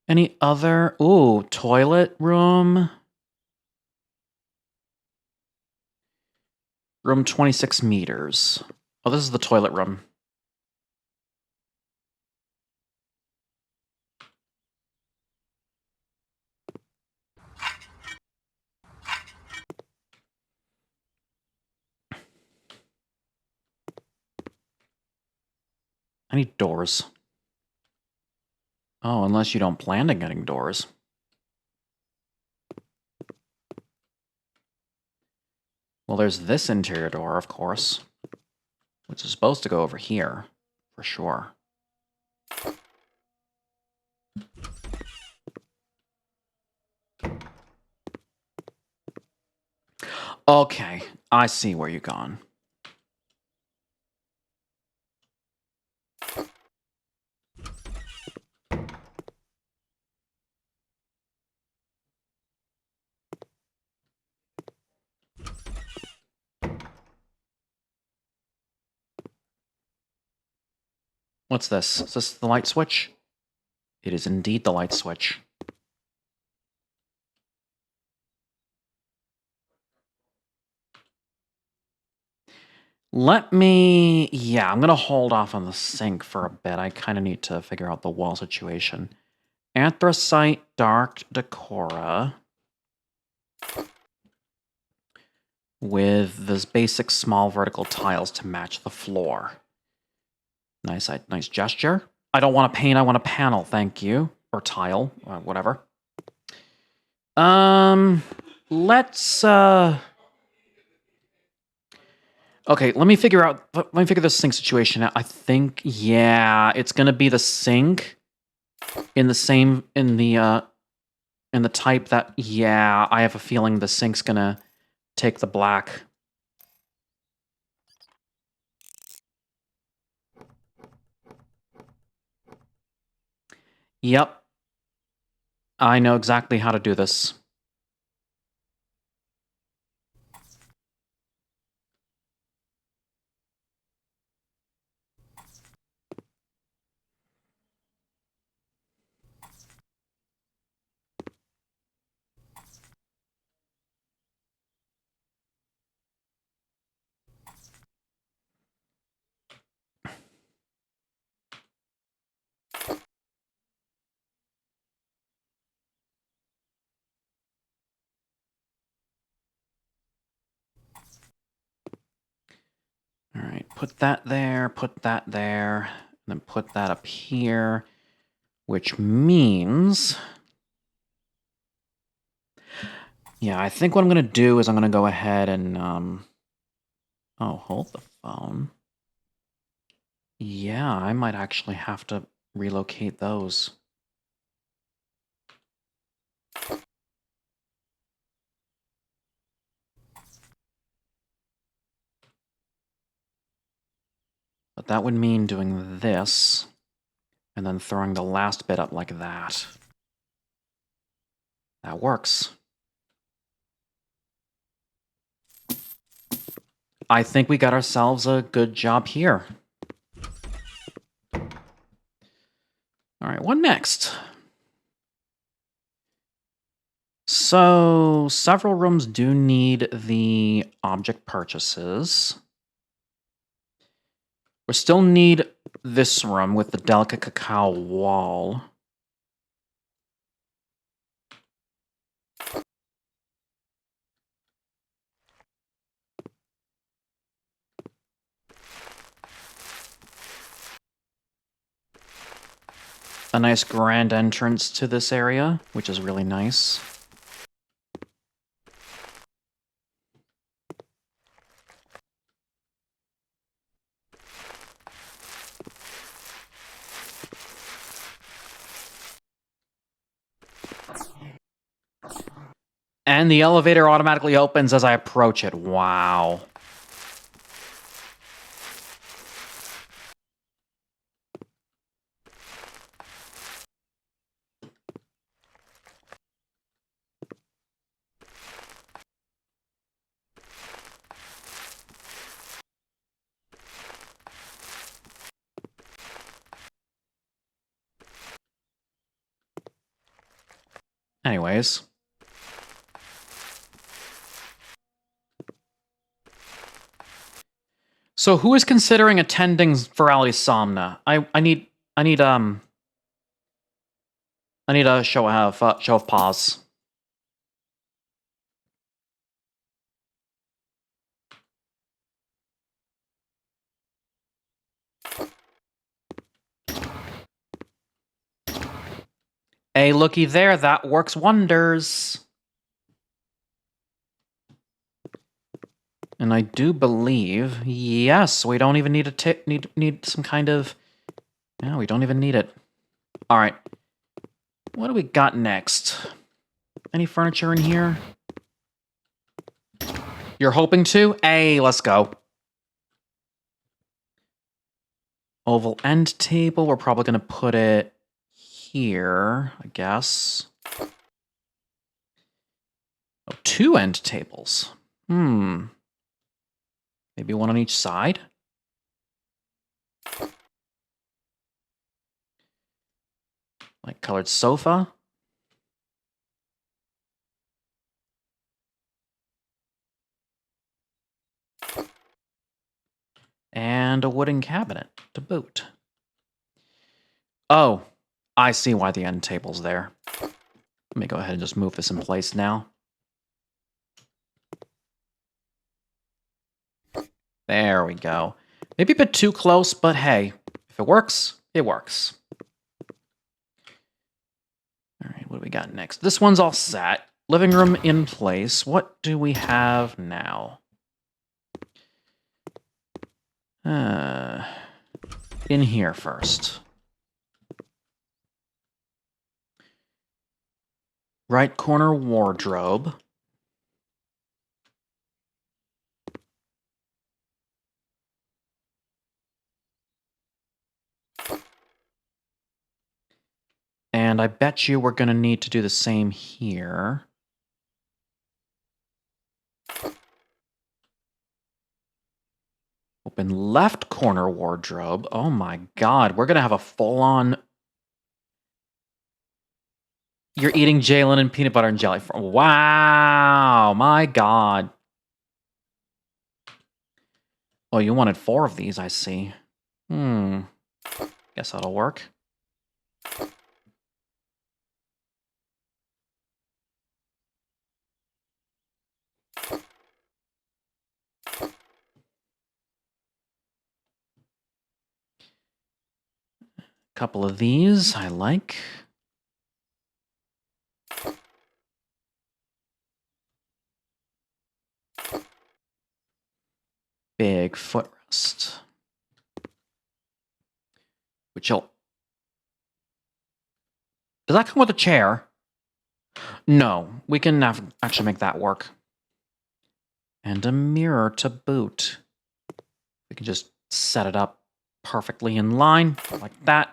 Any other? Ooh, toilet room. Room 26 meters. Oh, this is the toilet room. I need doors. Oh, unless you don't plan on getting doors. Well, there's this interior door, of course, which is supposed to go over here, for sure. Okay, I see where you've gone. What's this? Is this the light switch? It is indeed the light switch. Let me... Yeah, I'm going to hold off on the sink for a bit. I kind of need to figure out the wall situation. Anthracite Dark Decora. With this basic small vertical tiles to match the floor. Nice gesture. I don't want to paint, I want a panel, thank you. Or tile, whatever. Let's, okay, let me figure this sink situation out. I think, yeah, it's gonna be the sink in the type that, yeah, I have a feeling the sink's gonna take the black. Yep. I know exactly how to do this. All right, put that there, and then put that up here, which means... Yeah, I think what I'm going to do is I'm going to go ahead and... Oh, hold the phone. Yeah, I might actually have to relocate those. But that would mean doing this, and then throwing the last bit up like that. That works. I think we got ourselves a good job here. All right, what next? So, several rooms do need the object purchases. We still need this room with the delicate cacao wall. A nice grand entrance to this area, which is really nice. And the elevator automatically opens as I approach it. Wow. Anyways. So who is considering attending Virality Somna? I need a show of pause. Hey, looky there, that works wonders. And I do believe, yes, we don't even need a need some kind of. Yeah, we don't even need it. All right, what do we got next? Any furniture in here? You're hoping to? Hey, let's go. Oval end table. We're probably gonna put it here, I guess. Oh, 2 end tables. Maybe one on each side? Like colored sofa? And a wooden cabinet to boot. Oh, I see why the end table's there. Let me go ahead and just move this in place now. There we go. Maybe a bit too close, but hey, if it works, it works. All right, what do we got next? This one's all set. Living room in place. What do we have now? In here first. Right corner wardrobe. And I bet you we're going to need to do the same here. Open left corner wardrobe. Oh my god, we're going to have a full-on... You're eating Jalen and peanut butter and jelly. Wow, my god. Oh, you wanted 4 of these, I see. Guess that'll work. Couple of these I like. Big footrest. Which you'll... Does that come with a chair? No, we can actually make that work. And a mirror to boot. We can just set it up perfectly in line, like that.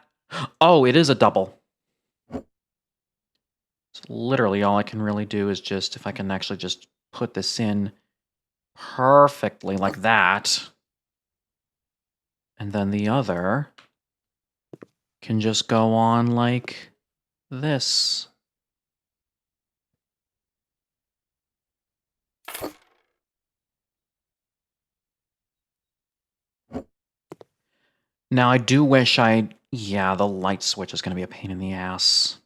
Oh, it is a double. So literally all I can really do is just, if I can actually just put this in perfectly like that. And then the other can just go on like this. Now, I do wish yeah, the light switch is going to be a pain in the ass.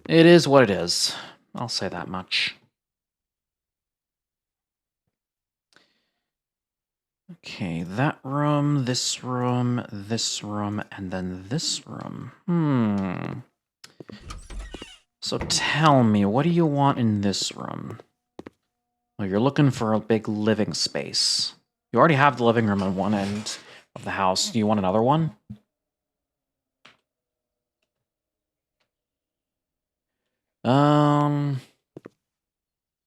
It is what it is. I'll say that much. Okay, that room, this room, and then this room. So tell me, what do you want in this room? Well, you're looking for a big living space. You already have the living room on one end of the house. Do you want another one?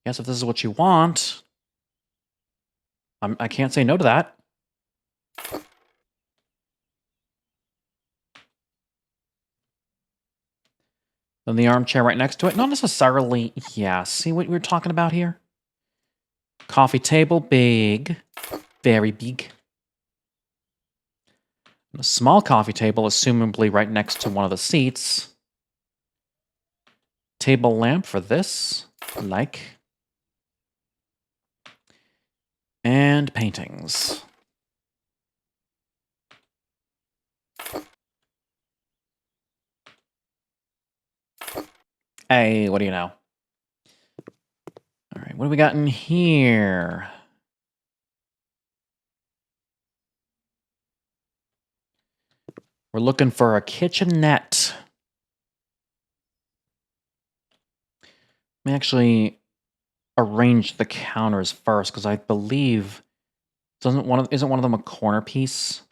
Guess if this is what you want, I can't say no to that. Then the armchair right next to it. Not necessarily, yeah. See what we were talking about here? Coffee table, big. Very big. And a small coffee table, assumably right next to one of the seats. Table lamp for this. Like. And paintings. Hey, what do you know? All right, what do we got in here? We're looking for a kitchenette. Let me actually arrange the counters first, because I believe isn't one of them a corner piece?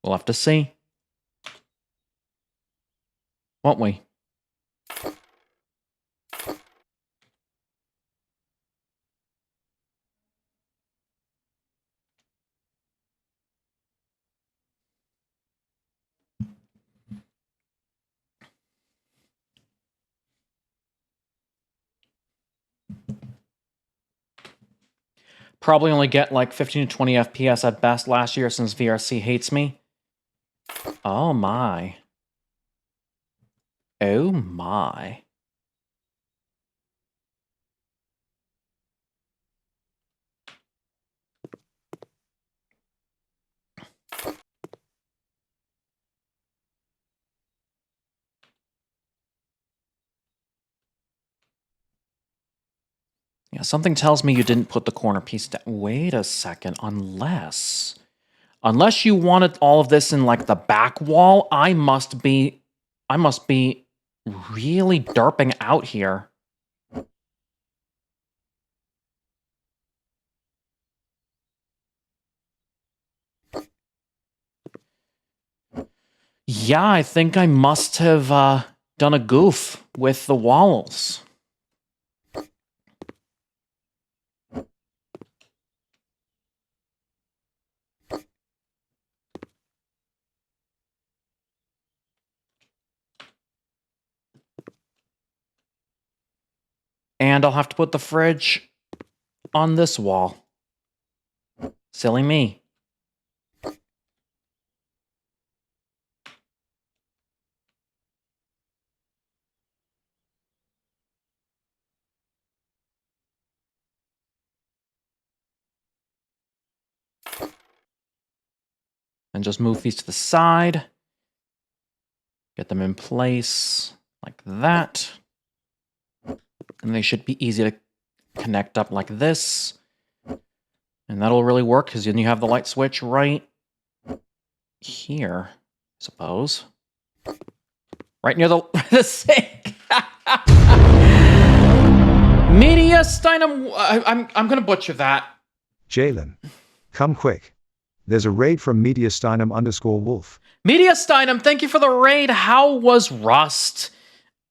We'll have to see. Won't we? Probably only get like 15 to 20 FPS at best last year since VRC hates me. Oh my. Oh my. Yeah, something tells me you didn't put the corner piece down. Wait a second, unless you wanted all of this in like the back wall, I must be really derping out here. Yeah, I think I must have done a goof with the walls. And I'll have to put the fridge on this wall. Silly me. And just move these to the side. Get them in place like that. And they should be easy to connect up like this. And that'll really work because then you have the light switch right here, I suppose. Right near the sink. Mediastinum. I'm gonna butcher that. Jalen. Come quick. There's a raid from Mediastinum_Wolf. Mediastinum, thank you for the raid. How was Rust?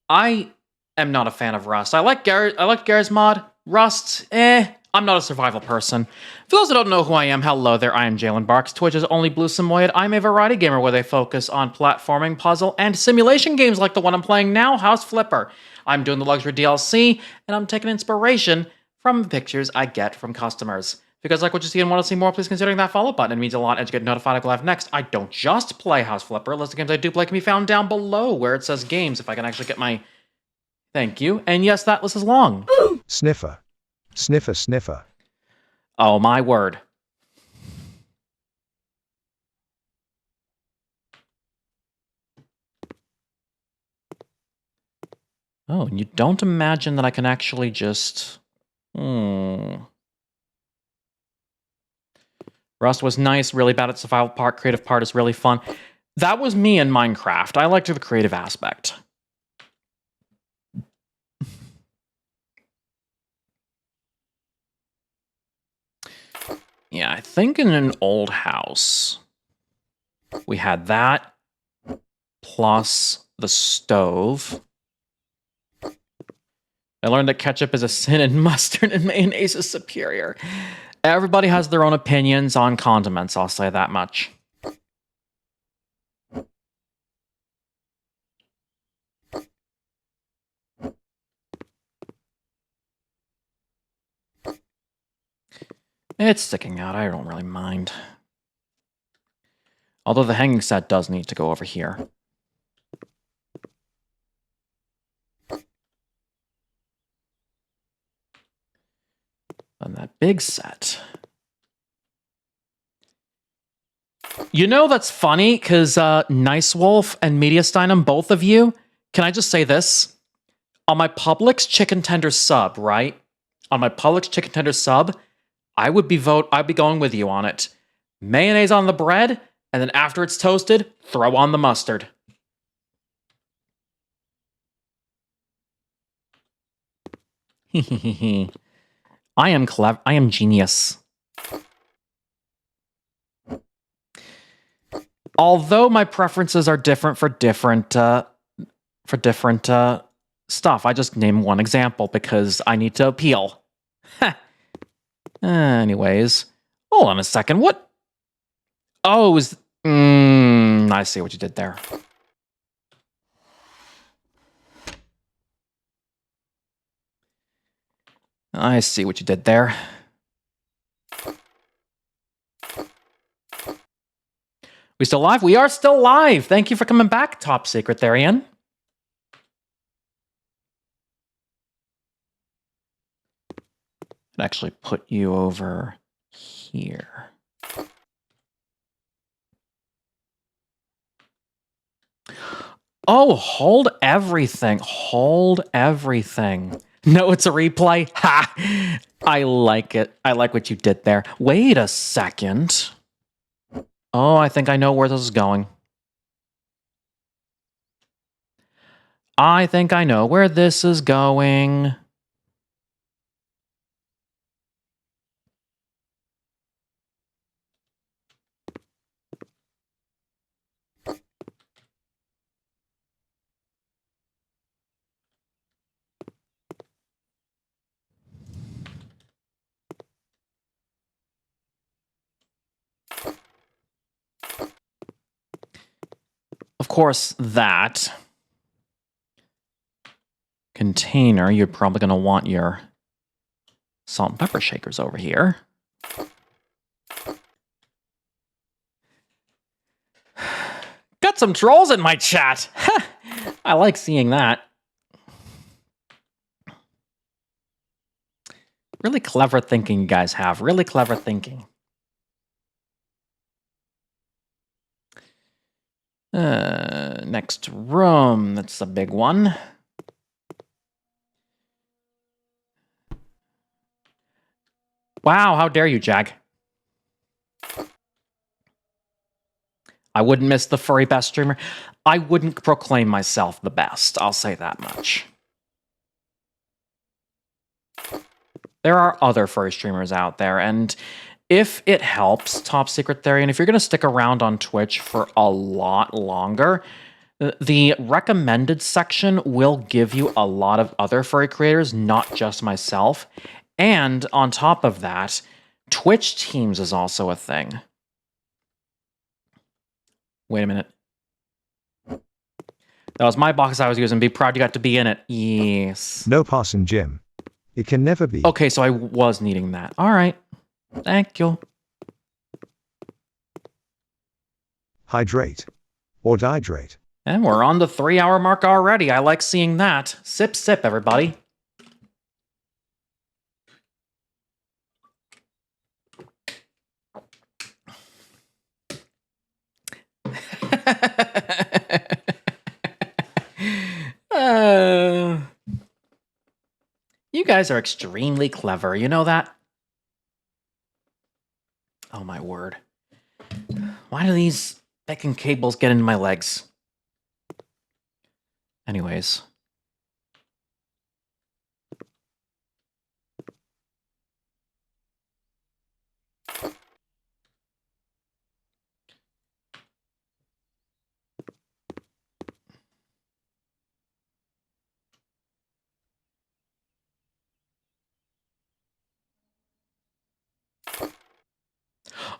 I am not a fan of Rust. I like Garry's mod. Rust, I'm not a survival person. For those that don't know who I am, hello there, I am Jalen Barks. Twitch is only Blue Samoyed. I'm a variety gamer where they focus on platforming, puzzle, and simulation games like the one I'm playing now, House Flipper. I'm doing the luxury DLC, and I'm taking inspiration from the pictures I get from customers. If you guys like what you see and want to see more, please consider that follow button. It means a lot, and you get notified of live next. I don't just play House Flipper. List of games I do play can be found down below where it says games, if I can actually get my... Thank you. And yes, that list is long. Sniffer. Sniffer, sniffer. Oh, my word. Oh, and you don't imagine that I can actually just... Rust was nice, really bad at survival part, creative part is really fun. That was me in Minecraft. I liked the creative aspect. Yeah, I think in an old house, we had that, plus the stove. I learned that ketchup is a sin and mustard and mayonnaise is superior. Everybody has their own opinions on condiments, I'll say that much. It's sticking out, I don't really mind. Although the hanging set does need to go over here. And that big set. You know, that's funny, because Nice Wolf and Mediasteinem, both of you, can I just say this? On my Publix chicken tender sub, right? On my Publix chicken tender sub, I'd be going with you on it. Mayonnaise on the bread, and then after it's toasted, throw on the mustard. I am clever. I am genius. Although my preferences are different for different stuff, I just name one example because I need to appeal. Anyways, hold on a second. What? Oh, I see what you did there. I see what you did there. We still live? We are still live. Thank you for coming back, Top Secret Therian. I'd actually put you over here. Oh, hold everything. Hold everything. No, it's a replay. Ha! I like it. I like what you did there. Wait a second. Oh, I think I know where this is going. I think I know where this is going. Of course, that container, you're probably going to want your salt and pepper shakers over here. Got some trolls in my chat. I like seeing that. Really clever thinking you guys have. Really clever thinking. Next room. That's a big one. Wow, how dare you, Jag. I wouldn't miss the furry best streamer. I wouldn't proclaim myself the best. I'll say that much. There are other furry streamers out there, and if it helps, Top Secret Theory, and if you're going to stick around on Twitch for a lot longer, The recommended section will give you a lot of other furry creators, not just myself. And on top of that, Twitch teams is also a thing. Wait a minute. That was my box I was using. Be proud you got to be in it. Yes. No passing, Jim. It can never be. Okay, so I was needing that. All right. Thank you. Hydrate. Or dihydrate. And we're on the 3-hour mark already. I like seeing that. Sip, sip, everybody. You guys are extremely clever. You know that? Oh, my word. Why do these fucking cables get into my legs? Anyways.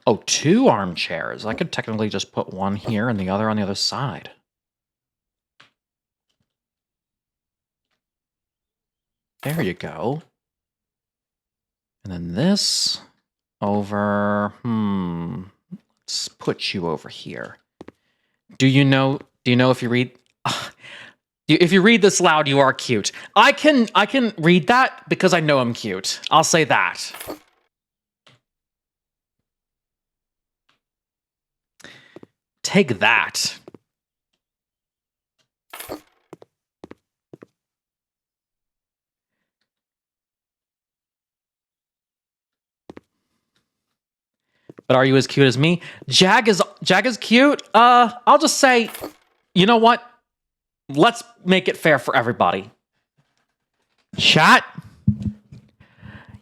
Oh, 2 armchairs. I could technically just put one here and the other on the other side. There you go. And then this over, let's put you over here. Do you know if you read, if you read this loud, you are cute. I can read that because I know I'm cute. I'll say that. Take that. But are you as cute as me? Jag is cute. I'll just say, you know what? Let's make it fair for everybody. Chat.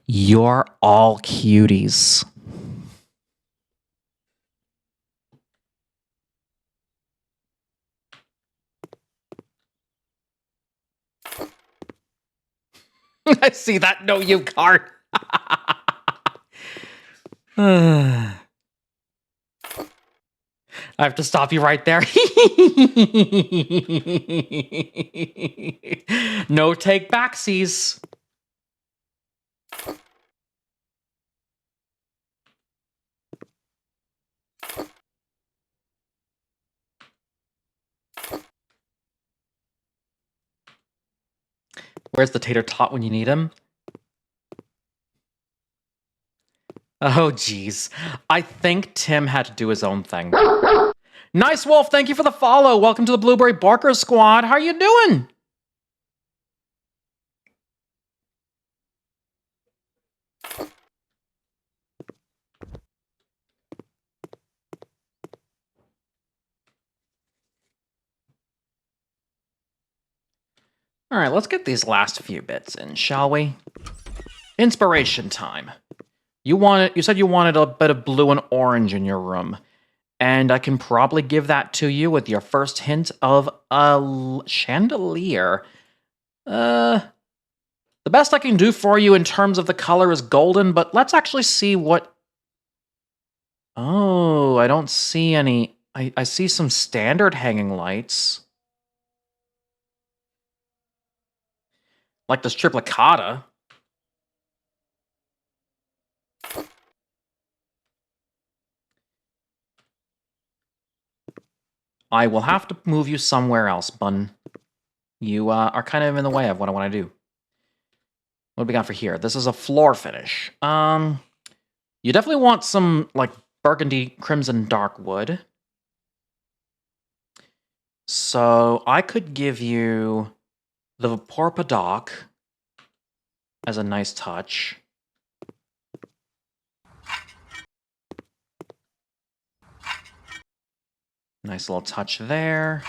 You're all cuties. I see that no you card. I have to stop you right there. No take backsies. Where's the tater tot when you need him? Oh, geez. I think Tim had to do his own thing. Nice Wolf, thank you for the follow. Welcome to the Blueberry Barker Squad. How you doing? All right, let's get these last few bits in, shall we? Inspiration time. You said you wanted a bit of blue and orange in your room. And I can probably give that to you with your first hint of a chandelier. The best I can do for you in terms of the color is golden, but let's actually see what... Oh, I don't see any... I see some standard hanging lights. Like this triplicata. I will have to move you somewhere else, Bun. You are kind of in the way of what I want to do. What do we got for here? This is a floor finish. You definitely want some, like, burgundy crimson dark wood. So I could give you the Vaporpadoc as a nice touch. Nice little touch there.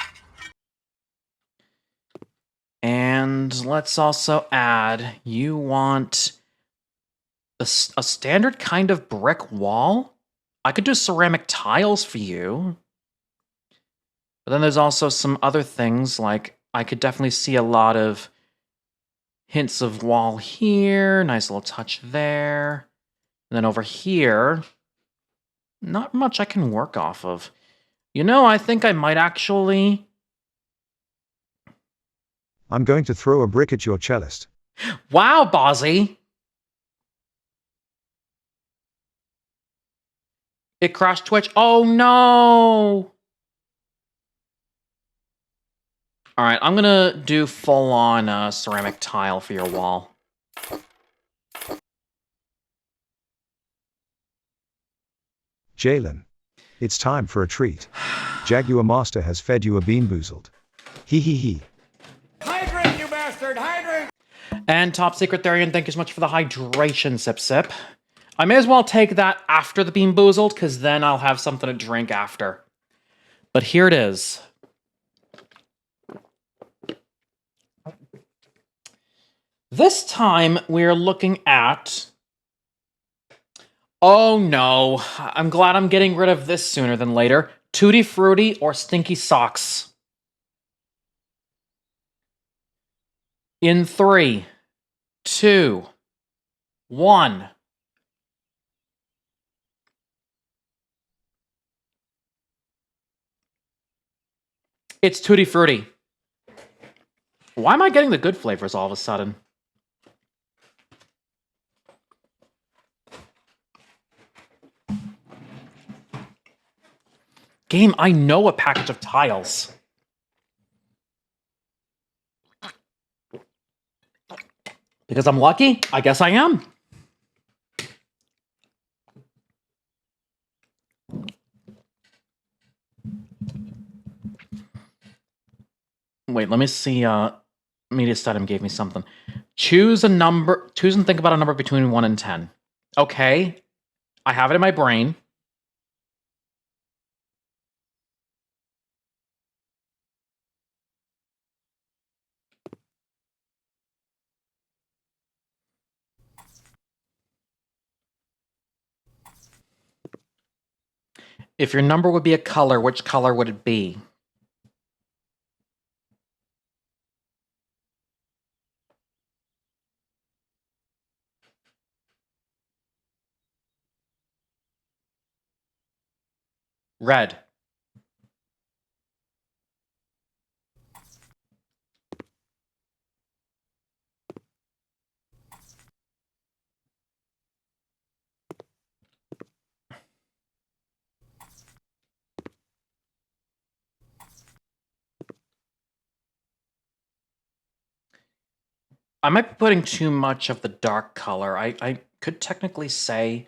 And let's also add, you want a standard kind of brick wall? I could do ceramic tiles for you. But then there's also some other things, like I could definitely see a lot of hints of wall here, nice little touch there. And then over here, not much I can work off of. You know, I think I might actually... I'm going to throw a brick at your cellist. Wow, Bozzy! It crashed Twitch. Oh no! Alright, I'm gonna do full-on ceramic tile for your wall. Jalen. It's time for a treat. Jaguar Master has fed you a bean boozled. Hee hee hee. Hydrate, you bastard! Hydrate! And Top Secret Therian, thank you so much for the hydration, Sip Sip. I may as well take that after the Bean Boozled, because then I'll have something to drink after. But here it is. This time, we're looking at... Oh no, I'm glad I'm getting rid of this sooner than later. Tutti Frutti or Stinky Socks. In 3, 2, 1... It's Tutti Frutti. Why am I getting the good flavors all of a sudden? Game, I know a package of tiles. Because I'm lucky? I guess I am. Wait, let me see. Media Studim gave me something. Choose a number. Choose and think about a number between 1 and 10. Okay. I have it in my brain. If your number would be a color, which color would it be? Red. I might be putting too much of the dark color. I could technically say...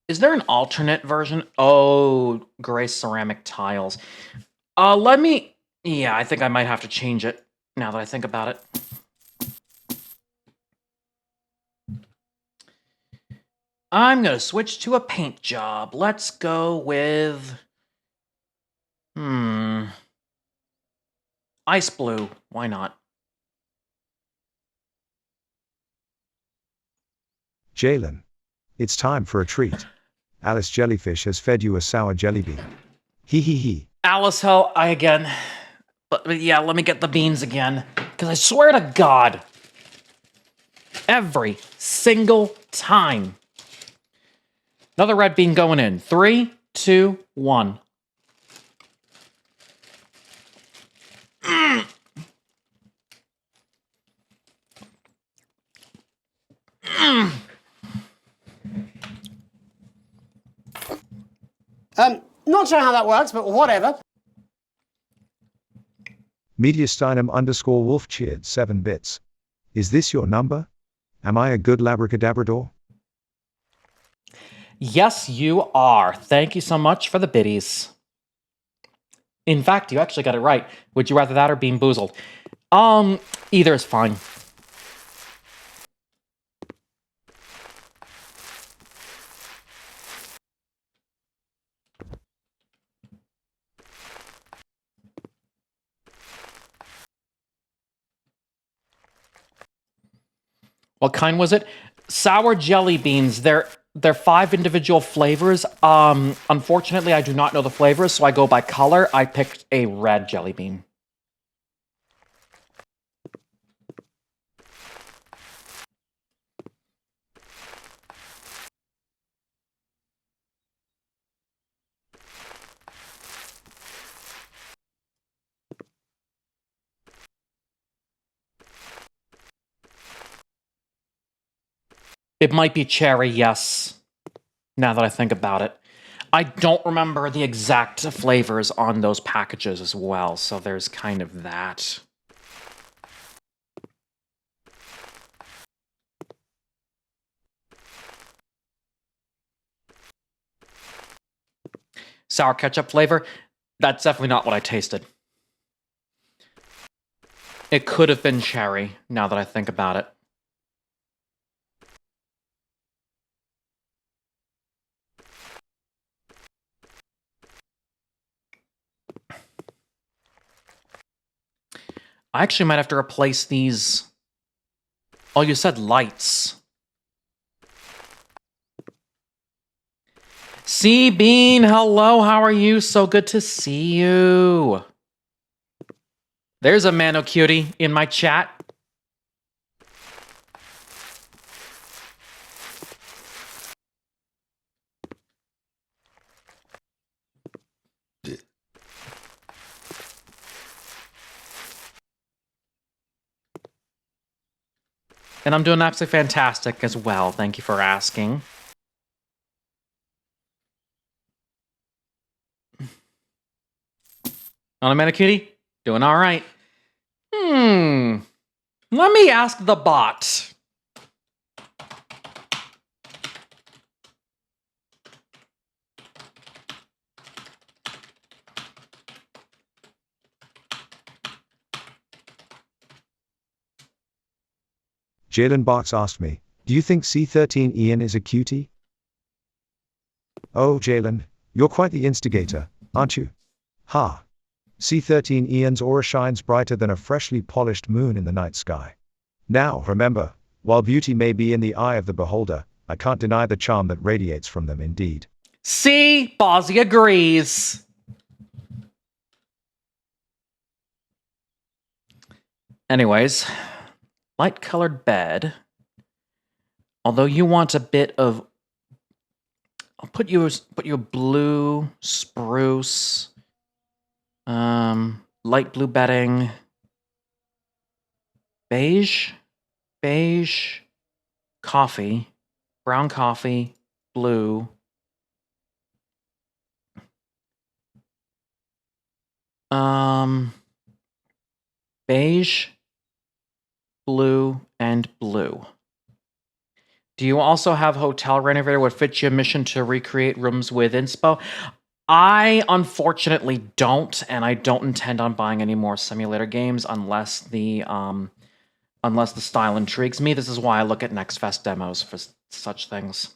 Is there an alternate version? Oh, gray ceramic tiles. Let me... Yeah, I think I might have to change it, now that I think about it. I'm gonna switch to a paint job. Let's go with... Ice blue. Why not? Jalen. It's time for a treat. Alice Jellyfish has fed you a sour jelly bean. Hee hee hee. Alice, hell, again. But yeah, let me get the beans again. Because I swear to God, every single time. Another red bean going in. 3, 2, 1. Not sure how that works, but whatever. Mediasteinem_wolf cheered 7 bits. Is this your number? Am I a good labracadabrador? Yes, you are. Thank you so much for the biddies. In fact, you actually got it right. Would you rather that or Bean Boozled? Either is fine. What kind was it? Sour jelly beans. They're they're 5 individual flavors. Unfortunately, I do not know the flavors, so I go by color. I picked a red jelly bean. It might be cherry, yes. Now that I think about it. I don't remember the exact flavors on those packages as well, so there's kind of that. Sour ketchup flavor? That's definitely not what I tasted. It could have been cherry, now that I think about it. I actually might have to replace these... Oh, you said lights. Sea Bean, hello, how are you? So good to see you. There's a Mano Cutie in my chat. And I'm doing absolutely fantastic as well. Thank you for asking. On a Mano Cutie? Doing all right. Let me ask the bot. Jalen Barks asked me, do you think C13 Ian is a cutie? Oh, Jalen, you're quite the instigator, aren't you? Ha. C13 Ian's aura shines brighter than a freshly polished moon in the night sky. Now, remember, while beauty may be in the eye of the beholder, I can't deny the charm that radiates from them indeed. See, Bozzy agrees. Anyways, light-colored bed. Although you want a bit of... I'll put you blue, spruce, light blue bedding, beige, coffee, brown coffee, blue, beige, blue, and blue. Do you also have Hotel Renovator would fit your mission to recreate rooms with inspo? I unfortunately don't, and I don't intend on buying any more simulator games unless the style intrigues me. This is why I look at Next Fest demos for such things.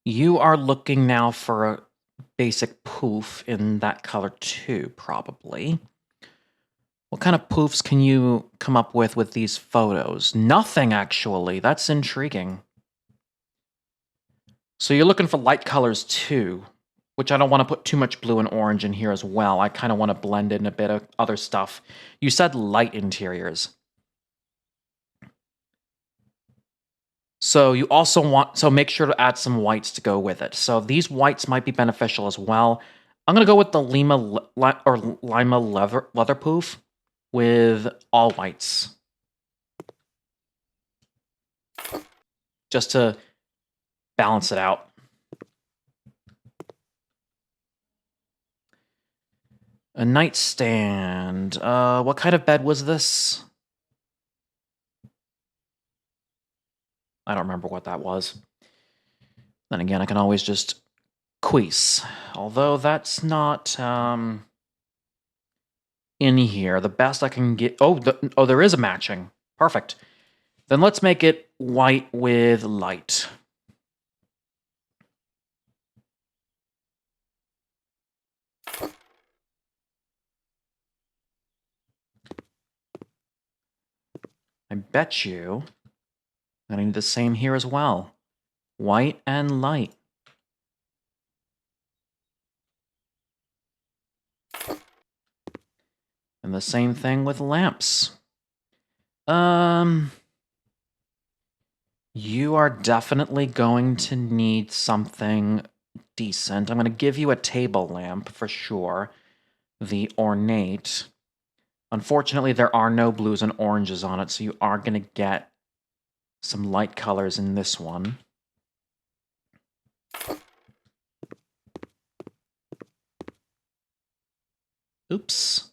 You are looking now for a basic poof in that color too, probably. What kind of poofs can you come up with these photos? Nothing, actually. That's intriguing. So you're looking for light colors too, which I don't want to put too much blue and orange in here as well. I kind of want to blend in a bit of other stuff. You said light interiors. So you also want, so make sure to add some whites to go with it. So these whites might be beneficial as well. I'm going to go with the Lima leather poof with all whites. Just to balance it out. A nightstand. What kind of bed was this? I don't remember what that was. Then again, I can always just quiz. Although that's not in here. The best I can get... Oh, there is a matching. Perfect. Then let's make it white with light. I bet you that I need the same here as well. White and light. And the same thing with lamps. You are definitely going to need something decent. I'm going to give you a table lamp for sure. The ornate. Unfortunately, there are no blues and oranges on it, so you are going to get some light colors in this one. Oops.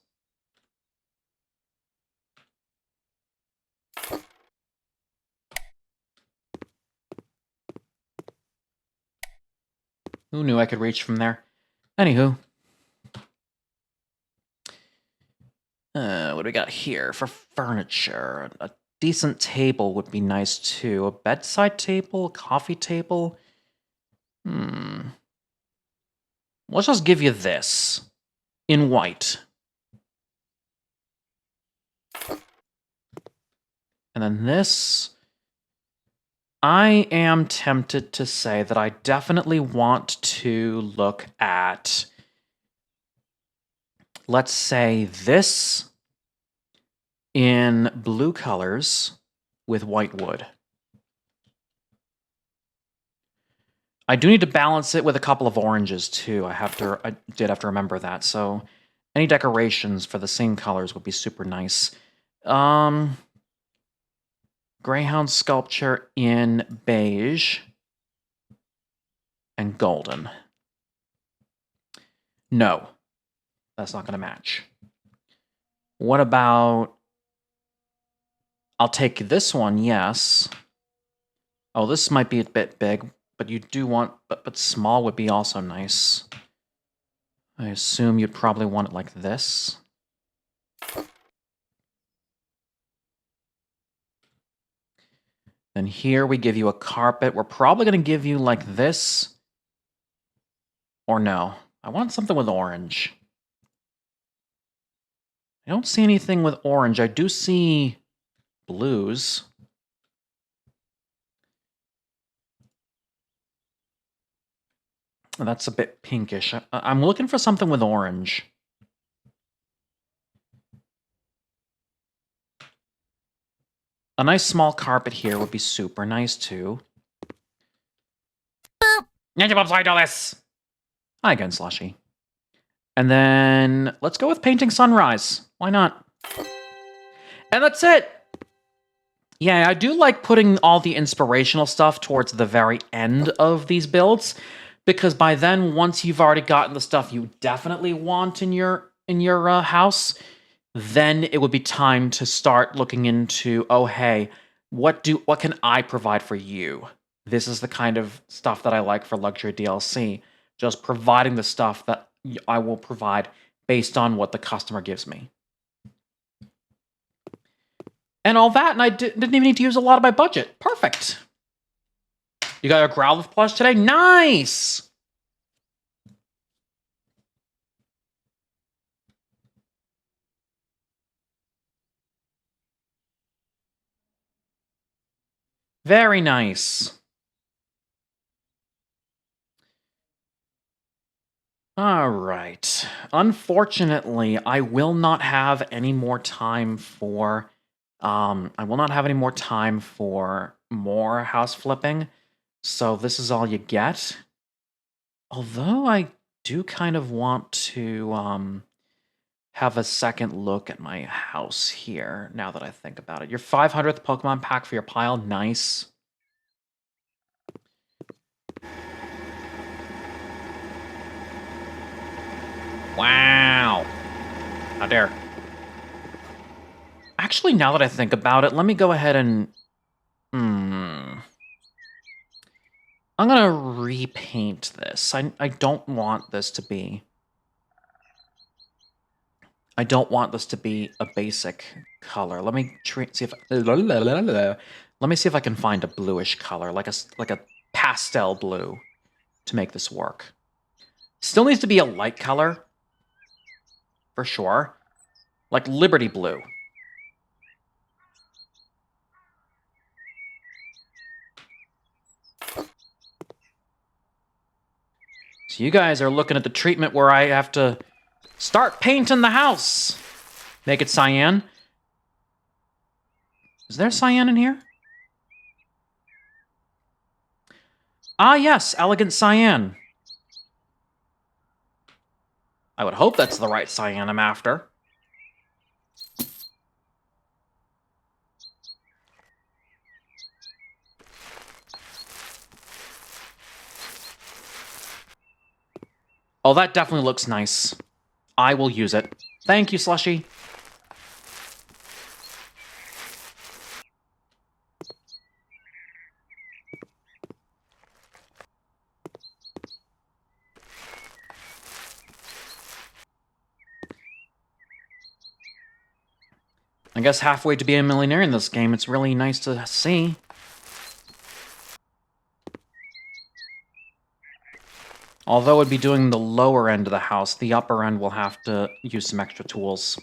Who knew I could reach from there? Anywho. What do we got here for furniture? A decent table would be nice too. A bedside table, a coffee table. Let's just give you this in white. And then this. I am tempted to say that I definitely want to look at, let's say, this in blue colors with white wood. I do need to balance it with a couple of oranges too. I did have to remember that. So any decorations for the same colors would be super nice. Greyhound sculpture in beige and golden. No, that's not going to match. What about... I'll take this one, yes. Oh, this might be a bit big, but you do want... But small would be also nice. I assume you'd probably want it like this. Then here we give you a carpet. We're probably going to give you like this. Or no. I want something with orange. I don't see anything with orange. I do see blues. That's a bit pinkish. I'm looking for something with orange. A nice small carpet here would be super nice too. Boop! Ninja Bob's $5. Hi again, Slushy. And then let's go with painting sunrise. Why not? And that's it. Yeah, I do like putting all the inspirational stuff towards the very end of these builds, because by then, once you've already gotten the stuff you definitely want in your house, then it would be time to start looking into, oh hey, what can I provide for you? This is the kind of stuff that I like for luxury DLC. Just providing the stuff that I will provide based on what the customer gives me. And all that, and I didn't even need to use a lot of my budget. Perfect. You got a Growlithe plush today? Nice! Very nice. All right. Unfortunately, I will not have any more time for more house flipping. So this is all you get. Although I do kind of want to have a second look at my house here, now that I think about it. Your 500th Pokemon pack for your pile. Nice. Wow. How dare. Actually, now that I think about it, let me go ahead and... I'm gonna repaint this. I don't want this to be... a basic color. Let me see if... Let Let me see if I can find a bluish color, like a pastel blue, to make this work. Still needs to be a light color, for sure. Like Liberty Blue. So you guys are looking at the treatment where I have to start painting the house. Make it cyan. Is there cyan in here? Ah, yes, elegant cyan. I would hope that's the right cyan I'm after. Oh, that definitely looks nice. I will use it. Thank you, Slushy. I guess halfway to being a millionaire in this game, it's really nice to see. Although I'd be doing the lower end of the house, the upper end will have to use some extra tools.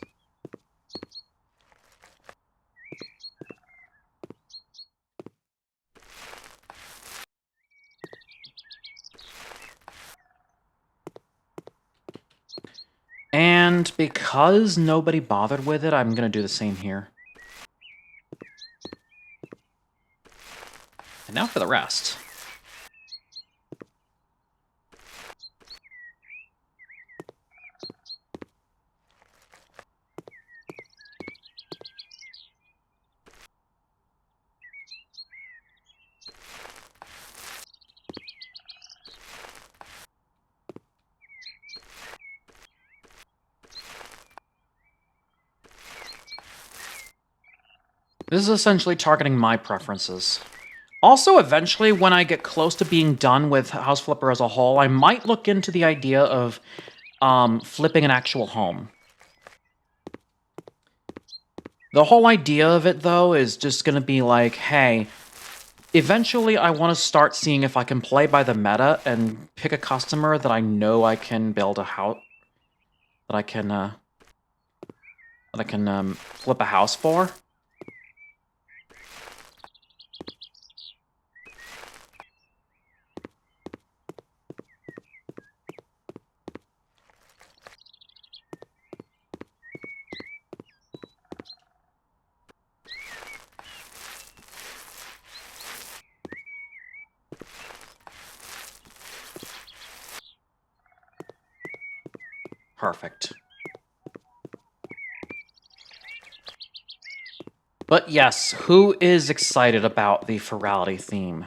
And because nobody bothered with it, I'm going to do the same here. And now for the rest. This is essentially targeting my preferences. Also, eventually, when I get close to being done with House Flipper as a whole, I might look into the idea of flipping an actual home. The whole idea of it, though, is just going to be like, hey, eventually I want to start seeing if I can play by the meta and pick a customer that I know I can build a house, that I can flip a house for. Perfect. But yes, who is excited about the Ferality theme?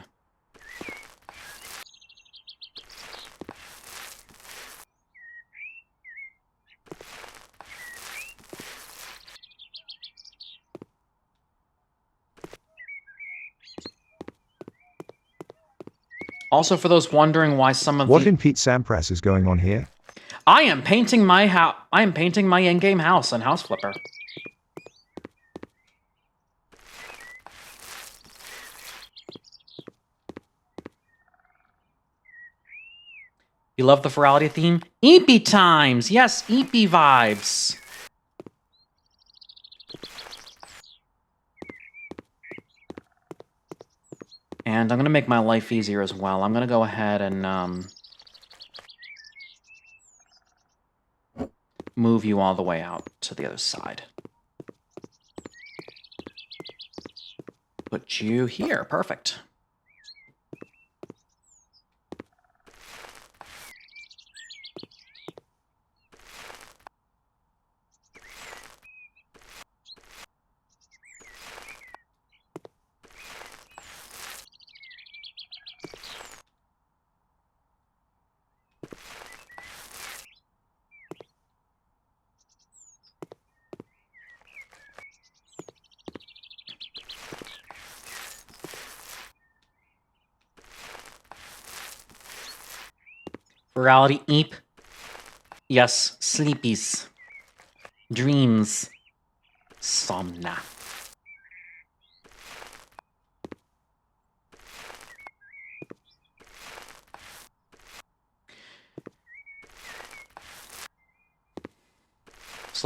Also, for those wondering why some of What in Pete Sampras is going on here? I am painting my house. I am painting my in-game house on House Flipper. You love the Ferality theme? Eepy times! Yes, Eepy vibes! And I'm going to make my life easier as well. I'm going to go ahead and move you all the way out to the other side. Put you here. Perfect. Virality Eep. Yes, sleepies. Dreams. Somna.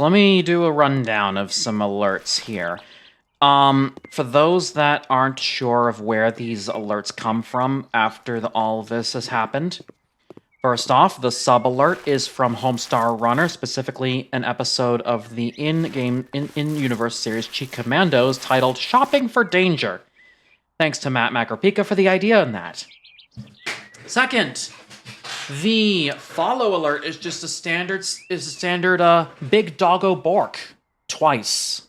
So let me do a rundown of some alerts here. For those that aren't sure of where these alerts come from after all this has happened, first off, the sub alert is from Homestar Runner, specifically an episode of the in-universe series Cheat Commandos titled Shopping for Danger. Thanks to Matt Macropika for the idea in that. Second, the follow alert is just a standard big doggo bork twice.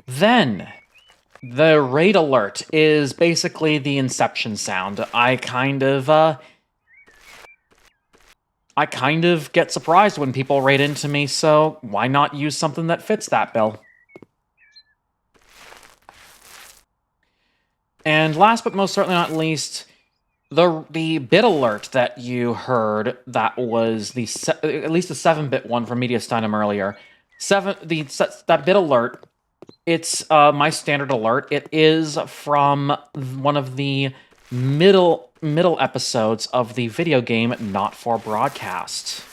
Then, the raid alert is basically the Inception sound. I kind of get surprised when people raid into me, so why not use something that fits that bill? And last but most certainly not least, the bit alert that you heard, that was at least the 7-bit one from Mediastinum earlier. That bit alert, it's my standard alert. It is from one of the middle episodes of the video game Not For Broadcast.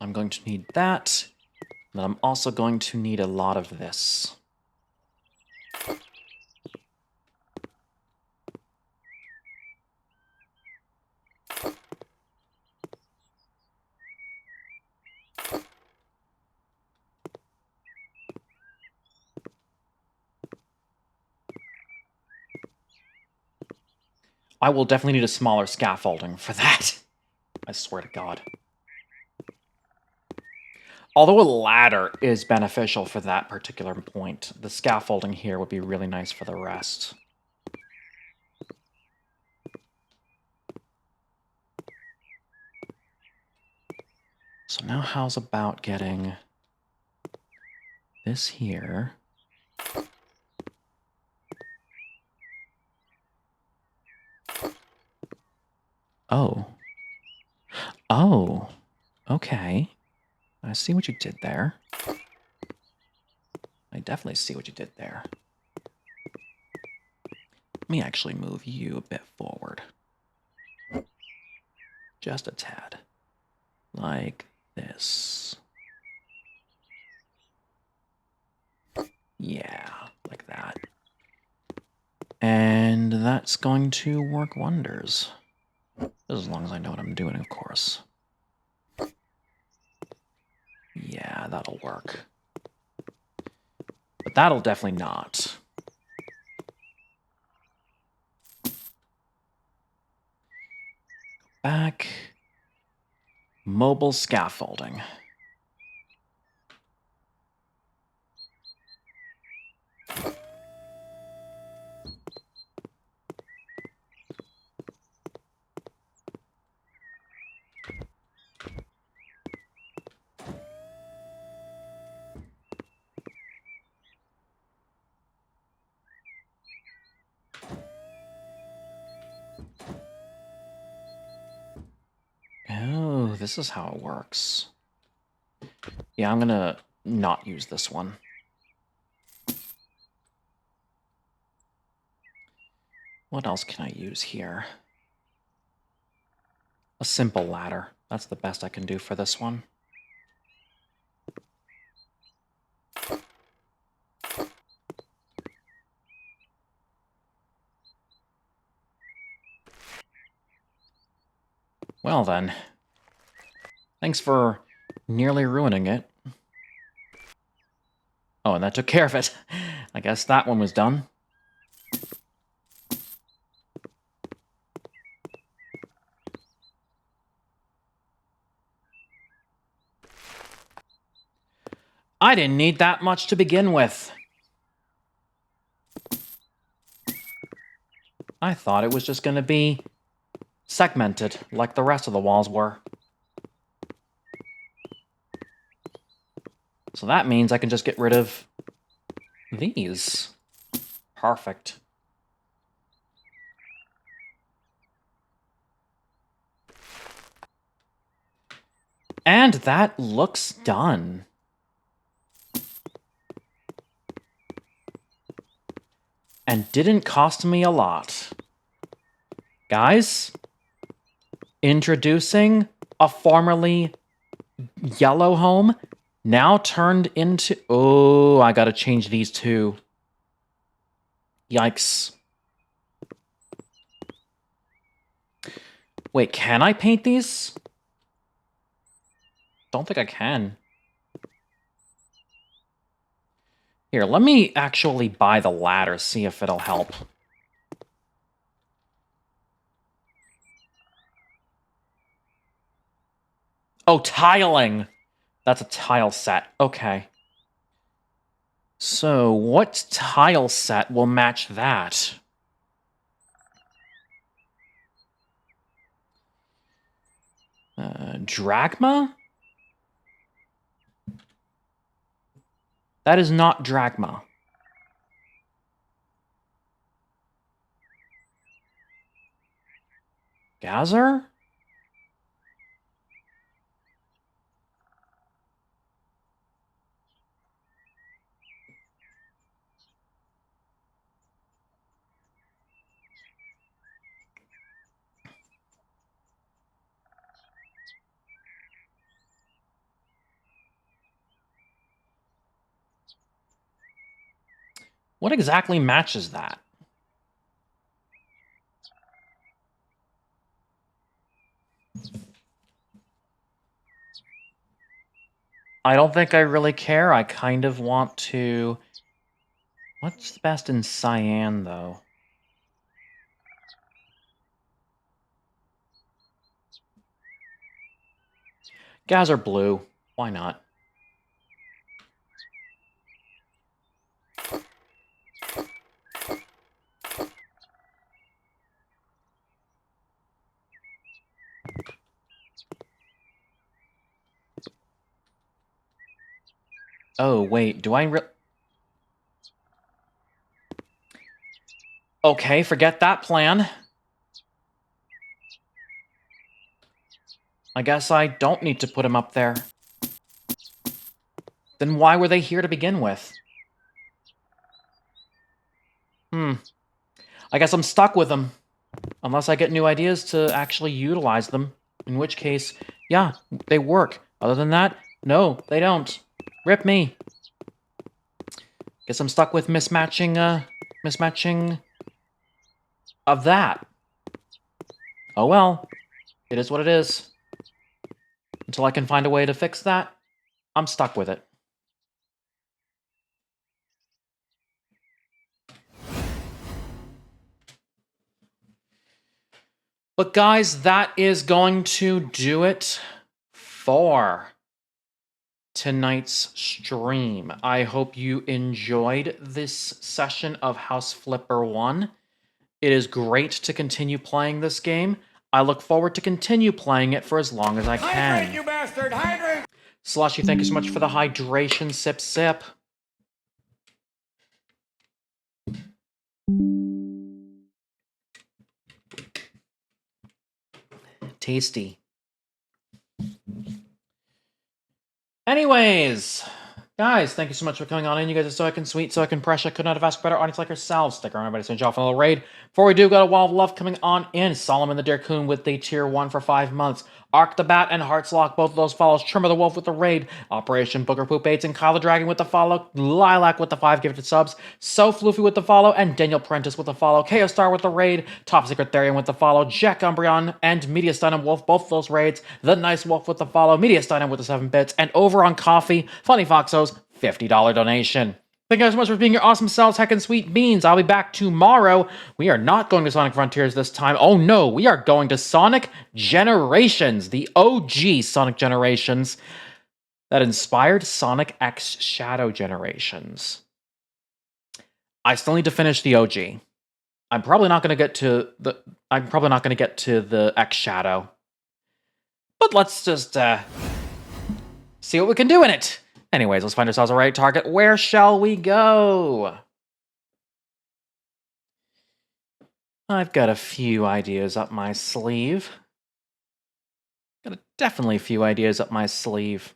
I'm going to need that, and I'm also going to need a lot of this. I will definitely need a smaller scaffolding for that. I swear to God. Although a ladder is beneficial for that particular point, the scaffolding here would be really nice for the rest. So now how's about getting this here? Oh. Oh. Okay. I see what you did there. I definitely see what you did there. Let me actually move you a bit forward. Just a tad. Like this. Yeah, like that. And that's going to work wonders. As long as I know what I'm doing, of course. Yeah, that'll work. But that'll definitely not. Back. Mobile scaffolding. Oh, this is how it works. Yeah, I'm gonna not use this one. What else can I use here? A simple ladder. That's the best I can do for this one. Well then. Thanks for nearly ruining it. Oh, and that took care of it. I guess that one was done. I didn't need that much to begin with. I thought it was just going to be segmented like the rest of the walls were. So that means I can just get rid of these. Perfect. And that looks done. And didn't cost me a lot. Guys, introducing a formerly yellow home, now turned into... Oh, I gotta change these too. Yikes. Wait, can I paint these? Don't think I can. Here, let me actually buy the ladder, see if it'll help. Oh, tiling! That's a tile set. Okay. So, what tile set will match that? Drachma? That is not Drachma. Gazer? What exactly matches that? I don't think I really care. I kind of want to... What's the best in cyan, though? Gazer blue. Why not? Oh, wait, do I Okay, forget that plan. I guess I don't need to put him up there. Then why were they here to begin with? I guess I'm stuck with them. Unless I get new ideas to actually utilize them. In which case, yeah, they work. Other than that, no, they don't. Rip me. Guess I'm stuck with mismatching of that. Oh well. It is what it is. Until I can find a way to fix that, I'm stuck with it. But guys, that is going to do it for tonight's stream. I hope you enjoyed this session of House Flipper 1. It is great to continue playing this game. I look forward to continue playing it for as long as I can. Hydrate, you bastard! Hydrate! Slushy, thank you so much for the hydration. Sip, sip. Tasty. Anyways, guys, thank you so much for coming on in. You guys are so fucking sweet, so fucking precious. I could not have asked better audience like yourselves. Stick around, everybody. Send you off on a little raid. Before we do, got a wall of love coming on in. Solomon the Deercoon with the tier 1 for 5 months. Arc the Bat and Hearts Lock, both of those follows. Trimmer the Wolf with the raid. Operation Booger Poop Baits and Kyle the Dragon with the follow. Lilac with the 5 gifted subs. So Floofy with the follow. And Daniel Prentice with the follow. KO Star with the raid. Top Secret Therian with the follow. Jack Umbreon and Media Stun and Wolf, both those raids. The Nice Wolf with the follow. Media Stun with the 7 bits. And over on Coffee, Funny Foxos, $50 donation. Thank you guys so much for being your awesome selves, heckin' sweet beans. I'll be back tomorrow. We are not going to Sonic Frontiers this time. Oh no, we are going to Sonic Generations, the OG Sonic Generations that inspired Sonic X Shadow Generations. I still need to finish the OG. I'm probably not going to get to the X Shadow. But let's just see what we can do in it. Anyways, let's find ourselves a right target. Where shall we go? I've got a few ideas up my sleeve. Got definitely a few ideas up my sleeve.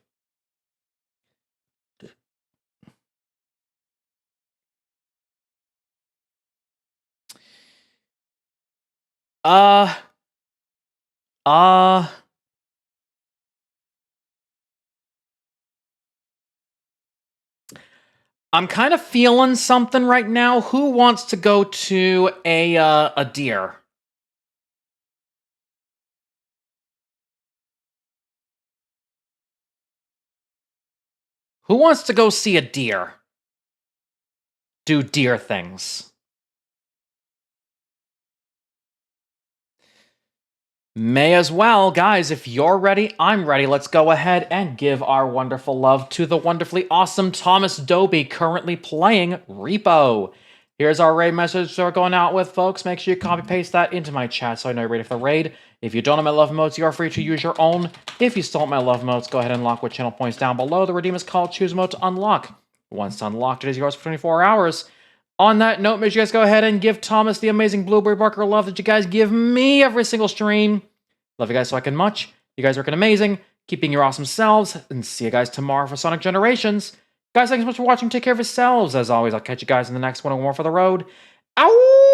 I'm kind of feeling something right now. Who wants to go to a deer? Who wants to go see a deer? Do deer things. May as well. Guys, if you're ready, I'm ready. Let's go ahead and give our wonderful love to the wonderfully awesome Thomas Doby, currently playing Repo. Here's our raid message we're going out with, folks. Make sure you copy-paste that into my chat so I know you're ready for the raid. If you don't have my love emotes, you are free to use your own. If you still want my love emotes, go ahead and unlock with channel points down below. The redeem is called Choose Emote to Unlock. Once unlocked, it is yours for 24 hours. On that note, make sure you guys go ahead and give Thomas the amazing Blueberry Barker love that you guys give me every single stream. Love you guys so much. You guys are looking amazing. Keep being your awesome selves. And see you guys tomorrow for Sonic Generations. Guys, thanks so much for watching. Take care of yourselves. As always, I'll catch you guys in the next one and more for the road. Ow!